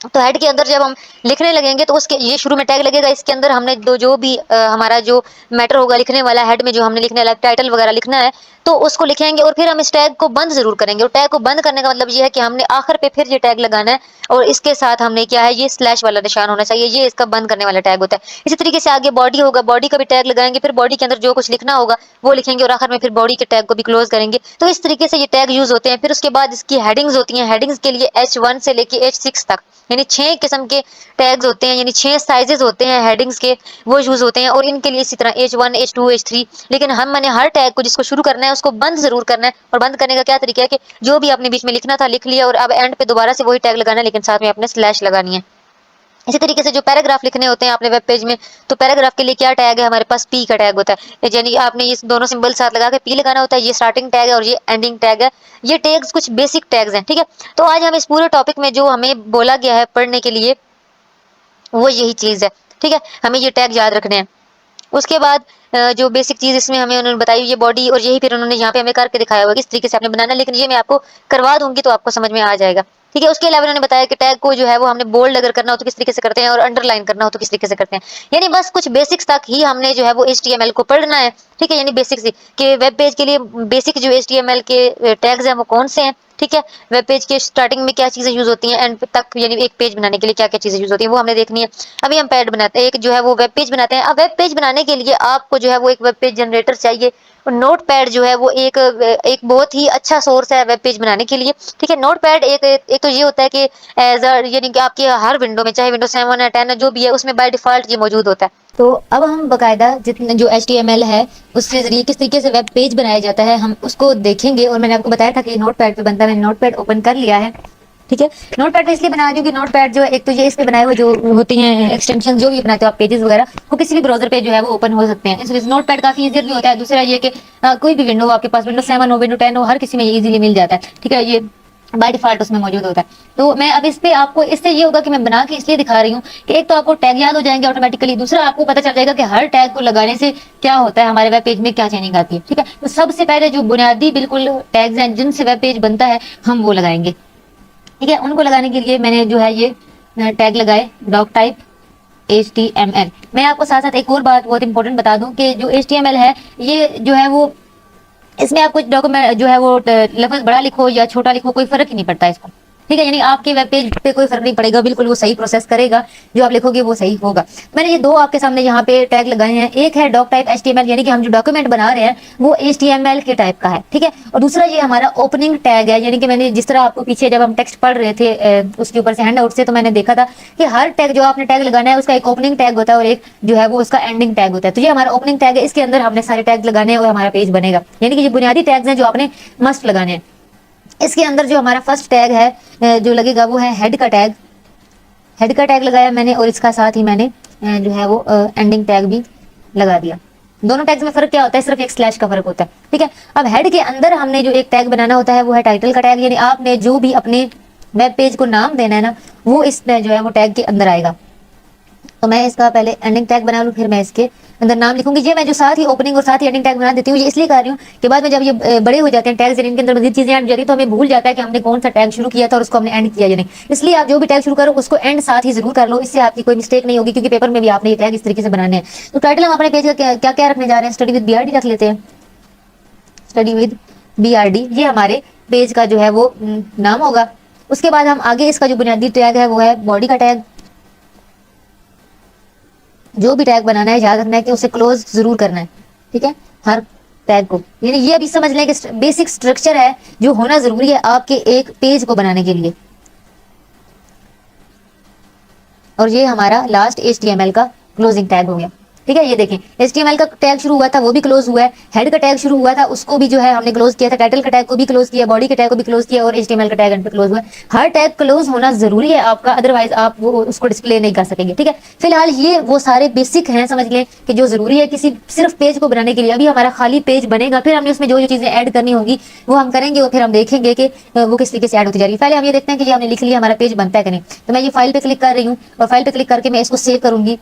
तो हेड के अंदर जब हम लिखने लगेंगे तो उसके ये शुरू में टैग लगेगा, इसके अंदर हमने जो भी हमारा जो मैटर होगा लिखने वाला, हेड में जो हमने लिखने वाला टाइटल वगैरह लिखना है तो उसको लिखेंगे, और फिर हम इस टैग को बंद जरूर करेंगे। और टैग को बंद करने का मतलब ये है कि हमने आखिर पे फिर ये टैग लगाना है, और इसके साथ हमने क्या है ये स्लैश वाला निशान होना चाहिए, ये इसका बंद करने वाला टैग होता है। इसी तरीके से आगे बॉडी होगा, बॉडी का भी टैग लगाएंगे, फिर बॉडी के अंदर जो कुछ लिखना होगा वो लिखेंगे, और आखिर में फिर बॉडी के टैग को भी क्लोज करेंगे। तो इस तरीके से ये टैग यूज होते हैं। फिर उसके बाद इसकी हेडिंग्स होती हैं, हेडिंग्स के लिए H1 से लेके H6 तक यानी 6 किस्म के टैग्स होते हैं, यानी 6 साइजेस होते हैं हेडिंग्स के, वो यूज होते हैं। और इनके लिए इसी तरह H1 H2 H3, लेकिन मैंने हर टैग को जिसको शुरू करना है उसको बंद जरूर करना है। और बंद करने का क्या तरीका है कि जो भी आपने बीच में लिखना था लिख लिया, और अब एंड पे दोबारा से वही टैग लगाना है, लेकिन साथ में आपने स्लैश लगानी है। इसी तरीके से जो पैराग्राफ लिखने होते हैं आपने वेब पेज में, तो पैराग्राफ के लिए क्या टैग है हमारे पास, P का टैग होता है, यानी आपने ये दोनों सिंबल साथ लगा के P लगाना होता है। ये स्टार्टिंग टैग है और ये एंडिंग टैग है। ये टैग्स कुछ बेसिक टैग्स हैं, ठीक है। तो आज हम इस पूरे टॉपिक में जो हमें बोला गया है पढ़ने के लिए वो यही चीज है, ठीक है। हमें ये टैग याद रखने हैं। उसके बाद जो बेसिक चीज इसमें हमें उन्होंने बताई ये बॉडी, और यही फिर उन्होंने यहाँ पे हमें करके दिखाया हुआ किस तरीके से आपने बनाना है, लेकिन ये मैं आपको करवा दूंगी तो आपको समझ में आ जाएगा, ठीक है। उसके अलावा उन्होंने बताया कि टैग को जो है वो हमने बोल्ड अगर करना हो तो किस तरीके से करते हैं और अंडरलाइन करना हो तो किस तरीके से करते हैं। यानी बस कुछ बेसिक्स तक ही हमने जो है वो HTML को पढ़ना है। ठीक है, यानी बेसिक्स ही कि वेब पेज के लिए बेसिक जो HTML के टैग्स हैं वो कौन से हैं। ठीक है, वेब पेज के स्टार्टिंग में क्या चीजें यूज होती हैं, एंड तक यानी एक पेज बनाने के लिए क्या क्या चीजें यूज होती हैं वो हमने देखनी है। अभी हम पैड बनाते हैं, एक जो है वो वेब पेज बनाते हैं। अब वेब पेज बनाने के लिए आपको जो है वो एक वेब पेज जनरेटर चाहिए। नोटपैड जो है वो एक बहुत ही अच्छा सोर्स है वेब पेज बनाने के लिए। ठीक है, नोटपैड एक तो ये होता है कि यानी कि आपके हर विंडो में, चाहे विंडो 7 है 10 है जो भी है, उसमें बाय डिफॉल्ट ये मौजूद होता है। तो अब हम बकायदा जितने जो HTML है उसके जरिए किस तरीके से वेब पेज बनाया जाता है हम उसको देखेंगे। और मैंने आपको बताया था कि नोटपैड पे बनता है, मैंने नोटपैड ओपन कर लिया है। ठीक है, नोटपैड पे इसलिए बना रही हूँ कि नोटपैड जो है एक तो ये इस पे बनाए हुए जो होती हैं एक्सटेंशन जो भी बनाते हो आप पेजेस वगैरह, वो किसी भी ब्राउजर पे जो है वो ओपन हो सकते हैं। इसलिए नोटपैड काफी इजीली भी होता है। दूसरा ये कि कोई भी विंडो आपके पास, विंडो 7 हो, विंडो 10 हो, हर किसी में इजीली मिल जाता है। ठीक है, ये बाय डिफॉल्ट उसमें मौजूद होता है। तो मैं अब इस पे आपको, इससे ये होगा कि मैं बना के इसलिए दिखा रही हूँ कि एक तो आपको टैग याद हो जाएंगे ऑटोमेटिकली, दूसरा आपको पता चल जाएगा कि हर टैग को लगाने से क्या होता है, हमारे वेब पेज में क्या चेंजिंग आती है। ठीक है, तो सबसे पहले जो बुनियादी बिल्कुल टैग्स हैं जिनसे वेब पेज बनता है हम वो लगाएंगे। ठीक है, उनको लगाने के लिए मैंने जो है ये टैग लगाए डॉक टाइप HTML। मैं आपको साथ साथ एक और बात बहुत इंपॉर्टेंट बता दूं कि जो HTML है ये जो है वो, इसमें आप कुछ डॉक्यूमेंट जो है वो लफ्ज बड़ा लिखो या छोटा लिखो कोई फर्क ही नहीं पड़ता इसको। ठीक है, यानी आपके वेब पेज पे कोई फर्क नहीं पड़ेगा, बिल्कुल वो सही प्रोसेस करेगा, जो आप लिखोगे वो सही होगा। मैंने ये दो आपके सामने यहाँ पे टैग लगाए हैं। एक है डॉक टाइप HTML, यानी कि हम जो डॉक्यूमेंट बना रहे हैं वो HTML के टाइप का है। ठीक है, और दूसरा ये हमारा ओपनिंग टैग है, यानी कि मैंने जिस तरह आपको पीछे जब हम टेक्स्ट पढ़ रहे थे उसके ऊपर से हैंड आउट से, तो मैंने देखा था कि हर टैग जो आपने टैग लगाना है उसका एक ओपनिंग टैग होता है और एक जो है वो उसका एंडिंग टैग होता है। तो ये हमारा ओपनिंग टैग है, इसके अंदर हमने सारे टैग लगाने हैं और हमारा पेज बनेगा। यानी कि ये बुनियादी टैग्स हैं जो आपने मस्ट लगाने हैं। इसके अंदर जो हमारा फर्स्ट टैग है जो लगेगा वो है हेड का टैग। हेड का टैग लगाया मैंने और इसका साथ ही मैंने जो है वो एंडिंग टैग भी लगा दिया। दोनों टैग्स में फर्क क्या होता है, सिर्फ एक स्लैश का फर्क होता है। ठीक है, अब हेड के अंदर हमने जो एक टैग बनाना होता है वो है टाइटल का टैग, यानी आपने जो भी अपने वेब पेज को नाम देना है ना वो इस जो है वो टैग के अंदर आएगा। तो मैं इसका पहले एंडिंग टैग बना लूँ, फिर मैं इसके अंदर नाम लिखूंगी। ये मैं जो साथ ही ओपनिंग और साथ ही एंडिंग टैग बना देती हूँ, ये इसलिए कर रही हूँ कि बाद में जब ये बड़े हो जाते हैं टैग्स, इनके अंदर मजीद चीजें ऐड जाती है तो हमें भूल जाता है कि हमने कौन सा टैग शुरू किया था और उसको हमने एंड किया या नहीं। इसलिए आप जो भी टैग शुरू करो उसको एंड साथ ही जरूर कर लो, इससे आपकी कोई मिस्टेक नहीं होगी, क्योंकि पेपर में भी आपने ये टैग इस तरीके से बनाने हैं। तो टाइटल हम अपने पेज का क्या क्या रखने जा रहे हैं, स्टडी विद BRD रख लेते हैं। स्टडी विद BRD ये हमारे पेज का जो है वो नाम होगा। उसके बाद हम आगे इसका जो बुनियादी टैग है वो है बॉडी का टैग। जो भी टैग बनाना है याद रखना है कि उसे क्लोज जरूर करना है। ठीक है, हर टैग को, यानी ये अभी समझ लें कि बेसिक स्ट्रक्चर है जो होना जरूरी है आपके एक पेज को बनाने के लिए। और ये हमारा लास्ट HTML का क्लोजिंग टैग हो गया। ठीक है, ये देखें HTML का टैग शुरू हुआ था वो भी क्लोज हुआ है, हेड का टैग शुरू हुआ था उसको भी जो है हमने क्लोज किया था, टाइटल का टैग को भी क्लोज किया, बॉडी के टैग को भी क्लोज किया और HTML का टैग एंड पे क्लोज हुआ है। हर टैग क्लोज होना जरूरी है आपका, अदरवाइज आप वो उसको डिस्प्ले नहीं कर सकेंगे। ठीक है, फिलहाल ये वो सारे बेसिक हैं समझ लें कि जो जरूरी है किसी सिर्फ पेज को बनाने के लिए। अभी हमारा खाली पेज बनेगा, फिर हमने उसमें जो जो चीजें ऐड करनी होगी वो हम करेंगे और फिर हम देखेंगे कि वो किस तरीके से ऐड होती जा रही है। पहले हम ये देखते हैं कि ये हमने लिख लिया, हमारा पेज बनता है कि नहीं। तो मैं ये फाइल पे क्लिक कर रही हूँ और फाइल पे क्लिक करके मैं इसको सेव करूंगी।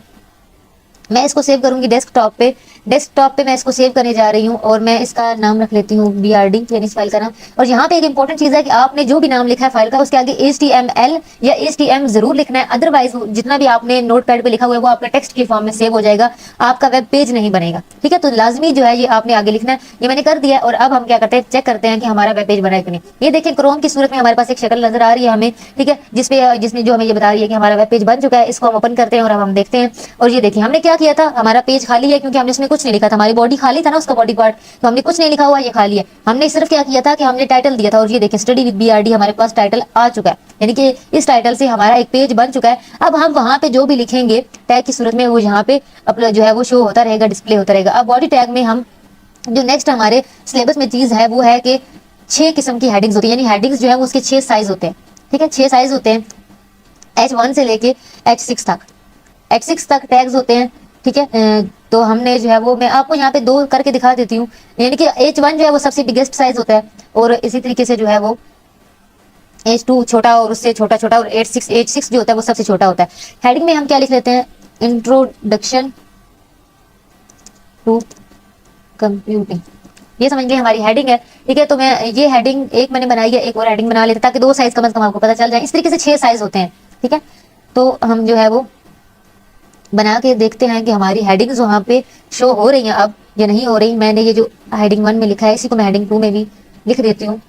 मैं इसको सेव करूंगी डेस्कटॉप पे। डेस्कटॉप पे मैं इसको सेव करने जा रही हूँ और मैं इसका नाम रख लेती हूँ BRD, यानी इस फाइल का नाम। और यहाँ पे एक इंपॉर्टेंट चीज है कि आपने जो भी नाम लिखा है फाइल का उसके आगे HTML या HTM जरूर लिखना है, अदरवाइज जितना भी आपने नोटपैड पे लिखा हुआ है वो आपका टेक्स्ट के फॉर्म में सेव हो जाएगा, आपका वेब पेज नहीं बनेगा। ठीक है, तो लाजमी जो है ये आपने आगे लिखना है। ये मैंने कर दिया और अब हम क्या करते हैं, चेक करते हैं कि हमारा वेब पेज बना है कि नहीं। ये देखिए क्रोम की सूरत में हमारे पास एक शक्ल नजर आ रही है हमें। ठीक है, जिसमें जो हमें ये बता रही है कि हमारा वेब पेज बन चुका है। इसको हम ओपन करते हैं और अब हम देखते हैं। और ये देखिए हमने क्या किया था, हमारा पेज खाली है क्योंकि हमने इसमें कुछ नहीं लिखा था। हमारी बॉडी खाली था ना, उसका बॉडी पार्ट, तो हमने कुछ नहीं लिखा हुआ, ये खाली है। हमने सिर्फ क्या किया था कि हमने टाइटल दिया था और ये देखिए स्टडी विद BRD हमारे पास टाइटल आ चुका है, यानी कि इस टाइटल से हमारा एक पेज बन चुका है। अब हम वहां पे जो भी लिखेंगे टैग की सूरत में वो यहाँ पे अपना जो है वो शो होता रहेगा, डिस्प्ले होता रहेगा। अब बॉडी टैग में हम जो नेक्स्ट हमारे सिलेबस में चीज है वो है कि 6 किस्म की हेडिंग्स होती है, यानी हेडिंग्स जो है वो उसके 6 साइज होते हैं। ठीक है, 6 साइज होते हैं, H1 से लेके H6 तक। H6 तक टैग्स होते हैं। ठीक है, तो हमने जो है वो मैं आपको यहाँ पे 2 करके दिखा देती हूँ, यानी कि H1 जो है वो सबसे बिगेस्ट साइज होता है और इसी तरीके से जो है वो H2 छोटा और उससे छोटा छोटा और H6 जो होता है वो सबसे छोटा होता है। हेडिंग में हम क्या लिख लेते हैं, इंट्रोडक्शन टू कंप्यूटिंग। ये समझ गए हमारी हेडिंग है, ठीक है। तो मैं ये हेडिंग एक मैंने बनाई है, एक और हेडिंग बना लेते ताकि 2 साइज कम से कम आपको पता चल जाए। इस तरीके से 6 साइज होते हैं, ठीक है। तो हम जो है वो बना के देखते हैं कि हमारी हेडिंग्स वहाँ पे शो हो रही हैं अब या नहीं हो रही। मैंने ये जो हेडिंग 1 में लिखा है इसी को मैं हेडिंग 2 में भी लिख देती हूँ।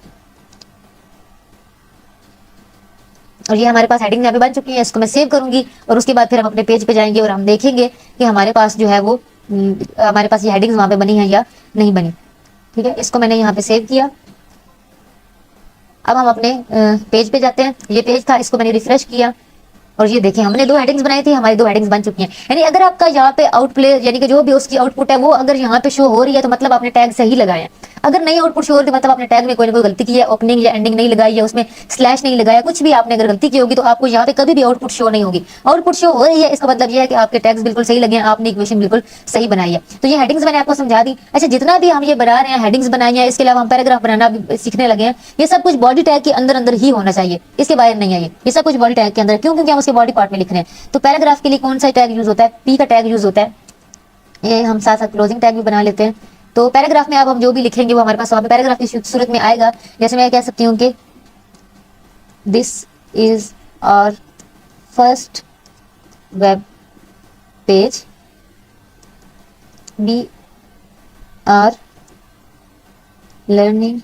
और ये हमारे पास हेडिंग यहाँ पे बन चुकी है, इसको मैं सेव करूंगी और उसके बाद फिर हम अपने पेज पे जाएंगे और हम देखेंगे कि हमारे पास जो है वो हमारे पास ये हेडिंग्स वहाँ पे बनी है या नहीं बनी, ठीक है। इसको मैंने यहाँ पे सेव किया। अब हम अपने पेज पे जाते हैं। ये पेज था, इसको मैंने रिफ्रेश किया और ये देखिए हमने 2 हेडिंग्स बनाई थी, हमारी 2 हेडिंग्स बन चुकी हैं। यानी अगर आपका यहाँ पे आउटप्ले यानी कि जो भी उसकी आउटपुट है वो अगर यहाँ पे शो हो रही है तो मतलब आपने टैग सही लगाया है। अगर नहीं आउटपुट शो हो रही है मतलब आपने टैग में कोई ना कोई गलती की है, ओपनिंग या एंडिंग नहीं लगाई है, उसमें स्लैश नहीं लगाया, कुछ भी आपने अगर गलती की होगी तो आपको यहाँ पे कभी भी आउटपुट शो नहीं होगी। आउटपुट शो हो रही है इसका मतलब ये है कि आपके टैग्स बिल्कुल सही लगे हैं, आपने इक्वेशन बिल्कुल सही बनाई है। तो ये हेडिंग्स मैंने आपको समझा दी। अच्छा, जितना भी हम ये बना रहे हैं, हेडिंग्स बनाई है, इसके अलावा हम पैराग्राफ बनाना भी सीखने लगे हैं, ये सब कुछ बॉडी टैग के अंदर अंदर ही होना चाहिए, इसके बाहर नहीं है। ये सब कुछ बॉडी टैग के अंदर, क्यों? क्योंकि हम उसके बॉडी पार्ट में लिख रहे हैं। तो पैराग्राफ के लिए कौन सा टैग यूज होता है? पी का टैग यूज होता है। ये हम साथ साथ क्लोजिंग टैग भी बना लेते हैं। तो पैराग्राफ में अब हम जो भी लिखेंगे वो हमारे पास वहाँ पे पैराग्राफ की सूरत में आएगा। जैसे मैं कह सकती हूँ कि this is our first web page, we are learning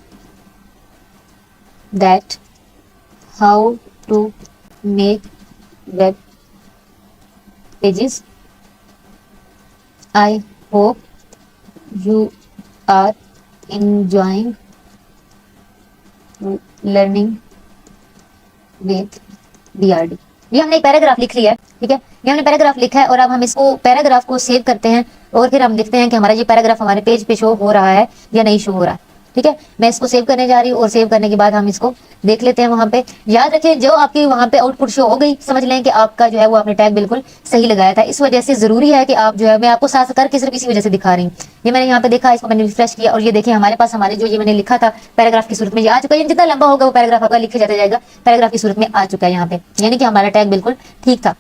that how to make web pages. I hope you are enjoying learning with BRD. ये हमने एक पैराग्राफ लिख लिया है, ठीक है। ये हमने पैराग्राफ लिखा है और अब हम इसको पैराग्राफ को सेव करते हैं और फिर हम देखते हैं कि हमारा ये पैराग्राफ हमारे पेज पे शो हो रहा है या नहीं शो हो रहा है, ठीक है। मैं इसको सेव करने जा रही हूँ और सेव करने के बाद हम इसको देख लेते हैं। वहां पे याद रखिए जो आपकी वहां पे आउटपुट शो हो गई, समझ लें कि आपका जो है वो आपने टैग बिल्कुल सही लगाया था। इस वजह से जरूरी है कि आप जो है, मैं आपको साथ करके सिर्फ इसी वजह से दिखा रही हूँ। ये मैंने यहाँ पे देखा, इसको मैंने रिफ्रेश किया और ये देखिए हमारे पास हमारे जो ये मैंने लिखा था पैराग्राफ की सूरत में ये आ चुका है। जितना लंबा होगा वो पैराग्राफ आपका लिखे जाता जाएगा, पैराग्राफ की सूरत में आ चुका है यहाँ पे, यानी कि हमारा टैग बिल्कुल ठीक था।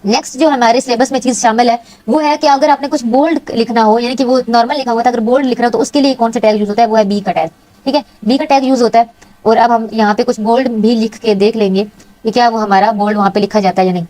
नेक्स्ट जो हमारे सिलेबस में चीज शामिल है वो है कि अगर आपने कुछ बोल्ड लिखना हो, यानी कि वो नॉर्मल लिखा हुआ था, अगर बोल्ड लिख रहा हो तो उसके लिए कौन सा टैग यूज होता है? वो है बी का टैग, ठीक है। बी का टैग यूज होता है। और अब हम यहाँ पे कुछ बोल्ड भी लिख के देख लेंगे कि क्या वो हमारा बोल्ड वहां पे लिखा जाता है या नहीं।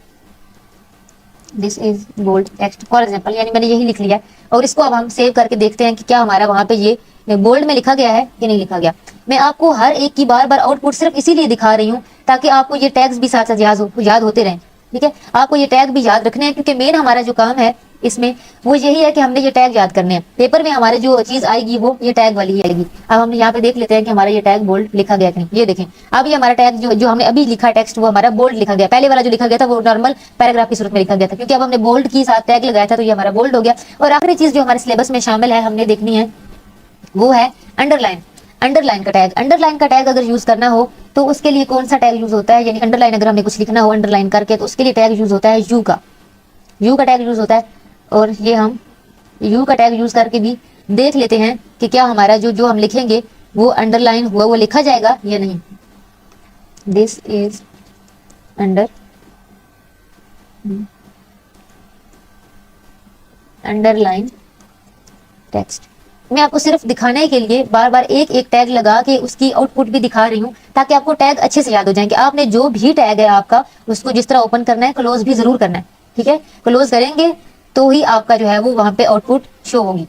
This is bold text for example, यानी मैंने यही लिख लिया है और इसको अब हम सेव करके देखते हैं कि क्या हमारा वहां पे ये बोल्ड में लिखा गया है कि नहीं लिखा गया। मैं आपको हर एक की बार बार आउटपुट सिर्फ इसीलिए दिखा रही हूँ ताकि आपको ये टैग्स भी साथ साथ याद होते रहें, ठीक है। आपको ये टैग भी याद रखने हैं क्योंकि मेन हमारा जो काम है इसमें वो यही है कि हमने ये टैग याद करने हैं। पेपर में हमारे जो चीज आएगी वो ये टैग वाली ही आएगी। अब हम यहाँ पे देख लेते हैं कि हमारा ये टैग बोल्ड लिखा गया कि नहीं। ये देखें, अब ये हमारा टैग जो हमने अभी लिखा टेक्स्ट वो हमारा बोल्ड लिखा गया। पहले वाला जो लिखा गया था वो नॉर्मल पैराग्राफ की सूरत में लिखा गया था, क्योंकि अब हमने बोल्ड की साथ टैग लगाया था तो ये हमारा बोल्ड हो गया। और आखिरी चीज जो हमारे सिलेबस में शामिल है हमने देखनी है वो है अंडरलाइन। अंडरलाइन का टैग, अंडरलाइन का टैग अगर यूज करना हो तो उसके लिए कौन सा टैग यूज होता है? यानी अंडरलाइन अगर हमने कुछ लिखना हो अंडरलाइन करके तो उसके लिए टैग यूज होता है यू का। यू का टैग यूज होता है और ये हम यू का टैग यूज करके भी देख लेते हैं कि क्या हमारा जो हम लिखेंगे वो अंडरलाइन हुआ वो लिखा जाएगा या नहीं। This is underline text. मैं आपको सिर्फ दिखाने के लिए बार बार एक एक टैग लगा के उसकी आउटपुट भी दिखा रही हूँ ताकि आपको टैग अच्छे से याद हो जाए कि आपने जो भी टैग है आपका उसको जिस तरह ओपन करना है क्लोज भी जरूर करना है, ठीक है। क्लोज करेंगे तो ही आपका जो है वो वहां पे आउटपुट शो होगी।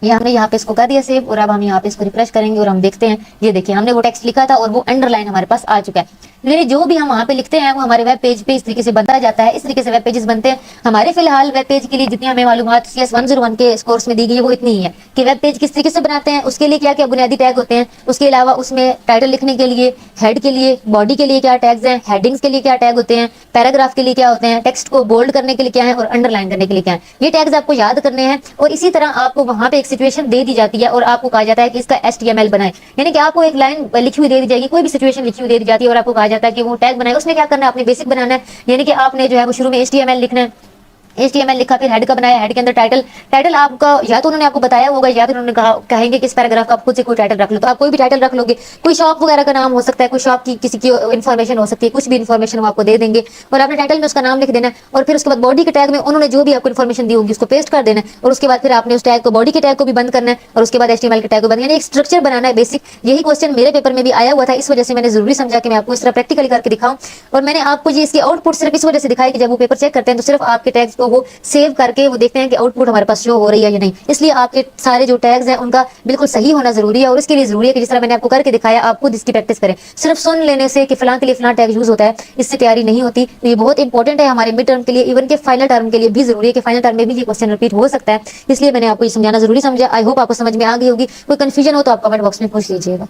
ये हमने यहाँ पे इसको कर दिया सेव और अब हम यहाँ पे इसको रिफ्रेश करेंगे और हम देखते हैं, ये देखिए हमने वो टेक्स्ट लिखा था और वो अंडरलाइन हमारे पास आ चुका है। यानी जो भी हम वहाँ पे लिखते हैं वो हमारे वेब पेज पे इस तरीके से बनता जाता है। इस तरीके से वेब पेजेस बनते हैं। हमारे फिलहाल वेब पेज के लिए जितनी हमें मालूमात CS 101 के इस कोर्स में दी गई है वो इतनी ही है कि वेब पेज किस तरीके से बनाते हैं, उसके लिए क्या क्या बुनियादी टैग होते हैं, उसके अलावा उसमें टाइटल लिखने के लिए, हेड के लिए, बॉडी के लिए क्या टैग्स हैं, हेडिंग्स के लिए क्या टैग होते हैं, पैराग्राफ के लिए क्या होते हैं, टेक्स्ट को बोल्ड करने के लिए क्या है और अंडरलाइन करने के लिए क्या है। ये टैग्स आपको याद करने हैं और इसी तरह आपको वहां पे एक सिचुएशन दे दी जाती है और आपको कहा जाता है कि इसका HTML बनाए। यानी कि आपको एक लाइन लिखी हुई दे दी जाएगी, कोई भी सिचुएशन लिखी हुई दे दी जाती है और आपको कहा जाता है कि वो टैग बनाए। उसमें क्या करना है, आपने बेसिक बनाना है, यानी कि आपने जो है वो शुरू में HTML लिखना है, HTML लिखा, फिर हेड का बनाया, हेड के अंदर टाइटल। टाइटल आपका या तो उन्होंने आपको बताया होगा या फिर उन्होंने कहेंगे कि इस पैराग्राफ का आप खुद से कोई टाइटल रख लो, तो आप कोई भी टाइटल रख लोगे। कोई शॉप वगैरह का नाम हो सकता है, कोई शॉप की किसी की इन्फॉर्मेशन हो सकती है, कुछ भी इन्फॉर्मेशन वो आपको दे देंगे और आपने टाइटल में उसका नाम लिख देना है। और फिर उसके बाद बॉडी के टैग में उन्होंने जो भी आपको इन्फॉर्मेशन दी होगी उसको पेस्ट कर देना है और उसके बाद फिर आपने उस टैग को, बॉडी के टैग को भी बंद करना है और उसके बाद HTML के टैग को बंद, यानी एक स्ट्रक्चर बनाना है बेसिक। यही क्वेश्चन मेरे पेपर में भी आया हुआ था, इस वजह से मैंने जरूरी समझा कि मैं आपको इस तरह प्रैक्टिकली करके दिखाऊं। और मैंने आपको ये इसकी आउटपुट सिर्फ इस वजह से दिखाई कि जब वो पेपर चेक करते हैं तो सिर्फ आपके टैग्स को वो सेव करके वो देखते हैं कि आउटपुट हमारे पास शो हो रही है या नहीं। इसलिए आपके सारे जो टैग्स हैं उनका बिल्कुल सही होना जरूरी है और इसके लिए जरूरी है कि जिस तरह मैंने आपको करके दिखाया आप खुद इसकी प्रैक्टिस करें। सिर्फ सुन लेने से कि फलां के लिए फलां टैग यूज होता है, इससे तैयारी नहीं होती। तो ये बहुत इंपॉर्टेंट है हमारे मिड टर्म के लिए, इवन के फाइनल टर्म के लिए भी जरूरी है कि फाइनल टर्म में भी ये क्वेश्चन रिपीट हो सकता है। इसलिए मैंने आपको ये समझाना जरूरी समझा। आई होप आपको समझ में आ गई होगी। कोई कंफ्यूजन हो तो आप कमेंट बॉक्स में पूछ लीजिएगा।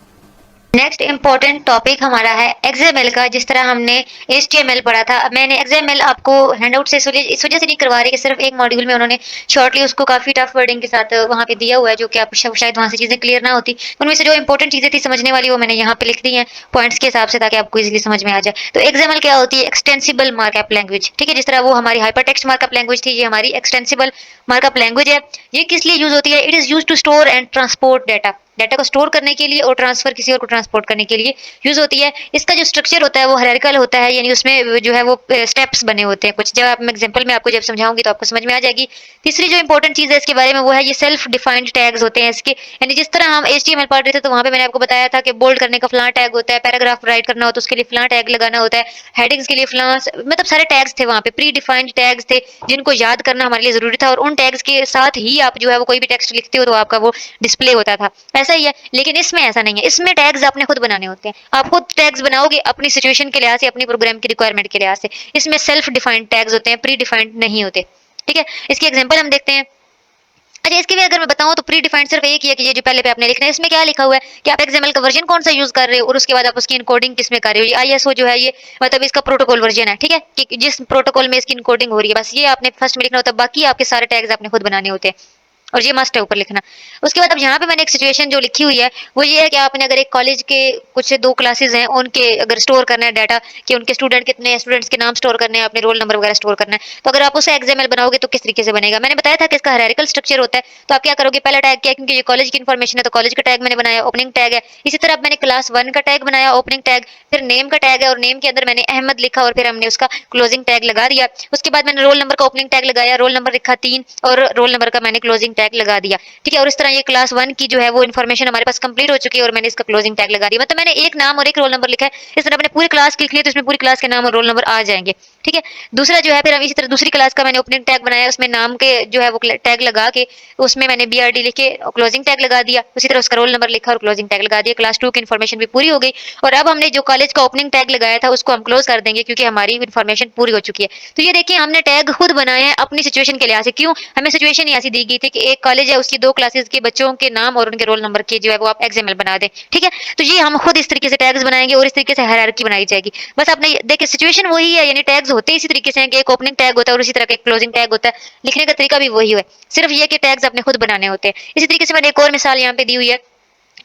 नेक्स्ट इंपॉर्टेंट टॉपिक हमारा है XML का। जिस तरह हमने HTML पढ़ा था, मैंने XML आपको हैंडआउट से इस वजह से नहीं करवा रही कि सिर्फ एक मॉड्यूल में उन्होंने शॉर्टली उसको काफी टफ वर्डिंग के साथ वहाँ पे दिया हुआ है, जो कि आप शायद वहाँ से चीजें क्लियर ना होती। उनमें से जो इंपॉर्टेंट चीजें थी समझने वाली, वो मैंने यहाँ पे लिख दी है पॉइंट्स के हिसाब से, ताकि आपको इजीली समझ में आ जाए। तो XML क्या होती है? Extensible markup language. ठीक है, जिस तरह वो हमारी हाइपरटेक्स्ट मार्कअप लैंग्वेज थी, ये हमारी एक्सटेंसिबल मार्कअप लैंग्वेज है। ये किस लिए यूज होती है? It is use to store and transport data. Data को स्टोर करने के लिए और ट्रांसफर किसी और को ट्रांसपोर्ट करने के लिए यूज होती है। इसका जो स्ट्रक्चर होता है वो हायरार्किकल होता है, यानी उसमें जो है वो स्टेप्स बने होते हैं कुछ। जब आप एग्जांपल में आपको जब समझाऊंगी तो आपको समझ में आ जाएगी। तीसरी जो इंपॉर्टेंट चीज है इसके बारे में वो है ये सेल्फ डिफाइंड टैग्स होते हैं इसके। यानी जिस तरह हम HTML पढ़ रहे थे तो वहां पे मैंने आपको बताया था कि बोल्ड करने का फलां टैग होता है, पैराग्राफ राइट करना हो तो उसके लिए फलां टैग लगाना होता है, हेडिंग्स के लिए फलां, मतलब सारे टैग्स थे वहां पे, प्री डिफाइंड टैग्स थे जिनको याद करना हमारे लिए जरूरी था। और उन टैग्स के साथ ही आप जो है वो कोई भी टेक्स्ट लिखते हो तो आपका वो डिस्प्ले होता था। ऐसा ही है, लेकिन इसमें ऐसा नहीं है। इसमें टैग्स आपने खुद बनाने होते हैं। आप खुद टैग्स बनाओगे अपनी सिचुएशन के लिहाज से, अपनी प्रोग्राम की रिक्वायरमेंट के लिहाज से। इसमें सेल्फ डिफाइंड टैग्स होते हैं, प्री डिफाइंड नहीं होते। ठीक है, इसकी एग्जांपल हम देखते हैं। अच्छा, इसके भी अगर मैं बताऊं तो प्री डिफाइंड सिर्फ एक ही है कि ये जो पहले पे आपने लिखना है। इसमें क्या लिखा हुआ है कि आप XML का वर्जन कौन सा यूज कर रहे हो और उसके बाद आप उसकी इनकोडिंग किस में कर रहे हो। ये ISO जो है ये मतलब इसका प्रोटोकॉल वर्जन है। ठीक है, कि जिस प्रोटोकॉल में इसकी इनकोडिंग हो रही है, बस ये आपने फर्स्ट में लिखना होता है। बाकी आपके सारे टैग्स आपने खुद बनाने होते हैं और ये मस्ट है ऊपर लिखना। उसके बाद अब यहाँ पे मैंने एक सिचुएशन जो लिखी हुई है वो ये है कि आपने अगर एक कॉलेज के कुछ 2 क्लासेस हैं उनके अगर स्टोर करना है डाटा कि उनके स्टूडेंट कितने हैं, स्टूडेंट्स के नाम स्टोर करने हैं, अपने रोल नंबर वगैरह स्टोर करना है, तो अगर आप उसे XML बनाओगे तो किस तरीके से बनेगा। मैंने बताया था कि इसका हायरार्किकल स्ट्रक्चर होता है। तो आप क्या करोगे, पहला टैग क्या है, क्योंकि ये कॉलेज की इन्फॉर्मेशन है तो कॉलेज का टैग मैंने बनाया, ओपनिंग टैग है। इसी तरह मैंने क्लास 1 का टैग बनाया, ओपनिंग टैग, फिर नेम का टैग है और नेम के अंदर मैंने अहमद लिखा और फिर हमने उसका क्लोजिंग टैग लगा दिया। उसके बाद मैंने रोल नंबर का ओपनिंग टैग लगाया, रोल नंबर लिखा 3 और रोल नंबर का मैंने क्लोजिंग टैग लगा दिया। ठीक है, और इस तरह ये क्लास 1 की जो है वो इन्फॉर्मेशन हमारे पास कंप्लीट हो चुकी है और मैंने इसका क्लोजिंग टैग लगा दिया। मतलब मैंने एक नाम और एक रोल नंबर लिखा है। इस तरह मैंने पूरी क्लास की लिख लिया तो इसमें पूरी क्लास के नाम और रोल नंबर आ जाएंगे। ठीक है, दूसरा जो है फिर हम इसी तरह दूसरी क्लास का मैंने ओपनिंग टैग बनाया, उसमें नाम के जो है वो टैग लगा के उसमें मैंने BRD लिख के क्लोजिंग टैग लगा दिया। उसी तरह उसका रोल नंबर लिखा और क्लोजिंग टैग लगा दिया। क्लास 2 की इन्फॉर्मेशन भी पूरी हो गई और अब हमने जो कॉलेज का ओपनिंग टैग लगाया था उसको हम क्लोज कर देंगे क्योंकि हमारी इन्फॉर्मेशन पूरी हो चुकी है। तो ये देखिए हमने टैग खुद बनाए हैं अपनी सिचुएशन के लिहाज से। क्यों? हमें सिचुएशन ही ऐसी दी गई थी कि एक कॉलेज है, उसकी 2 क्लासेस के बच्चों के नाम और उनके रोल नंबर के जो है वो आप XML बना दें। ठीक है, तो ये हम खुद इस तरीके से टैग्स बनाएंगे और इस तरीके से हायरार्की बनाई जाएगी। बस आपने देखिए सिचुएशन वही है, यानी टैग्स होते इसी तरीके से हैं कि एक ओपनिंग टैग होता है और इसी तरह का एक क्लोजिंग टैग होता है। लिखने का तरीका भी वही है, सिर्फ ये कि टैग्स आपने खुद बनाने होते हैं। इसी तरीके से मैंने एक और मिसाल यहाँ पे दी हुई है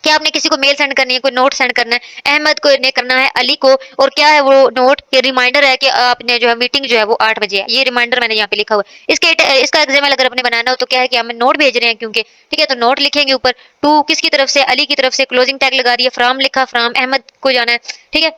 कि आपने किसी को मेल सेंड करनी है, कोई नोट सेंड करना है, अहमद को ने करना है अली को, और क्या है वो नोट, ये रिमाइंडर है कि आपने जो है मीटिंग जो है वो 8 बजे है। ये रिमाइंडर मैंने यहाँ पे लिखा हुआ है। इसका XML अगर अपने बनाना हो तो क्या है कि हमें नोट भेज रहे हैं क्योंकि, ठीक है, तो नोट लिखेंगे ऊपर, टू किसकी तरफ से, अली की तरफ से, क्लोजिंग टैग लगा दिया, फ्रॉम लिखा, फ्रॉम अहमद को जाना है। ठीक है,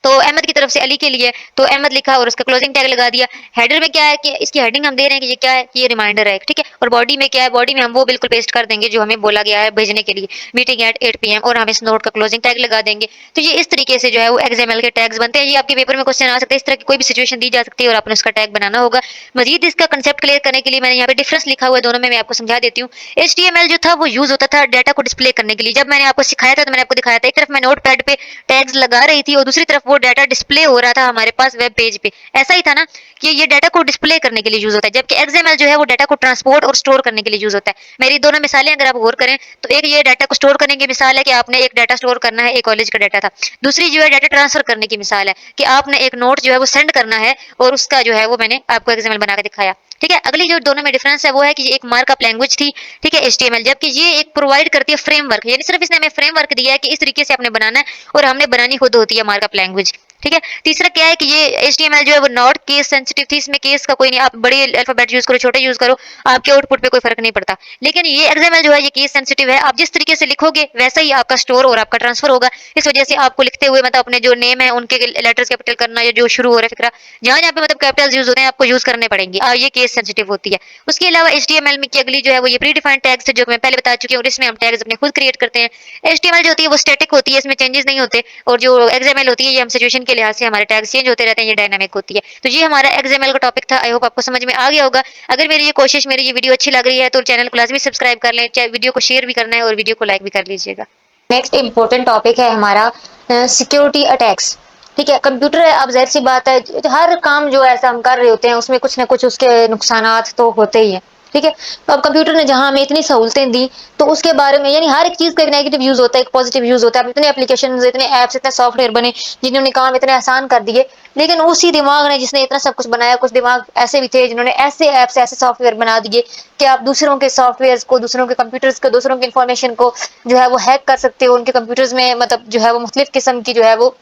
तो अहमद की तरफ से अली के लिए तो अहमद लिखा और उसका क्लोजिंग टैग लगा दिया। हेडर में क्या है कि इसकी हेडिंग हम दे रहे हैं कि ये क्या है, ये रिमाइंडर है। ठीक है, और बॉडी में क्या है, बॉडी में हम वो बिल्कुल पेस्ट कर देंगे जो हमें बोला गया है भेजने के लिए, मीटिंग एट 8 PM, और हम इस नोट का क्लोजिंग टैग लगा देंगे। तो ये इस तरीके से जो है वो XML के टैग्स बनते हैं। ये आपके पेपर में क्वेश्चन आ सकते हैं, इस तरह की कोई भी सिचुएशन दी जा सकती है और आपने उसका टैग बनाना होगा। मजीद इसका कंसेप्ट क्लियर करने के लिए मैंने यहाँ पे डिफरेंस लिखा हुआ है दोनों में, मैं आपको समझा देती हूँ। HTML जो था वो यूज होता था डाटा को डिस्प्ले करने के लिए। जब मैंने आपको सिखाया था तो मैंने आपको दिखाया था, एक तरफ मैं नोट पैड पे टैग्स लगा रही थी और दूसरी तरफ वो डाटा डिस्प्ले हो रहा था हमारे पास वेब पेज पे। ऐसा ही था ना कि ये डाटा को डिस्प्ले करने के लिए यूज होता है, जबकि XML जो है वो डाटा को ट्रांसपोर्ट और स्टोर करने के लिए यूज होता है। मेरी दोनों मिसालें अगर आप गौर करें तो एक ये डाटा को स्टोर करने की मिसाल है कि आपने एक डाटा स्टोर करना है, एक कॉलेज का डाटा था। दूसरी जो है डाटा ट्रांसफर करने की मिसाल है कि आपने एक नोट जो है वो सेंड करना है और उसका जो है वो मैंने आपको XML बना के दिखाया। ठीक है, अगली जो दोनों में डिफरेंस है वो है कि ये एक मार्कअप लैंग्वेज थी, ठीक है, HTML, जबकि ये एक प्रोवाइड करती है फ्रेमवर्क। यानी सिर्फ इसने हमें फ्रेमवर्क दिया है कि इस तरीके से आपने बनाना है और हमने बनानी खुद होती है मार्कअप लैंग्वेज। ठीक है। तीसरा क्या है कि ये HTML जो है वो नॉट केस सेंसिटिव थी, इसमें केस का कोई नहीं, आप बड़े अल्फाबेट यूज करो छोटे यूज करो, आपके आउटपुट पे कोई फर्क नहीं पड़ता। लेकिन ये XML जो है ये केस सेंसिटिव है, आप जिस तरीके से लिखोगे वैसा ही आपका स्टोर और आपका ट्रांसफर होगा। इस वजह से आपको लिखते हुए मतलब अपने जो नेम है उनके लेटर्स कैपिटल करना, या जो शुरू हो रहा है फिक्रा, जहाँ जहाँ पे मतलब कैपिटल्स यूज होते हैं आपको यूज करने पड़ेंगे, ये केस सेंसिटिव होती है। उसके अलावा HTML में की अगली जो है वो ये प्री डिफाइंड टैग्स, जो मैं पहले बता चुकी हूँ, और इसमें हम टैग्स अपने खुद क्रिएट करते हैं। HTML जो होती है वो स्टैटिक होती है, इसमें चेंजेस नहीं होते, और जो XML होती है ये हम सिचुएशन के लिहाज से हमारे टैग्स चेंज होते रहते हैं, ये डायनामिक होती है। तो ये हमारा XML का टॉपिक था, आई होप आपको समझ में आ गया होगा। अगर मेरी ये कोशिश, मेरी ये वीडियो अच्छी लग रही है तो चैनल को लाजमी सब्सक्राइब कर लें, चाहे वीडियो को शेयर भी करना है और वीडियो को लाइक भी कर लीजिएगा। नेक्स्ट इंपॉर्टेंट टॉपिक है हमारा सिक्योरिटी अटैक्स। ठीक है, कंप्यूटर है, अब जाहिर सी बात है हर काम जो ऐसा हम कर रहे होते हैं उसमें कुछ ना कुछ उसके नुकसानात तो होते ही हैं। ठीक है, तो अब कंप्यूटर ने जहां हमें इतनी सहूलतें दी तो उसके बारे में, यानी हर एक चीज का एक नेगेटिव यूज होता है, एक पॉजिटिव यूज होता है। अब इतने एप्लीकेशन, इतने ऐप्स, इतने सॉफ्टवेयर बने जिन्होंने काम इतने आसान कर दिए, लेकिन उसी दिमाग ने जिसने इतना सब कुछ बनाया, कुछ दिमाग ऐसे भी थे जिन्होंने ऐसे ऐप्स, ऐसे सॉफ्टवेयर बना दिए कि आप दूसरों के सॉफ्टवेयर को, दूसरों के कंप्यूटर्स को, दूसरों की इंफॉर्मेशन को जो है वो हैक कर सकते हो। उनके कंप्यूटर्स में मतलब जो है वो मुख्तलिफ किस्म की जो है वो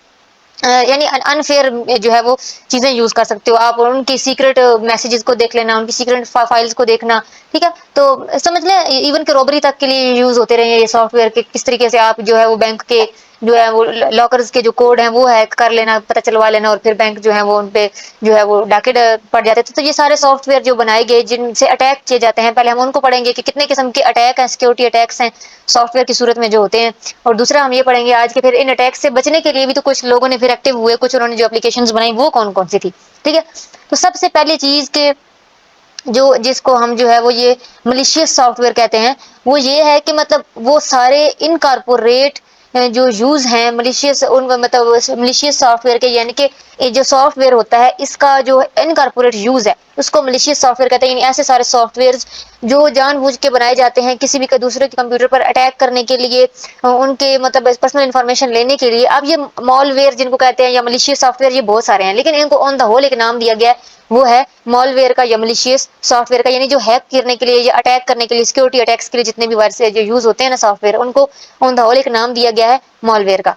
यानी अनफेयर जो है वो चीजें यूज कर सकते हो आप, और उनकी सीक्रेट मैसेजेस को देख लेना, उनकी सीक्रेट फाइल्स को देखना। ठीक है, तो समझ लें इवन के रॉबरी तक के लिए यूज होते रहे ये सॉफ्टवेयर के, किस तरीके से आप जो है वो बैंक के जो है वो लॉकर्स के जो कोड हैं वो हैक कर लेना, पता चलवा लेना, और फिर बैंक जो है वो उनपे जो है वो डाके पड़ जाते थे। तो ये सारे सॉफ्टवेयर जो बनाए गए जिनसे अटैक किए जाते हैं, पहले हम उनको पढ़ेंगे कि कितने किस्म के अटैक हैं, सिक्योरिटी अटैक्स हैं सॉफ्टवेयर की सूरत में जो होते हैं। और दूसरा हम ये पढ़ेंगे आज के फिर इन अटैक से बचने के लिए भी तो कुछ लोगों ने फिर एक्टिव हुए, कुछ उन्होंने जो एप्लीकेशंस बनाई वो कौन कौन सी थी। ठीक है, तो सबसे पहली चीज के जो जिसको हम जो है वो ये मलिशियस सॉफ्टवेयर कहते हैं, वो ये है कि मतलब वो सारे इनकॉर्पोरेट जो यूज हैं मलिशियस, उन मतलब मलिशियस सॉफ्टवेयर के, यानी कि ये जो सॉफ्टवेयर होता है इसका जो इनकॉर्पोरेट यूज है उसको मलिशियस सॉफ्टवेयर कहते हैं। यानी ऐसे सारे सॉफ्टवेयर जो जानबूझ के बनाए जाते हैं किसी भी दूसरे के कंप्यूटर पर अटैक करने के लिए, उनके मतलब पर्सनल इंफॉर्मेशन लेने के लिए। अब ये मॉलवेयर जिनको कहते हैं या मलिशियस सॉफ्टवेयर, ये बहुत सारे हैं, लेकिन इनको ऑन द होल एक नाम दिया गया है, वो है मॉलवेयर का या मलिशियस सॉफ्टवेयर का। यानी जो हैक करने के लिए या अटैक करने के लिए, सिक्योरिटी अटैक्स के लिए जितने भी वायरस जो यूज होते हैं ना सॉफ्टवेयर, उनको ऑन द होल एक नाम दिया गया है मॉलवेयर का।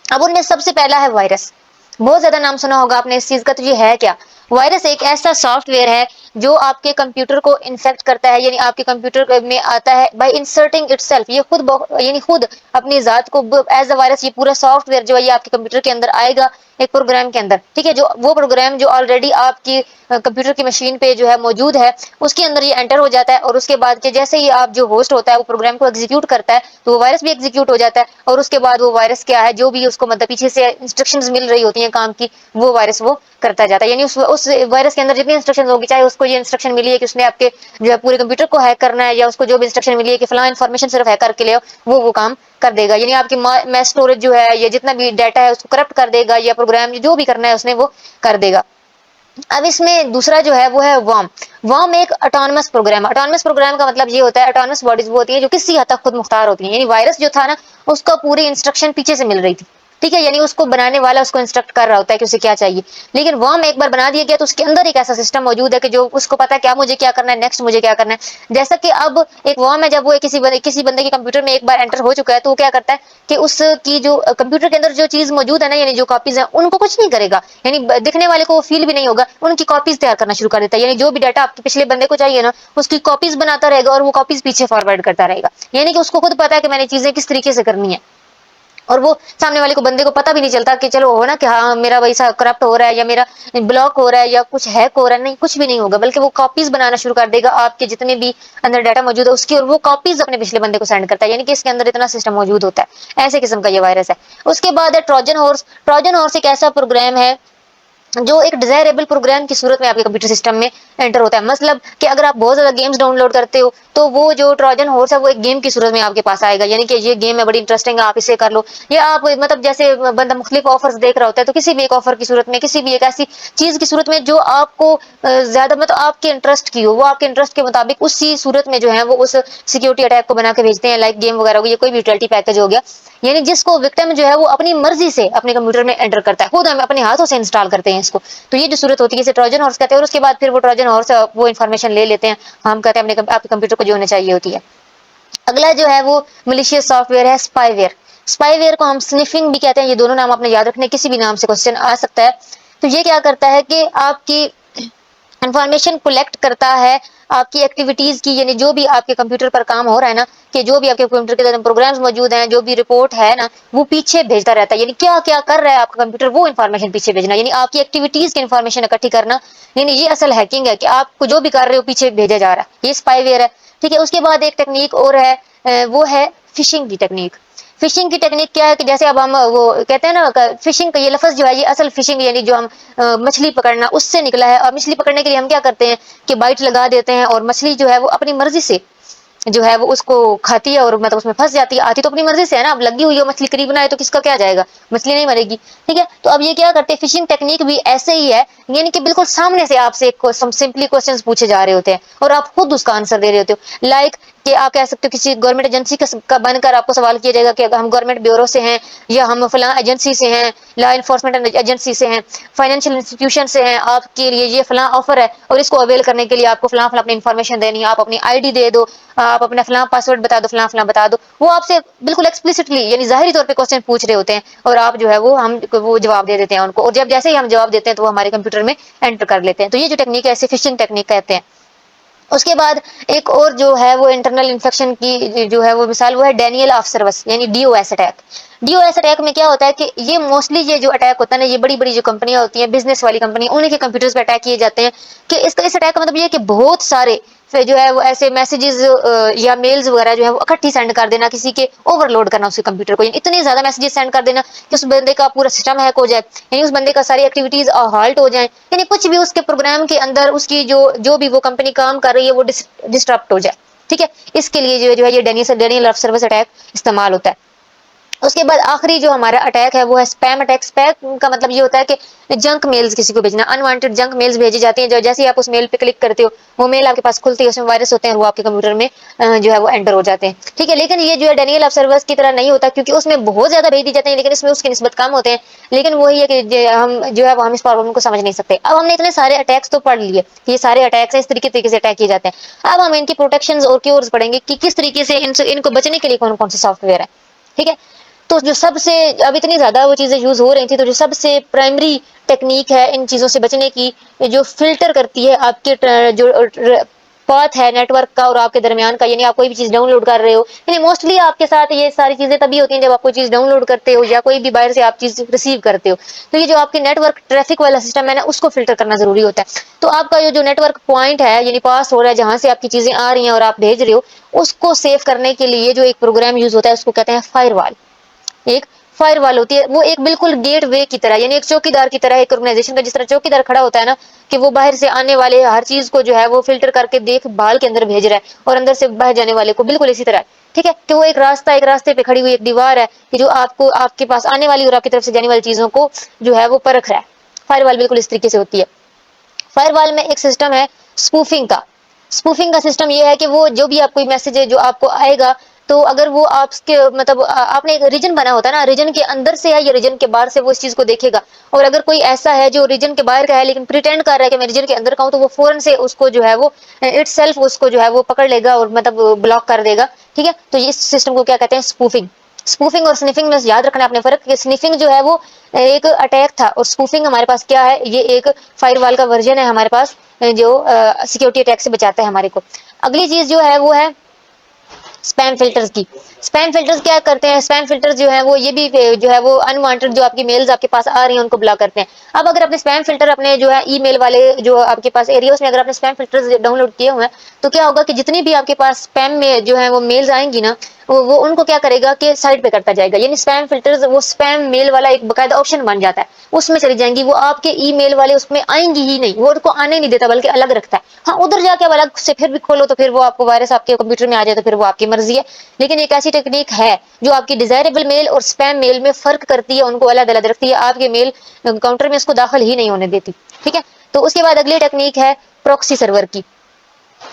अब उनमें सबसे पहला है वायरस। बहुत ज्यादा नाम सुना होगा आपने इस चीज का, तो ये है क्या? वायरस एक ऐसा सॉफ्टवेयर है जो आपके कंप्यूटर को इन्फेक्ट करता है, यानी आपके कंप्यूटर में आता है बाय इंसर्टिंग इटसेल्फ। ये खुद यानी खुद अपनी जात को एज अ वायरस, ये पूरा सॉफ्टवेयर जो है ये आपके कंप्यूटर के अंदर आएगा एक प्रोग्राम के अंदर। ठीक है, जो वो प्रोग्राम जो ऑलरेडी आपकी कंप्यूटर की मशीन पे जो है मौजूद है उसके अंदर ये एंटर हो जाता है, और उसके बाद के जैसे ही आप जो होस्ट होता है वो प्रोग्राम को एग्जीक्यूट करता है तो वो वायरस भी एग्जीक्यूट हो जाता है, और उसके बाद वो वायरस क्या है, जो भी उसको मतलब पीछे से इंस्ट्रक्शंस मिल रही होती हैं काम की, वो वायरस वो करता जाता है। यानी उस वायरस के अंदर जितनी इंस्ट्रक्शन होगी, चाहे उसको ये इंस्ट्रक्शन मिली है कि उसने आपके जो है पूरे कंप्यूटर को हैक करना है, या उसको जो भी इंस्ट्रक्शन मिली है कि फलां इन्फॉर्मेशन सिर्फ हैक करके ले आओ, वो काम कर देगा। यानी आपकी मैश स्टोरेज जो है या जितना भी डाटा है उसको करप्ट कर देगा, या प्रोग्राम जो भी करना है उसने वो कर देगा। अब इसमें दूसरा जो है वो है वर्म। वर्म एक ऑटोनमस प्रोग्राम। ऑटोनमस प्रोग्राम का मतलब ये होता है, ऑटोनमस बॉडीज वो होती है जो किसी हद तक खुद मुख्तार होती है। यानी वायरस जो था ना उसको पूरी इंस्ट्रक्शन पीछे से मिल रही थी। ठीक है, यानी उसको बनाने वाला उसको इंस्ट्रक्ट कर रहा होता है कि उसे क्या चाहिए। लेकिन वर्म एक बार बना दिया गया तो उसके अंदर एक ऐसा सिस्टम मौजूद है कि जो उसको पता है क्या मुझे क्या करना है, नेक्स्ट मुझे क्या करना है। जैसा कि अब एक वर्म है, जब वो किसी बंदे के कंप्यूटर में एक बार एंटर हो चुका है तो वो क्या करता है कि उसकी जो कंप्यूटर के अंदर जो चीज मौजूद है ना, यानी जो कॉपीज है उनको कुछ नहीं करेगा, यानी दिखने वाले को वो फील भी नहीं होगा, उनकी कॉपीज तैयार करना शुरू कर देता है। यानी जो भी डाटा आपके पिछले बंदे को चाहिए ना उसकी कॉपीज बनाता रहेगा, और वो कॉपीज पीछे फॉरवर्ड करता रहेगा। यानी कि उसको खुद पता है कि मैंने चीजें किस तरीके से करनी है, और वो सामने वाले को बंदे को पता भी नहीं चलता कि चलो हो ना कि हाँ मेरा वैसा करप्ट हो रहा है या मेरा ब्लॉक हो रहा है या कुछ हैक हो रहा है। नहीं, कुछ भी नहीं होगा, बल्कि वो कॉपीज बनाना शुरू कर देगा आपके जितने भी अंदर डाटा मौजूद है उसकी, और वो कॉपीज अपने पिछले बंदे को सेंड करता है। यानी कि इसके अंदर इतना सिस्टम मौजूद होता है। ऐसे किस्म का ये वायरस है। उसके बाद है ट्रोजन हॉर्स। ट्रोजन हॉर्स एक ऐसा प्रोग्राम है जो एक डिजायरेबल प्रोग्राम की सूरत में आपके कंप्यूटर सिस्टम में एंटर होता है। मतलब कि अगर आप बहुत ज्यादा गेम्स डाउनलोड करते हो तो वो जो ट्रोजन हॉर्स है वो एक गेम की सूरत में आपके पास आएगा। यानी कि ये गेम है बड़ी इंटरेस्टिंग है, आप इसे कर लो, या आप मतलब जैसे बंदा मुख्तलिफ ऑफर्स देख रहा होता है तो किसी भी एक ऑफर की सूरत में, किसी भी एक ऐसी चीज की सूरत में जो आपको ज्यादा मतलब आपके इंटरेस्ट की हो, वो आपके इंटरेस्ट के मुताबिक उसी सूरत में जो है वो उस सिक्योरिटी अटैक को बना के भेजते हैं। लाइक गेम वगैरह हो गया, कोई भी यूटिलिटी पैकेज हो गया, यानी जिसको विक्टिम जो है वो अपनी मर्जी से अपने कंप्यूटर में एंटर करता है, खुद हम अपने हाथों से इंस्टॉल करते हैं इसको। तो ये जो सूरत होती है इसे ट्रोजन हॉर्स कहते हैं। और उसके बाद फिर वो ट्रोजन हॉर्स वो इन्फॉर्मेशन ले लेते हैं, हम कहते हैं अपने आपके कंप्यूटर को जो होना चाहिए होती है। अगला जो है वो मलिशियस सॉफ्टवेयर है स्पाईवेयर। स्पाईवेयर को हम स्निफिंग भी कहते हैं, ये दोनों नाम आपने याद रखने, किसी भी नाम से क्वेश्चन आ सकता है। तो ये क्या करता है कि आपकी इंफॉर्मेशन कलेक्ट करता है आपकी एक्टिविटीज की, यानी जो भी आपके कंप्यूटर पर काम हो रहा है ना, कि जो भी आपके कंप्यूटर के अंदर प्रोग्राम्स मौजूद हैं, जो भी रिपोर्ट है ना, वो पीछे भेजता रहता है। यानी क्या क्या कर रहा है आपका कंप्यूटर, वो इन्फॉर्मेशन पीछे भेजना, यानी आपकी एक्टिविटीज की इन्फॉर्मेशन इकट्ठी करना। यानी ये असल हैकिंग है कि आपको जो भी कर रहे हो पीछे भेजा जा रहा है, ये स्पाईवेयर है। ठीक है, उसके बाद एक टेक्निक और है, वो है फिशिंग की टेक्निक। फिशिंग की टेक्निक क्या है कि जैसे अब हम वो कहते हैं ना, फिशिंग का ये लफ्ज जो है, ये असल फिशिंग यानी जो हम मछली पकड़ना, उससे निकला है। और मछली पकड़ने के लिए हम क्या करते हैं कि बाइट लगा देते हैं, और मछली जो है वो अपनी मर्जी से जो है वो उसको खाती है, और मतलब उसमें फंस जाती है। आती तो अपनी मर्जी से है ना, अब लगी हुई है मछली करीब ना है तो किसका क्या जाएगा, मछली नहीं मरेगी। ठीक है, तो अब ये क्या करते हैं, फिशिंग टेक्निक भी ऐसे ही है, यानी कि बिल्कुल सामने से आपसे सिंपली क्वेश्चंस पूछे जा रहे होते हैं और आप खुद उसका आंसर दे रहे होते हो। लाइक कि आप कह सकते हो किसी गवर्नमेंट एजेंसी का बनकर आपको सवाल किया जाएगा कि हम गवर्नमेंट ब्यूरो से हैं, या हम फलां एजेंसी से हैं, लॉ इन्फोर्समेंट एजेंसी से हैं, फाइनेंशियल इंस्टीट्यूशन से हैं, आपके लिए ये फलां ऑफर है और इसको अवेल करने के लिए आपको फलां फलां अपनी इन्फॉर्मेशन देनी है, आप अपनी आईडी दे दो, आप अपना फलां पासवर्ड बता दो, फलां फलां बता दो। वो आपसे बिल्कुल एक्सप्लिसिटली यानी जाहिरी तौर पे क्वेश्चन पूछ रहे होते हैं, और आप जो है वो जवाब दे देते हैं उनको, और जब जैसे ही हम जवाब देते हैं तो वो हमारे कंप्यूटर में एंटर कर लेते हैं। तो ये जो टेक्निक है, इसे फिशिंग टेक्निक कहते हैं। उसके बाद एक और जो है वो इंटरनल इन्फेक्शन की जो है वो मिसाल, वो है डेनियल ऑफ सर्विस यानी डीओएस अटैक। डीओएस अटैक में क्या होता है कि ये मोस्टली ये जो अटैक होता है ना, ये बड़ी बड़ी जो कंपनियां होती हैं, बिजनेस वाली कंपनी, उन्हीं के कंप्यूटर्स पे अटैक किए जाते हैं। कि इस अटैक का मतलब ये है कि बहुत सारे फिर जो है वो ऐसे मैसेजेस या मेल्स वगैरह जो है वो इकट्ठी सेंड कर देना, किसी के ओवरलोड करना उसके कंप्यूटर को, यानी इतने ज्यादा मैसेजेस सेंड कर देना कि उस बंदे का पूरा सिस्टम हैक हो जाए, यानी उस बंदे का सारी एक्टिविटीज हाल्ट हो जाए, यानी कुछ भी उसके प्रोग्राम के अंदर उसकी जो भी वो कंपनी काम कर रही है वो डिस्टर्ब हो जाए। ठीक है, इसके लिए जो है ये डेनियल ऑफ सर्विस अटैक इस्तेमाल होता है। उसके बाद आखिरी जो हमारा अटैक है वो है स्पैम अटैक। स्पैम का मतलब ये होता है कि जंक मेल्स किसी को भेजना, अनवांटेड जंक मेल्स भेजी जाती हैं, जो जैसे ही आप उस मेल पे क्लिक करते हो वो मेल आपके पास खुलती है, उसमें वायरस होते हैं, वो आपके कंप्यूटर में जो है वो एंटर हो जाते हैं। ठीक है, लेकिन ये जो है डेनियल ऑफ सर्विस की तरह नहीं होता, क्योंकि उसमें बहुत ज्यादा भेज दी जाते हैं, लेकिन इसमें उसकी निस्बत कम होते हैं। लेकिन वही है कि हम जो है वो हम इस प्रॉब्लम को समझ नहीं सकते। अब हमने इतने सारे अटैक्स तो पढ़ लिए, ये सारे अटैक्स इस तरीके से अटैक किए जाते हैं। अब हम इनकी प्रोटेक्शन और क्योर्स पढ़ेंगे कि किस तरीके से इनको बचने के लिए कौन कौन से सॉफ्टवेयर है। ठीक है, तो जो सबसे अब इतनी ज्यादा वो चीजें यूज हो रही थी, तो जो सबसे प्राइमरी टेक्निक है इन चीजों से बचने की, जो फिल्टर करती है आपके जो पाथ है नेटवर्क का और आपके दरमियान का, यानी आप कोई भी चीज डाउनलोड कर रहे हो, यानी मोस्टली आपके साथ ये सारी चीजें तभी होती हैं जब आप कोई चीज डाउनलोड करते हो या कोई भी बाहर से आप चीज रिसीव करते हो। तो ये जो आपके नेटवर्क ट्रैफिक वाला सिस्टम है ना, उसको फिल्टर करना जरूरी होता है। तो आपका जो नेटवर्क पॉइंट है यानी पास हो रहा है, जहां से आपकी चीजें आ रही हैं और आप भेज रहे हो, उसको सेव करने के लिए जो एक प्रोग्राम यूज होता है उसको कहते हैं फायरवॉल। एक फायरवॉल होती है, वो एक बिल्कुल गेट वे की तरह, यानी एक चौकीदार की तरह, एक ऑर्गेनाइजेशन का जिस तरह चौकीदार खड़ा होता है ना, कि वो बाहर से आने वाले हर चीज को जो है वो फिल्टर करके देखभाल के अंदर भेज रहा है, और अंदर से बाहर जाने वाले को बिल्कुल इसी तरह। ठीक है, कि वो एक रास्ते पे खड़ी हुई एक दीवार है कि जो आपको आपके पास आने वाली और आपकी तरफ से जाने वाली चीजों को जो है वो परख रहा है। फायरवॉल बिल्कुल इस तरीके से होती है। फायरवॉल में एक सिस्टम है स्पूफिंग का। स्पूफिंग का सिस्टम ये है कि वो जो भी आपको मैसेज है जो आपको आएगा, तो अगर वो आपके मतलब आपने एक रीजन बना होता है ना, रीजन के अंदर से है या रीजन के बाहर से, वो इस चीज को देखेगा। और अगर कोई ऐसा है जो रीजन के बाहर का है लेकिन प्रिटेंड कर रहा है कि मैं रीजन के अंदर का हूं, तो वो फौरन से उसको जो है वो इटसेल्फ उसको जो है वो पकड़ लेगा और मतलब ब्लॉक कर देगा। ठीक है, तो इस सिस्टम को क्या कहते हैं, स्पूफिंग। स्पूफिंग और स्निफिंग में याद रखना अपने फर्क, कि स्निफिंग जो है वो एक अटैक था, और स्पूफिंग हमारे पास क्या है, ये एक फायरवॉल का वर्जन है हमारे पास, जो सिक्योरिटी अटैक से बचाता है हमारे को। अगली चीज जो है वो है स्पैम फिल्टर्स की। स्पैम फिल्टर्स क्या करते हैं, स्पैम फिल्टर्स जो है वो ये भी जो है वो अनवांटेड जो आपकी मेल्स आपके पास आ रही हैं उनको ब्लॉक करते हैं। अब अगर अपने स्पैम फिल्टर अपने जो है ईमेल वाले जो आपके पास एरियाज में अगर आपने स्पैम फिल्टर्स डाउनलोड किए हुए हैं, तो क्या होगा कि जितनी भी आपके पास स्पैम में जो है वो मेल्स आएंगी ना, वो उनको क्या करेगा कि साइड पे करता जाएगा, यानी स्पैम फिल्टर्स वो स्पैम मेल वाला एक बकायदा ऑप्शन बन जाता है, उसमें चली जाएंगी, वो आपके ईमेल वाले उसमें आएंगी ही नहीं, वो उनको आने नहीं देता बल्कि अलग रखता है। हाँ, उधर जाके अब अलग से फिर भी खोलो तो फिर वो आपको वायरस आपके कंप्यूटर में आ जाए तो फिर वो आपकी मर्जी है। लेकिन एक ऐसी टेक्निक है जो आपकी डिजायरेबल मेल और स्पैम मेल में फर्क करती है, उनको अलग अलग रखती है, आपके मेल काउंटर में इसको दाखिल ही नहीं होने देती। ठीक है, तो उसके बाद अगली टेक्निक है प्रॉक्सी सर्वर की।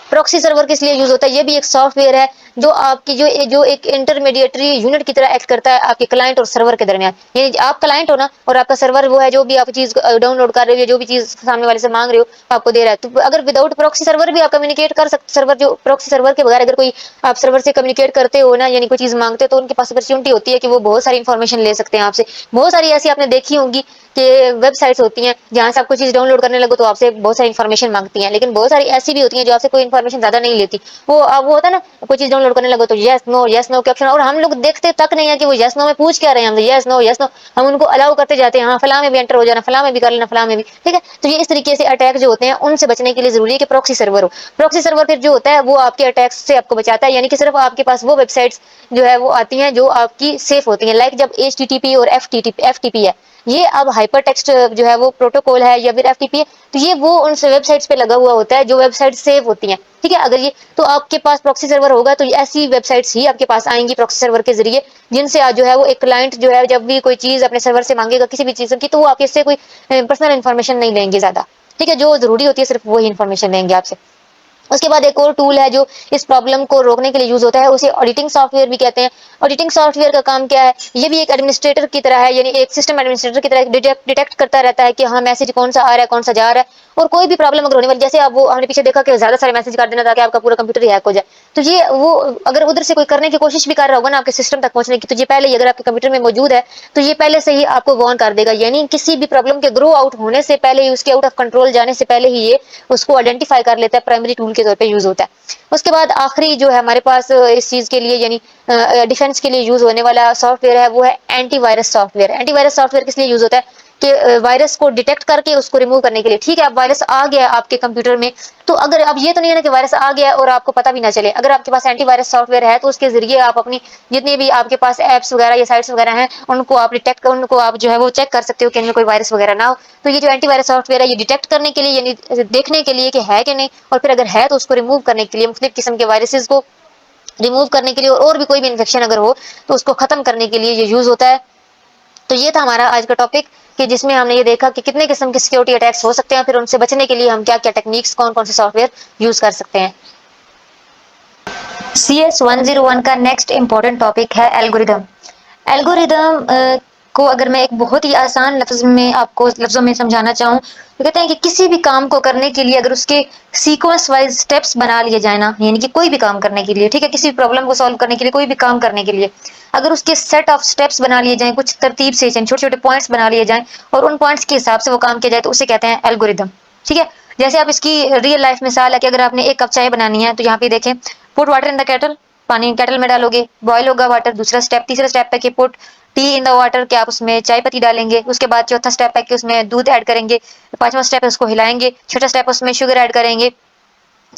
प्रॉक्सी सर्वर किस लिए यूज होता है, ये भी एक सॉफ्टवेयर है जो आपकी जो एक इंटरमीडिएटरी यूनिट की तरह एक्ट करता है आपके क्लाइंट और सर्वर के दरमियान। यानी आप क्लाइंट हो ना, और आपका सर्वर वो है जो भी आप चीज डाउनलोड कर रहे हो या जो भी चीज सामने वाले से मांग रहे हो आपको दे रहा है। तो अगर विदाउट प्रॉक्सी सर्वर भी आप कम्युनिकेट कर सकते, सर्वर जो प्रॉक्सी सर्वर के बगैर अगर कोई आप सर्वर से कम्युनिकेट करते हो ना, यानी कोई चीज मांगते हो, तो उनके पास अपॉर्चुनिटी होती है कि वो बहुत सारी इन्फॉर्मेशन ले सकते हैं आपसे। बहुत सारी ऐसी आपने देखी होंगी कि वेबसाइट्स होती हैं जहां से आप कोई चीज डाउनलोड करने लगो तो आपसे बहुत सारी इन्फॉर्मेशन मांगती हैं, लेकिन बहुत सारी ऐसी भी होती हैं जो आपसे कोई इन्फॉर्मेशन ज्यादा नहीं लेती। वो होता है ना, कोई चीज डाउनलोड करने लगो तो यस नो के ऑप्शन, और हम लोग देखते तक नहीं है कि वो यस नो में पूछ क्या रहे हैं, हम यस नो हम उनको अलाउ करते जाते हैं, हाँ फलां में भी एंटर हो जाना, फलां में भी कर लेना, फलां में भी, ठीक है। तो ये इस तरीके से अटैक जो होते हैं उनसे बचने के लिए जरूरी है कि प्रॉक्सी सर्वर हो। प्रॉक्सी सर्वर फिर जो होता है वो आपके अटैक्स से आपको बचाता है, यानी कि सिर्फ आपके पास वो वेबसाइट्स जो है वो आती हैं जो आपकी सेफ होती हैं। लाइक जब HTTP और FTP है, ये अब हाइपर टेक्स्ट जो है वो प्रोटोकॉल है या फिर FTP है, तो ये वो उन वेबसाइट्स पे लगा हुआ होता है जो वेबसाइट सेव होती हैं, ठीक है। अगर ये तो आपके पास प्रॉक्सी सर्वर होगा तो ऐसी वेबसाइट्स ही आपके पास आएंगी प्रॉक्सी सर्वर के जरिए, जिनसे आज जो है वो एक क्लाइंट जो है जब भी कोई चीज अपने सर्वर से मांगेगा किसी भी चीज की, तो वो आपके इससे कोई पर्सनल इन्फॉर्मेशन नहीं लेंगे ज्यादा, ठीक है। जो जरूरी होती है सिर्फ वही इन्फॉर्मेशन लेंगे आपसे। उसके बाद एक और टूल है जो इस प्रॉब्लम को रोकने के लिए यूज होता है, उसे ऑडिटिंग सॉफ्टवेयर भी कहते हैं। ऑडिटिंग सॉफ्टवेयर का काम क्या है, ये भी एक एडमिनिस्ट्रेटर की तरह है, यानी एक सिस्टम एडमिनिस्ट्रेटर की तरह डिटेक्ट करता रहता है कि हाँ मैसेज कौन सा आ रहा है, कौन सा जा रहा है, और कोई भी प्रॉब्लम अगर होने वाली, जैसे आप वो हमने पीछे देखा कि ज्यादा सारे मैसेज कर देना ताकि आपका पूरा कंप्यूटर ही हैक हो जाए, तो ये वो अगर उधर से कोई करने की कोशिश भी कर रहा होगा ना आपके सिस्टम तक पहुंचने की, तो ये पहले ही अगर आपके कंप्यूटर में मौजूद है तो ये पहले से ही आपको वार्न कर देगा, यानी किसी भी प्रॉब्लम के ग्रो आउट होने से पहले ही, उसके आउट ऑफ कंट्रोल जाने से पहले ही ये उसको आइडेंटिफाई कर लेता है, प्राइमरी टूल के तौर पे यूज होता है। उसके बाद आखिरी जो है हमारे पास इस चीज के लिए यानी डिफेंस के लिए यूज होने वाला सॉफ्टवेयर है वो है एंटीवायरस सॉफ्टवेयर। एंटीवायरस सॉफ्टवेयर किस लिए यूज होता है कि वायरस को डिटेक्ट करके उसको रिमूव करने के लिए, ठीक है। अब वायरस आ गया आपके कंप्यूटर में, तो अगर अब ये तो नहीं है ना कि वायरस आ गया और आपको पता भी ना चले, अगर आपके पास एंटीवायरस सॉफ्टवेयर है तो उसके जरिए आप अपनी जितनी भी आपके पास एप्स वगैरह या साइट्स वगैरह हैं उनको आप जो है वो चेक कर सकते हो कि इनमें कोई वायरस वगैरह ना हो। तो ये जो एंटीवायरस सॉफ्टवेयर है ये डिटेक्ट करने के लिए यानी देखने के लिए कि है कि नहीं, और फिर अगर है तो उसको रिमूव करने के लिए, मुख्तलिफ किस्म के वायरसेस को रिमूव करने के लिए, और भी कोई भी इन्फेक्शन अगर हो तो उसको खत्म करने के लिए ये यूज होता है। तो ये था हमारा आज का टॉपिक कि जिसमें हमने ये देखा कि कितने किस्म के सिक्योरिटी अटैक्स हो सकते हैं, फिर उनसे बचने के लिए हम क्या क्या टेक्निक्स, कौन कौन से सॉफ्टवेयर यूज कर सकते हैं। CS101 का नेक्स्ट इम्पोर्टेंट टॉपिक है एल्गोरिदम। एल्गोरिदम को अगर मैं एक बहुत ही आसान लफ्जों में समझाना चाहूँ तो कहते हैं कि किसी भी काम को करने के लिए अगर उसके सीक्वेंस वाइज स्टेप्स बना लिए जाए ना, यानी कि कोई भी काम करने के लिए, ठीक है, किसी भी प्रॉब्लम को सॉल्व करने के लिए, कोई भी काम करने के लिए अगर उसके सेट ऑफ स्टेप्स बना लिए जाएं, कुछ तरतीब से छोटे छोटे पॉइंट्स बना लिए जाएं और उन पॉइंट्स के हिसाब से वो काम किया जाए, तो उसे कहते हैं एल्गोरिदम, ठीक है। जैसे आप इसकी रियल लाइफ मिसाल है कि अगर आपने एक कप चाय बनानी है तो यहाँ पे देखें, put water in the kettle, पानी केटल में डालोगे, बॉयल होगा वाटर, दूसरा स्टेप, तीसरा स्टेप है कि put T in the water, कि आप उसमें चाय पत्ती डालेंगे, उसके बाद चौथा स्टेप है कि उसमें दूध ऐड करेंगे, पांचवा स्टेप है उसको हिलाएंगे, छठा स्टेप उसमें शुगर ऐड करेंगे,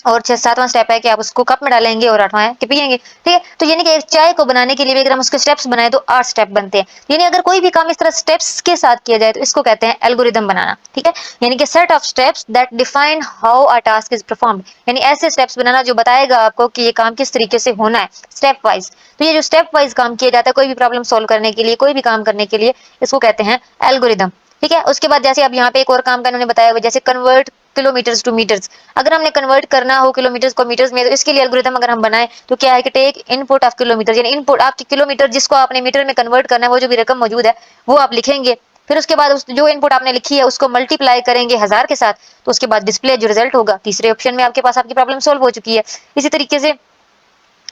और सातवां स्टेप है कि आप उसको कप में डालेंगे, और आठवां है कि पिएंगे, ठीक है। तो यानी कि एक चाय को बनाने के लिए भी अगर हम उसके स्टेप्स बनाए तो 8 स्टेप बनते हैं। यानी अगर कोई भी काम इस तरह स्टेप्स के साथ किया जाए तो इसको कहते हैं एल्गोरिदम बनाना, ठीक है। यानी कि set of steps that define how a task is performed, यानी ऐसे स्टेप्स बनाना जो बताएगा आपको कि ये काम किस तरीके से होना है, स्टेप वाइज। तो ये जो स्टेप वाइज काम किया जाता है कोई भी प्रॉब्लम सोल्व करने के लिए, कोई भी काम करने के लिए, इसको कहते हैं एल्गोरिदम, ठीक है। उसके बाद जैसे अब यहाँ पे एक और काम का इन्होंने बताया हुआ, जैसे कन्वर्ट किलोमीटर्स टू मीटर्स, अगर हमने कन्वर्ट करना हो किलोमीटर्स को मीटर्स में, तो इसके लिए एल्गोरिथम अगर हम बनाए तो क्या है कि टेक इनपुट ऑफ किलोमीटर, यानी इनपुट आपकी किलोमीटर जिसको आपने मीटर में कन्वर्ट करना है, वो जो भी रकम मौजूद है वो आप लिखेंगे, फिर उसके बाद उस जो इनपुट आपने लिखी है उसको मल्टीप्लाई करेंगे 1000 के साथ, तो उसके बाद डिस्प्ले जो रिजल्ट होगा तीसरे ऑप्शन में आपके पास आपकी प्रॉब्लम सोल्व हो चुकी है। इसी तरीके से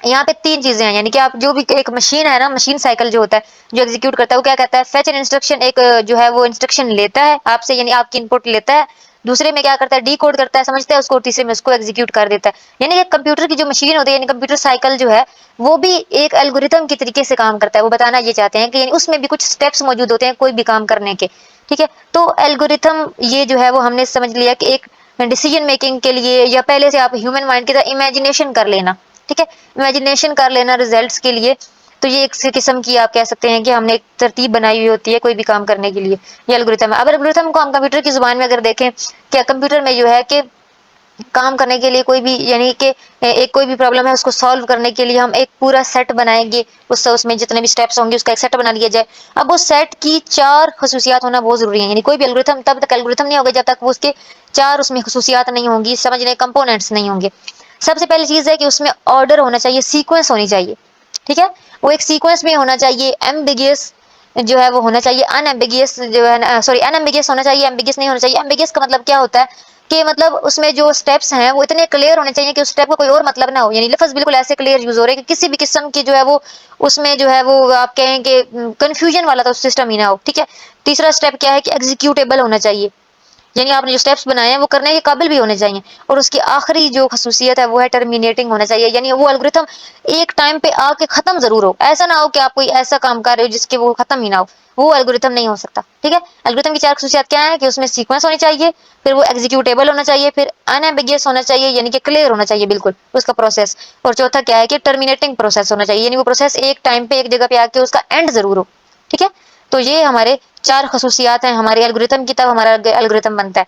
यहाँ पे 3 चीजें हैं, यानी कि आप जो भी एक मशीन है ना, मशीन साइकिल जो होता है जो एग्जीक्यूट करता है वो क्या कहता है, फेच एन इंस्ट्रक्शन, एक जो है वो इंस्ट्रक्शन लेता है आपसे, यानी आपकी इनपुट लेता है, दूसरे में क्या करता है, डी कोड करता है, समझता है उसको, तीसरे में उसको एग्जीक्यूट कर देता है। यानी कि कंप्यूटर की जो मशीन होती है, यानी कंप्यूटर साइकिल जो है वो भी एक एल्गोरिथम की तरीके से काम करता है। वो बताना ये चाहते हैं कि यानी उसमें भी कुछ स्टेप्स मौजूद होते हैं कोई भी काम करने के, ठीक है। तो एल्गोरिथम ये जो है वो हमने समझ लिया कि एक डिसीजन मेकिंग के लिए, या पहले से आप ह्यूमन माइंड की तरह इमेजिनेशन कर लेना, ठीक है, इमेजिनेशन कर लेना रिजल्ट्स के लिए। तो ये एक किस्म की आप कह सकते हैं कि हमने एक तरतीब बनाई हुई होती है कोई भी काम करने के लिए, ये एल्गोरिथम है। अब एल्गोरिथम को हम कंप्यूटर की जुबान में अगर देखें, क्या कंप्यूटर में जो है कि काम करने के लिए कोई भी, यानी कि एक कोई भी प्रॉब्लम है उसको सॉल्व करने के लिए हम एक पूरा सेट बनाएंगे, उसमें जितने भी स्टेप्स होंगे उसका एक सेट बना लिया जाए। अब उस सेट की 4 खसूसियात होना बहुत जरूरी है, यानी कोई भी तब तक एल्गोरिथम नहीं होगा जब तक वो उसके 4 उसमें खसूसियात नहीं होंगी, समझने कंपोनेंट्स नहीं होंगे। सबसे पहली चीज है कि उसमें ऑर्डर होना चाहिए, सीक्वेंस होनी चाहिए, ठीक है। वो एक सीक्वेंस में होना चाहिए, एम्बिगियस जो है वो होना चाहिए, अनएम्बिगियस जो है सॉरी अनएम्बिगियस होना चाहिए, एम्बिगियस नहीं होना चाहिए। एम्बिगियस का मतलब क्या होता है कि मतलब उसमें जो स्टेप्स हैं वो इतने क्लियर होने चाहिए कि उस स्टेप का कोई और मतलब ना हो, यानी लफ्ज बिल्कुल ऐसे क्लियर यूज हो रहे हैं कि किसी भी किस्म की जो है वो उसमें जो है वो आप कहें कि कंफ्यूजन वाला तो सिस्टम ही ना हो, ठीक है। तीसरा स्टेप क्या है कि एग्जीक्यूटेबल होना चाहिए, यानी आपने जो स्टेप्स बनाए हैं वो करने के काबिल भी होने चाहिए। और उसकी आखिरी जो खसूसियत है वो है टर्मिनेटिंग होना चाहिए, यानी वो एल्गोरिथम एक टाइम पे आके खत्म जरूर हो, ऐसा ना हो कि आप कोई ऐसा काम कर रहे हो जिसके वो खत्म ही ना हो, वो एल्गोरिथम नहीं हो सकता, ठीक है। एल्गोरिथम की चार खसूसियात क्या है कि उसमें सीक्वेंस होनी चाहिए, फिर वो एग्जीक्यूटेबल होना चाहिए, फिर अनएम्बिगियस होना चाहिए यानी कि क्लियर होना चाहिए बिल्कुल उसका प्रोसेस, और चौथा क्या है कि टर्मिनेटिंग प्रोसेस होना चाहिए, यानी वो प्रोसेस एक टाइम पे एक जगह पे आके उसका एंड जरूर हो, ठीक है। तो ये हमारे चार खसूसियात हैं हमारे एल्गोरिथम की, तब हमारा एल्गोरिथम बनता है।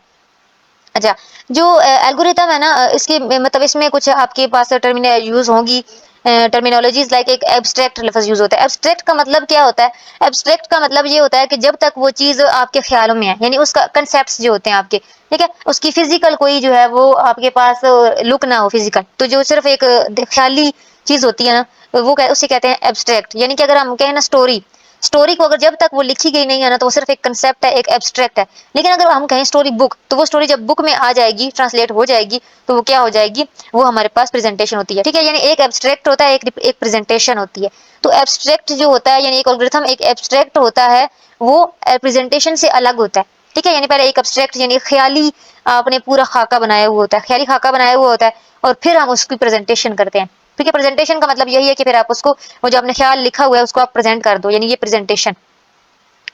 अच्छा, जो एल्गोरिथम है ना इसकी मतलब इसमें कुछ आपके पास टर्मिनल यूज होंगी, टर्मिनोलॉजीज लाइक एक एब्स्ट्रैक्ट लफ्ज यूज होता है। एब्स्ट्रैक्ट का मतलब क्या होता है? एब्स्ट्रैक्ट का मतलब ये होता है कि जब तक वो चीज आपके ख्यालों में है, यानी उसका कंसेप्ट जो होते हैं आपके, ठीक है, उसकी फिजिकल कोई जो है वो आपके पास लुक ना हो फिजिकल, तो जो सिर्फ एक ख्याली चीज होती है ना वो उसे कहते हैं एब्स्ट्रैक्ट। यानी कि अगर हम कहें ना स्टोरी, स्टोरी को अगर जब तक वो लिखी गई नहीं है ना तो वो सिर्फ एक कंसेप्ट है, एक एब्स्ट्रैक्ट है। लेकिन अगर हम कहें स्टोरी बुक, तो वो स्टोरी जब बुक में आ जाएगी, ट्रांसलेट हो जाएगी, तो वो क्या हो जाएगी, वो हमारे पास प्रेजेंटेशन होती है, ठीक है। यानी एक एब्स्ट्रैक्ट होता है, एक प्रेजेंटेशन होती है। तो एब्स्ट्रैक्ट जो होता है यानी एक एल्गोरिथम एक एब्स्ट्रैक्ट होता है, वो प्रेजेंटेशन से अलग होता है, ठीक है। यानी पहले एक एब्स्ट्रैक्ट यानी ख्याली आपने पूरा खाका बनाया हुआ होता है, ख्याली खाका बनाया हुआ होता है, और फिर हम उसकी प्रेजेंटेशन करते हैं, ठीक है। प्रेजेंटेशन का मतलब यही है कि फिर आप उसको वो जो आपने ख्याल लिखा हुआ है उसको आप प्रेजेंट कर दो, यानी ये प्रेजेंटेशन।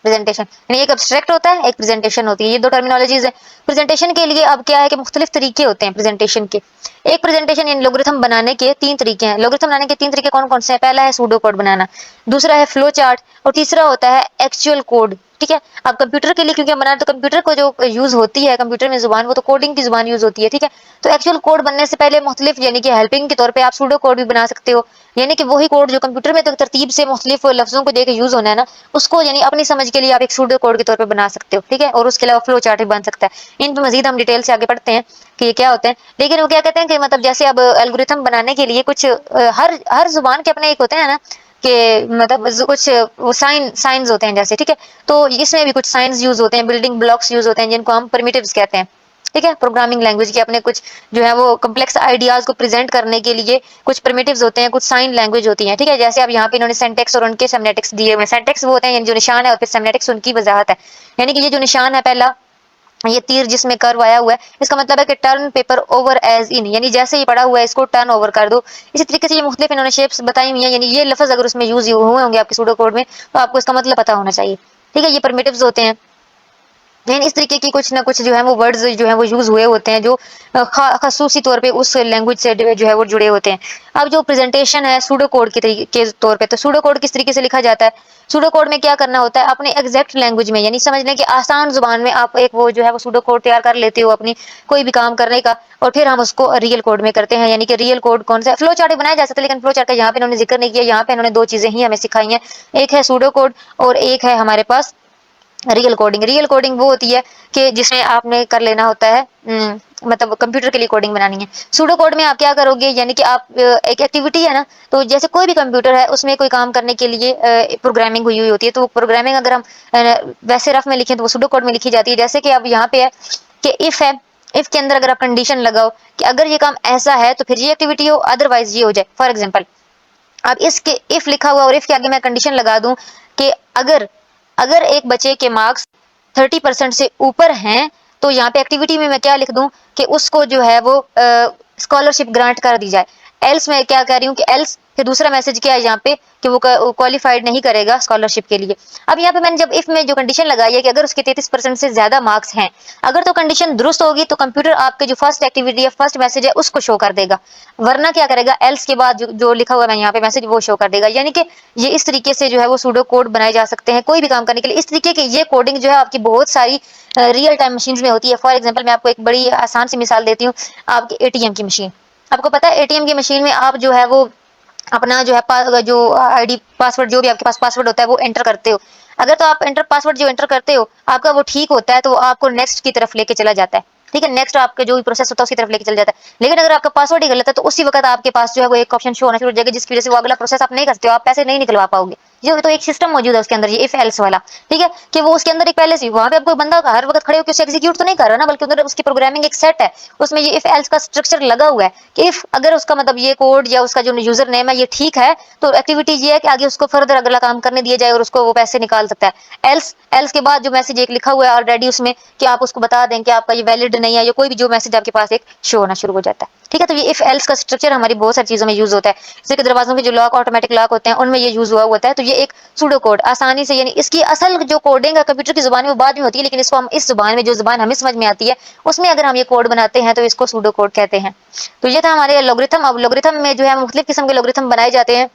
प्रेजेंटेशन यानी एक एब्स्ट्रैक्ट होता है, एक प्रेजेंटेशन होती है, ये दो टर्मिनोलॉजीज है। प्रेजेंटेशन के लिए अब क्या है कि मुख्तलिफ तरीके होते हैं प्रेजेंटेशन के। एक प्रेजेंटेशन यानी लोगरिथम बनाने के तीन तरीके हैं। लोगरिथम बनाने के तीन तरीके कौन कौन से हैं? पहला है सूडो कोड बनाना, दूसरा है फ्लो चार्ट, और तीसरा होता है एक्चुअल कोड, ठीक है। अब कंप्यूटर के लिए क्योंकि हम बना रहे हैं, तो कंप्यूटर को जो यूज होती है कंप्यूटर में जुबान, वो तो कोडिंग की जुबान यूज होती है, ठीक है। तो एक्चुअल कोड बनने से पहले मुख्तलिफ यानी कि हेल्पिंग के तौर पे आप सूडो कोड भी बना सकते हो, यानी कि वही कोड जो कंप्यूटर में तो तरतीब से मुख्तलिफ लफ्जों को देकर यूज होना है ना, उसको यानी अपनी समझ के लिए आप एक सूडो कोड के तौर पे बना सकते हो, ठीक है। और उसके अलावा फ्लो चार्ट भी बन सकता है। इन पर मजीद हम डिटेल से आगे बढ़ते हैं कि ये क्या होते हैं। लेकिन वो क्या कहते हैं कि मतलब जैसे अब एल्गोरिथम बनाने के लिए कुछ हर जुबान के अपने एक होते हैं ना कि मतलब कुछ वो साइंस होते हैं जैसे, ठीक है। तो इसमें भी कुछ साइंस यूज होते हैं, बिल्डिंग ब्लॉक्स यूज होते हैं, जिनको हम प्रिमिटिव्स कहते हैं, ठीक है। प्रोग्रामिंग लैंग्वेज के अपने कुछ जो है वो कम्प्लेक्स आइडियाज को प्रेजेंट करने के लिए कुछ प्रिमिटिव्स होते हैं, कुछ साइन लैंग्वेज होती है, ठीक है। जैसे अब यहाँ पे इन्होंने सेंटेक्स और उनके सेमनेटिक्स दिए हुए हैं। सेंटेक्स वो होते हैं यानी जो निशान है, और फिर सेमनेटिक्स उनकी वजाहत है, यानी कि ये जो निशान है पहला, ये तीर जिसमें कर्व आया हुआ है, इसका मतलब है कि turn paper over as in, यानी जैसे ही पड़ा हुआ है इसको टर्न ओवर कर दो। इसी तरीके से ये मुख्तलिफ इन्होंने शेप्स बताई हुई हैं, यानी ये लफ्ज अगर उसमें यूज हुए होंगे आपके सूडो कोड में, तो आपको इसका मतलब पता होना चाहिए, ठीक है। ये परमिटिव्स होते हैं, लेकिन इस तरीके की कुछ ना कुछ जो है वो वर्ड्स जो है वो यूज हुए होते हैं, जो खसूसी तौर पे उस लैंग्वेज से जो है वो जुड़े होते हैं। अब जो प्रेजेंटेशन है सूडो कोड के तौर पे, तो सूडो कोड किस तरीके से लिखा जाता है? सूडो कोड में क्या करना होता है, अपने एग्जैक्ट लैंग्वेज में, यानी समझने की आसान जुबान में आप एक वो जो है वो सूडो कोड तैयार कर लेते हो अपनी कोई भी काम करने का, और फिर हम उसको रियल कोड में करते हैं। यानी कि रियल कोड कौन सा है? फ्लो चार्ट बनाया जा सकता है, लेकिन फ्लो चार्ट का यहाँ पे इन्होंने जिक्र नहीं किया। यहाँ पे इन्होंने दो चीजें ही हमें सिखाई हैं, एक है सूडो कोड और एक है हमारे पास रियल कोडिंग। रियल कोडिंग वो होती है कि जिसमें आपने कर लेना होता है मतलब कंप्यूटर के लिए कोडिंग बनानी है। सूडो कोड में आप क्या करोगे, यानी कि आप एक एक्टिविटी है ना, तो जैसे कोई भी कंप्यूटर है उसमें कोई काम करने के लिए प्रोग्रामिंग हुई होती है, तो प्रोग्रामिंग अगर हम वैसे रफ में लिखें तो वो सूडो कोड में लिखी जाती है। जैसे कि अब यहाँ पे है कि इफ है, इफ के अंदर अगर आप कंडीशन लगाओ कि अगर ये काम ऐसा है तो फिर ये एक्टिविटी हो, अदरवाइज ये हो जाए। फॉर एग्जाम्पल अब इसके इफ लिखा हुआ और इफ के आगे मैं कंडीशन लगा दूं कि अगर अगर एक बच्चे के मार्क्स 30% से ऊपर हैं, तो यहाँ पे एक्टिविटी में मैं क्या लिख दूं कि उसको जो है वो स्कॉलरशिप ग्रांट कर दी जाए। एल्स मैं क्या कह रही हूँ कि एल्स फिर दूसरा मैसेज क्या है यहाँ पे कि वो क्वालिफाइड नहीं करेगा स्कॉलरशिप के लिए। अब यहाँ पे मैंने जब इफ में जो कंडीशन लगाई है कि अगर उसके 33% से ज्यादा मार्क्स हैं, अगर तो कंडीशन दुरुस्त होगी तो कंप्यूटर आपके जो फर्स्ट एक्टिविटी है, फर्स्ट मैसेज है, उसको शो कर देगा, वरना क्या करेगा, एल्स के बाद जो लिखा हुआ है यहाँ पे मैसेज वो शो कर देगा। यानी कि ये इस तरीके से जो है वो सूडो कोड बनाए जा सकते हैं कोई भी काम करने के लिए। इस तरीके की ये कोडिंग जो है आपकी बहुत सारी रियल टाइम मशीन में होती है। फॉर एग्जाम्पल मैं आपको एक बड़ी आसान सी मिसाल देती हूँ, आपकी एटीएम की मशीन। आपको पता है एटीएम की मशीन में आप जो है वो अपना जो है जो आईडी पासवर्ड जो भी आपके पास पासवर्ड होता है वो एंटर करते हो। अगर तो आप एंटर पासवर्ड जो एंटर करते हो आपका वो ठीक होता है, तो वो आपको नेक्स्ट की तरफ लेके चला जाता है, ठीक है, नेक्स्ट आपके जो भी प्रोसेस होता है उसकी तरफ लेके चल जाता है। लेकिन अगर आपका पासवर्ड ही गलत है तो उसी वक्त आपके पास जो है वो एक ऑप्शन शो होना शुरू हो जाएगा, जिसकी वजह से वो अगला प्रोसेस आप नहीं कर सकते हो, आप पैसे नहीं निकलवा पाओगे। ये तो एक सिस्टम मौजूद है उसके अंदर, ये इफ एल्स वाला, ठीक है, कि वो उसके अंदर एक पहले से वहां पे आपको बंदा हर वक्त खड़े होकर उसे एग्जीक्यूट तो नहीं कर रहा ना, बल्कि उधर उसकी प्रोग्रामिंग एक सेट है, उसमें ये इफ एल्स का स्ट्रक्चर लगा हुआ है कि इफ अगर उसका मतलब ये कोड या उसका जो यूजर नेम है ये ठीक है तो एक्टिविटी ये है कि आगे उसको फर्दर अगला काम करने दिया जाए और उसको वो पैसे निकाल सकता है। एल्स एल्स के बाद जो मैसेज एक लिखा हुआ है ऑलरेडी उसमें कि आप उसको बता दें कि आपका ये वैलिड नहीं है, या कोई भी जो मैसेज आपके पास एक शो होना शुरू हो जाता है। ठीक है, तो ये इफ एल्स का स्ट्रक्चर हमारी बहुत सारी चीजों में यूज होता है, जैसे कि दरवाजों के जो लॉक ऑटोमेटिक लॉक होते हैं उनमें ये यूज हुआ होता है। तो ये एक सूडो कोड आसानी से, यानी इसकी असल जो कोडिंग है कंप्यूटर की जुबान में वो बाद में होती है, लेकिन इसको हम इस जुबान में, जो जुबान हमें समझ में आती है उसमें अगर हम ये कोड बनाते हैं तो इसको सूडो कोड कहते हैं। तो ये था हमारे लोगरिथम। अब लोगरिथम में जो है मुख्तलिफ किस्म के लोगरिथम बनाए जाते हैं,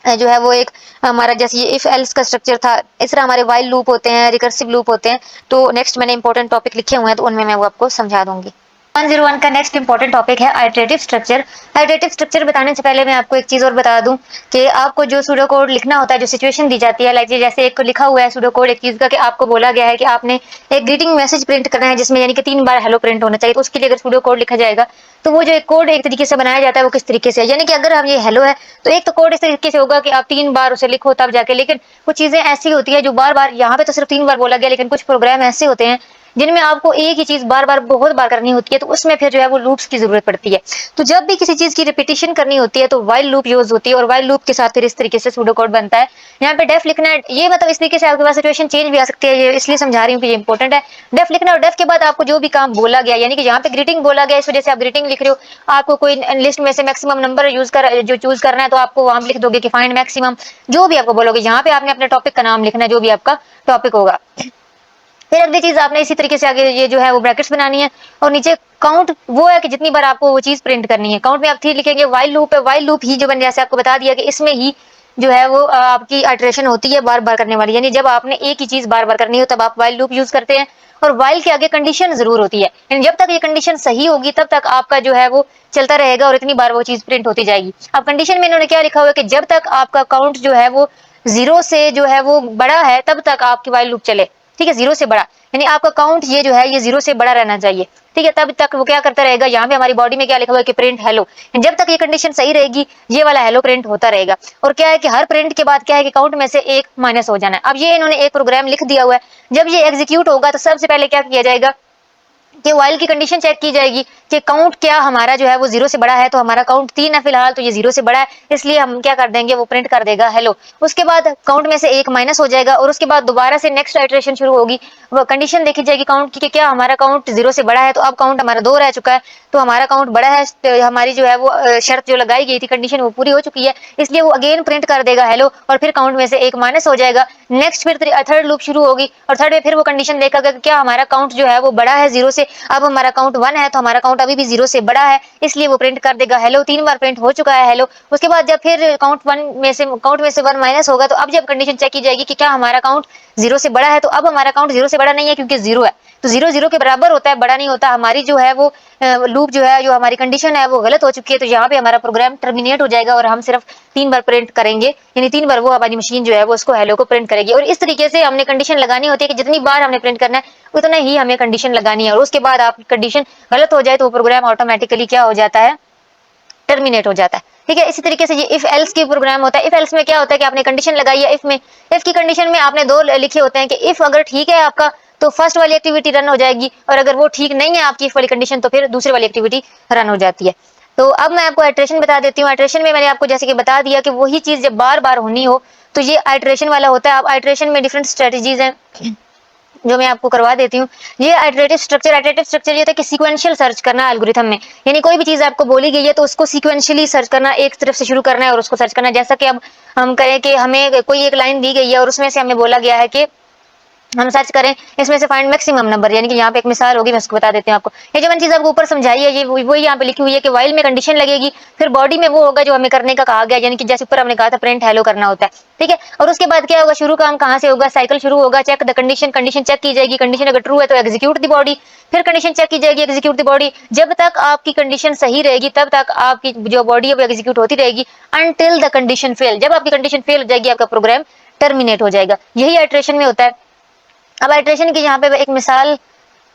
जो है वो एक हमारा जैसे ये इफ एल्स का स्ट्रक्चर था, इस तरह हमारे वाइल लूप होते हैं, रिकर्सिव लूप होते हैं। तो नेक्स्ट मैंने इंपॉर्टेंट टॉपिक लिखे हुए हैं तो उनमें मैं वो आपको समझा दूंगी। 101 का नेक्स्ट इंपॉर्टेंट टॉपिक है आइटरेटिव स्ट्रक्चर। आइटरेटिव स्ट्रक्चर बताने से पहले मैं आपको एक चीज और बता दूं कि आपको जो सूडो कोड लिखना होता है, जो सिचुएशन दी जाती है, लाइक जैसे एक लिखा हुआ है सूडो कोड एक चीज का कि आपको बोला गया है कि आपने एक ग्रीटिंग मैसेज प्रिंट करना है जिसमें यानी कि 3 बार हेलो प्रिंट होना चाहिए, तो उसके लिए अगर सूडो कोड लिखा जाएगा तो वो जो एक कोड एक तरीके से बनाया जाता है वो किस तरीके से है, यानी कि अगर हम ये हेलो है तो एक तो कोड इस तरीके से होगा कि आप 3 बार उसे लिखो तब जाके, लेकिन कुछ चीजें ऐसी होती है जो बार बार, यहाँ पे तो सिर्फ 3 बार बोला गया, लेकिन कुछ प्रोग्राम ऐसे होते हैं जिनमें आपको एक ही चीज बार बार बहुत बार करनी होती है, तो उसमें फिर जो है वो लूप्स की जरूरत पड़ती है। तो जब भी किसी चीज की रिपीटिशन करनी होती है तो वाइल लूप यूज होती है, और वाइल लूप के साथ फिर इस तरीके से सूडो कोड बनता है। यहाँ पे डेफ लिखना है, ये मतलब इस तरीके से आपके पास सिचुएशन चेंज भी आ सकती है, ये इसलिए समझा रही हूँ कि ये इंपॉर्टेंट है। डेफ लिखना, और डेफ के बाद आपको जो भी काम बोला गया, यानी कि यहाँ पे ग्रीटिंग बोला गया इस वजह से आप ग्रीटिंग लिख रहे हो, आपको कोई लिस्ट में से मैक्सिमम नंबर जो चूज करना है तो आपको वहां लिख दोगे कि फाइंड मैक्सिमम, जो भी आपको बोलोगे यहाँ पे आपने अपने टॉपिक का नाम लिखना है, जो भी आपका टॉपिक होगा। फिर अगली चीज आपने इसी तरीके से आगे ये जो है वो ब्रैकेट्स बनानी है, और नीचे काउंट वो है कि जितनी बार आपको वो चीज प्रिंट करनी है। काउंट में आप 3 लिखेंगे। वाइल लूप है, वाइल लूप ही जो मैंने जैसे आपको बता दिया कि इसमें ही जो है वो आपकी आइटरेशन होती है बार बार करने वाली, यानी जब आपने एक ही चीज बार बार करनी हो तब आप वाइल लूप यूज करते हैं। और वाइल के आगे कंडीशन जरूर होती है, यानी जब तक ये कंडीशन सही होगी तब तक आपका जो है वो चलता रहेगा और इतनी बार वो चीज प्रिंट होती जाएगी। अब कंडीशन में इन्होंने क्या लिखा हुआ है कि जब तक आपका काउंट जो है वो 0 से जो है वो बड़ा है तब तक आपकी वाइल लूप चले। ठीक है, 0 से बड़ा, यानी आपका काउंट ये जो है ये 0 से बड़ा रहना चाहिए। ठीक है, तब तक वो क्या करता रहेगा, यहाँ पे हमारी बॉडी में क्या लिखा हुआ है कि प्रिंट हेलो, जब तक ये कंडीशन सही रहेगी ये वाला हेलो प्रिंट होता रहेगा। और क्या है कि हर प्रिंट के बाद क्या है कि काउंट में से 1 माइनस हो जाना है। अब ये इन्होंने एक प्रोग्राम लिख दिया हुआ है, जब ये एग्जीक्यूट होगा तो सबसे पहले क्या किया जाएगा कि वाइल की कंडीशन चेक की जाएगी कि काउंट क्या हमारा जो है वो 0 से बड़ा है, तो हमारा काउंट 3 है फिलहाल, तो ये 0 से बड़ा है, इसलिए हम क्या कर देंगे वो प्रिंट कर देगा हेलो। उसके बाद काउंट में से 1 माइनस हो जाएगा, और उसके बाद दोबारा से नेक्स्ट आइटरेशन शुरू होगी, वो कंडीशन देखी जाएगी काउंट की कि क्या हमारा काउंट 0 से बड़ा है, तो अब काउंट हमारा 2 रह चुका है, तो हमारा काउंट बड़ा है, तो हमारी जो है वो शर्त जो लगाई गई थी कंडीशन वो पूरी हो चुकी है, इसलिए वो अगेन प्रिंट कर देगा हेलो, और फिर काउंट में से 1 माइनस हो जाएगा। नेक्स्ट फिर थर्ड लूप शुरू होगी, और थर्ड में फिर वो कंडीशन देखेगा कि क्या हमारा काउंट जो है वो बड़ा है 0 से, अब हमारा काउंट 1 है तो हमारा काउंट अभी भी 0 से बड़ा है, इसलिए वो प्रिंट कर देगा हेलो। 3 बार प्रिंट हो चुका है हेलो। उसके बाद जब फिर काउंट में से 1 माइनस होगा, तो अब जब कंडीशन चेक की जाएगी कि क्या हमारा काउंट 0 से बड़ा है, तो अब हमारा काउंट 0 से बड़ा नहीं है क्योंकि 0 है, तो 0 0 के बराबर होता है, बड़ा नहीं होता। हमारी जो है वो लूप जो है, जो हमारी कंडीशन है वो गलत हो चुकी है, तो यहाँ पे हमारा प्रोग्राम टर्मिनेट हो जाएगा और हम सिर्फ 3 बार प्रिंट करेंगे, यानी 3 बार वो हमारी मशीन जो है वो उसको हेलो को प्रिंट करेगी। और इस तरीके से हमने कंडीशन लगानी होती है कि जितनी बार हमने प्रिंट करना है उतना ही हमें कंडीशन लगानी है, और उसके बाद आप कंडीशन गलत हो जाए तो वो प्रोग्राम ऑटोमेटिकली क्या हो जाता है, टर्मिनेट हो जाता है। ठीक है, इसी तरीके से ये इफ एल्स की प्रोग्राम होता है। इफ एल्स में क्या होता है कि आपने कंडीशन लगाई है, इफ की कंडीशन में आपने 2 लिखे होते हैं कि इफ अगर ठीक है आपका तो फर्स्ट वाली एक्टिविटी रन हो जाएगी, और अगर वो ठीक नहीं है आपकी इफ वाली कंडीशन तो फिर दूसरी वाली एक्टिविटी रन हो जाती है। तो अब मैं आपको आइटरेशन बता देती हूँ। आइटरेशन में मैंने आपको जैसे कि बता दिया कि वही चीज जब बार बार होनी हो तो ये आइटरेशन वाला होता है। अब आइटरेशन में डिफरेंट स्ट्रेटजीज हैं जो मैं आपको करवा देती हूँ। ये आइटरेटिव स्ट्रक्चर ये होता है कि सीक्वेंशियल सर्च करना एल्गोरिथम में, यानी कोई भी चीज आपको बोली गई है तो उसको सीक्वेंशियली सर्च करना, एक तरफ से शुरू करना है और उसको सर्च करना। जैसा कि अब हम करें कि हमें कोई एक लाइन दी गई है और उसमें से हमें बोला गया है कि हम सर्च करें इसमें से फाइंड मैक्सिमम नंबर, यानी कि यहाँ पे एक मिसाल होगी, मैं उसको बता देती हूँ आपको। ये जो मैंने चीज आपको ऊपर समझाई है ये वही यहाँ पे लिखी हुई है कि वाइल में कंडीशन लगेगी, फिर बॉडी में वो होगा जो हमें करने का कहा गया, यानी कि जैसे ऊपर हमने कहा था प्रिंट हेलो करना होता है। ठीक है, और उसके बाद क्या होगा, शुरू काम कहाँ से होगा, साइकिल शुरू होगा, check the condition, condition check की जाएगी, कंडीशन अगर ट्रू है तो एग्जीक्यूट द बॉडी, फिर कंडीशन चेक की जाएगी, एग्जीक्यूट द बॉडी। जब तक आपकी कंडीशन सही रहेगी तब तक आपकी जो बॉडी है वो एग्जीक्यूट होती रहेगी अनटिल द कंडीशन फेल। जब आपकी कंडीशन फेल हो जाएगी आपका प्रोग्राम टर्मिनेट हो जाएगा। यही आइटरेशन में होता है। अब आइटरेशन की यहाँ पे एक मिसाल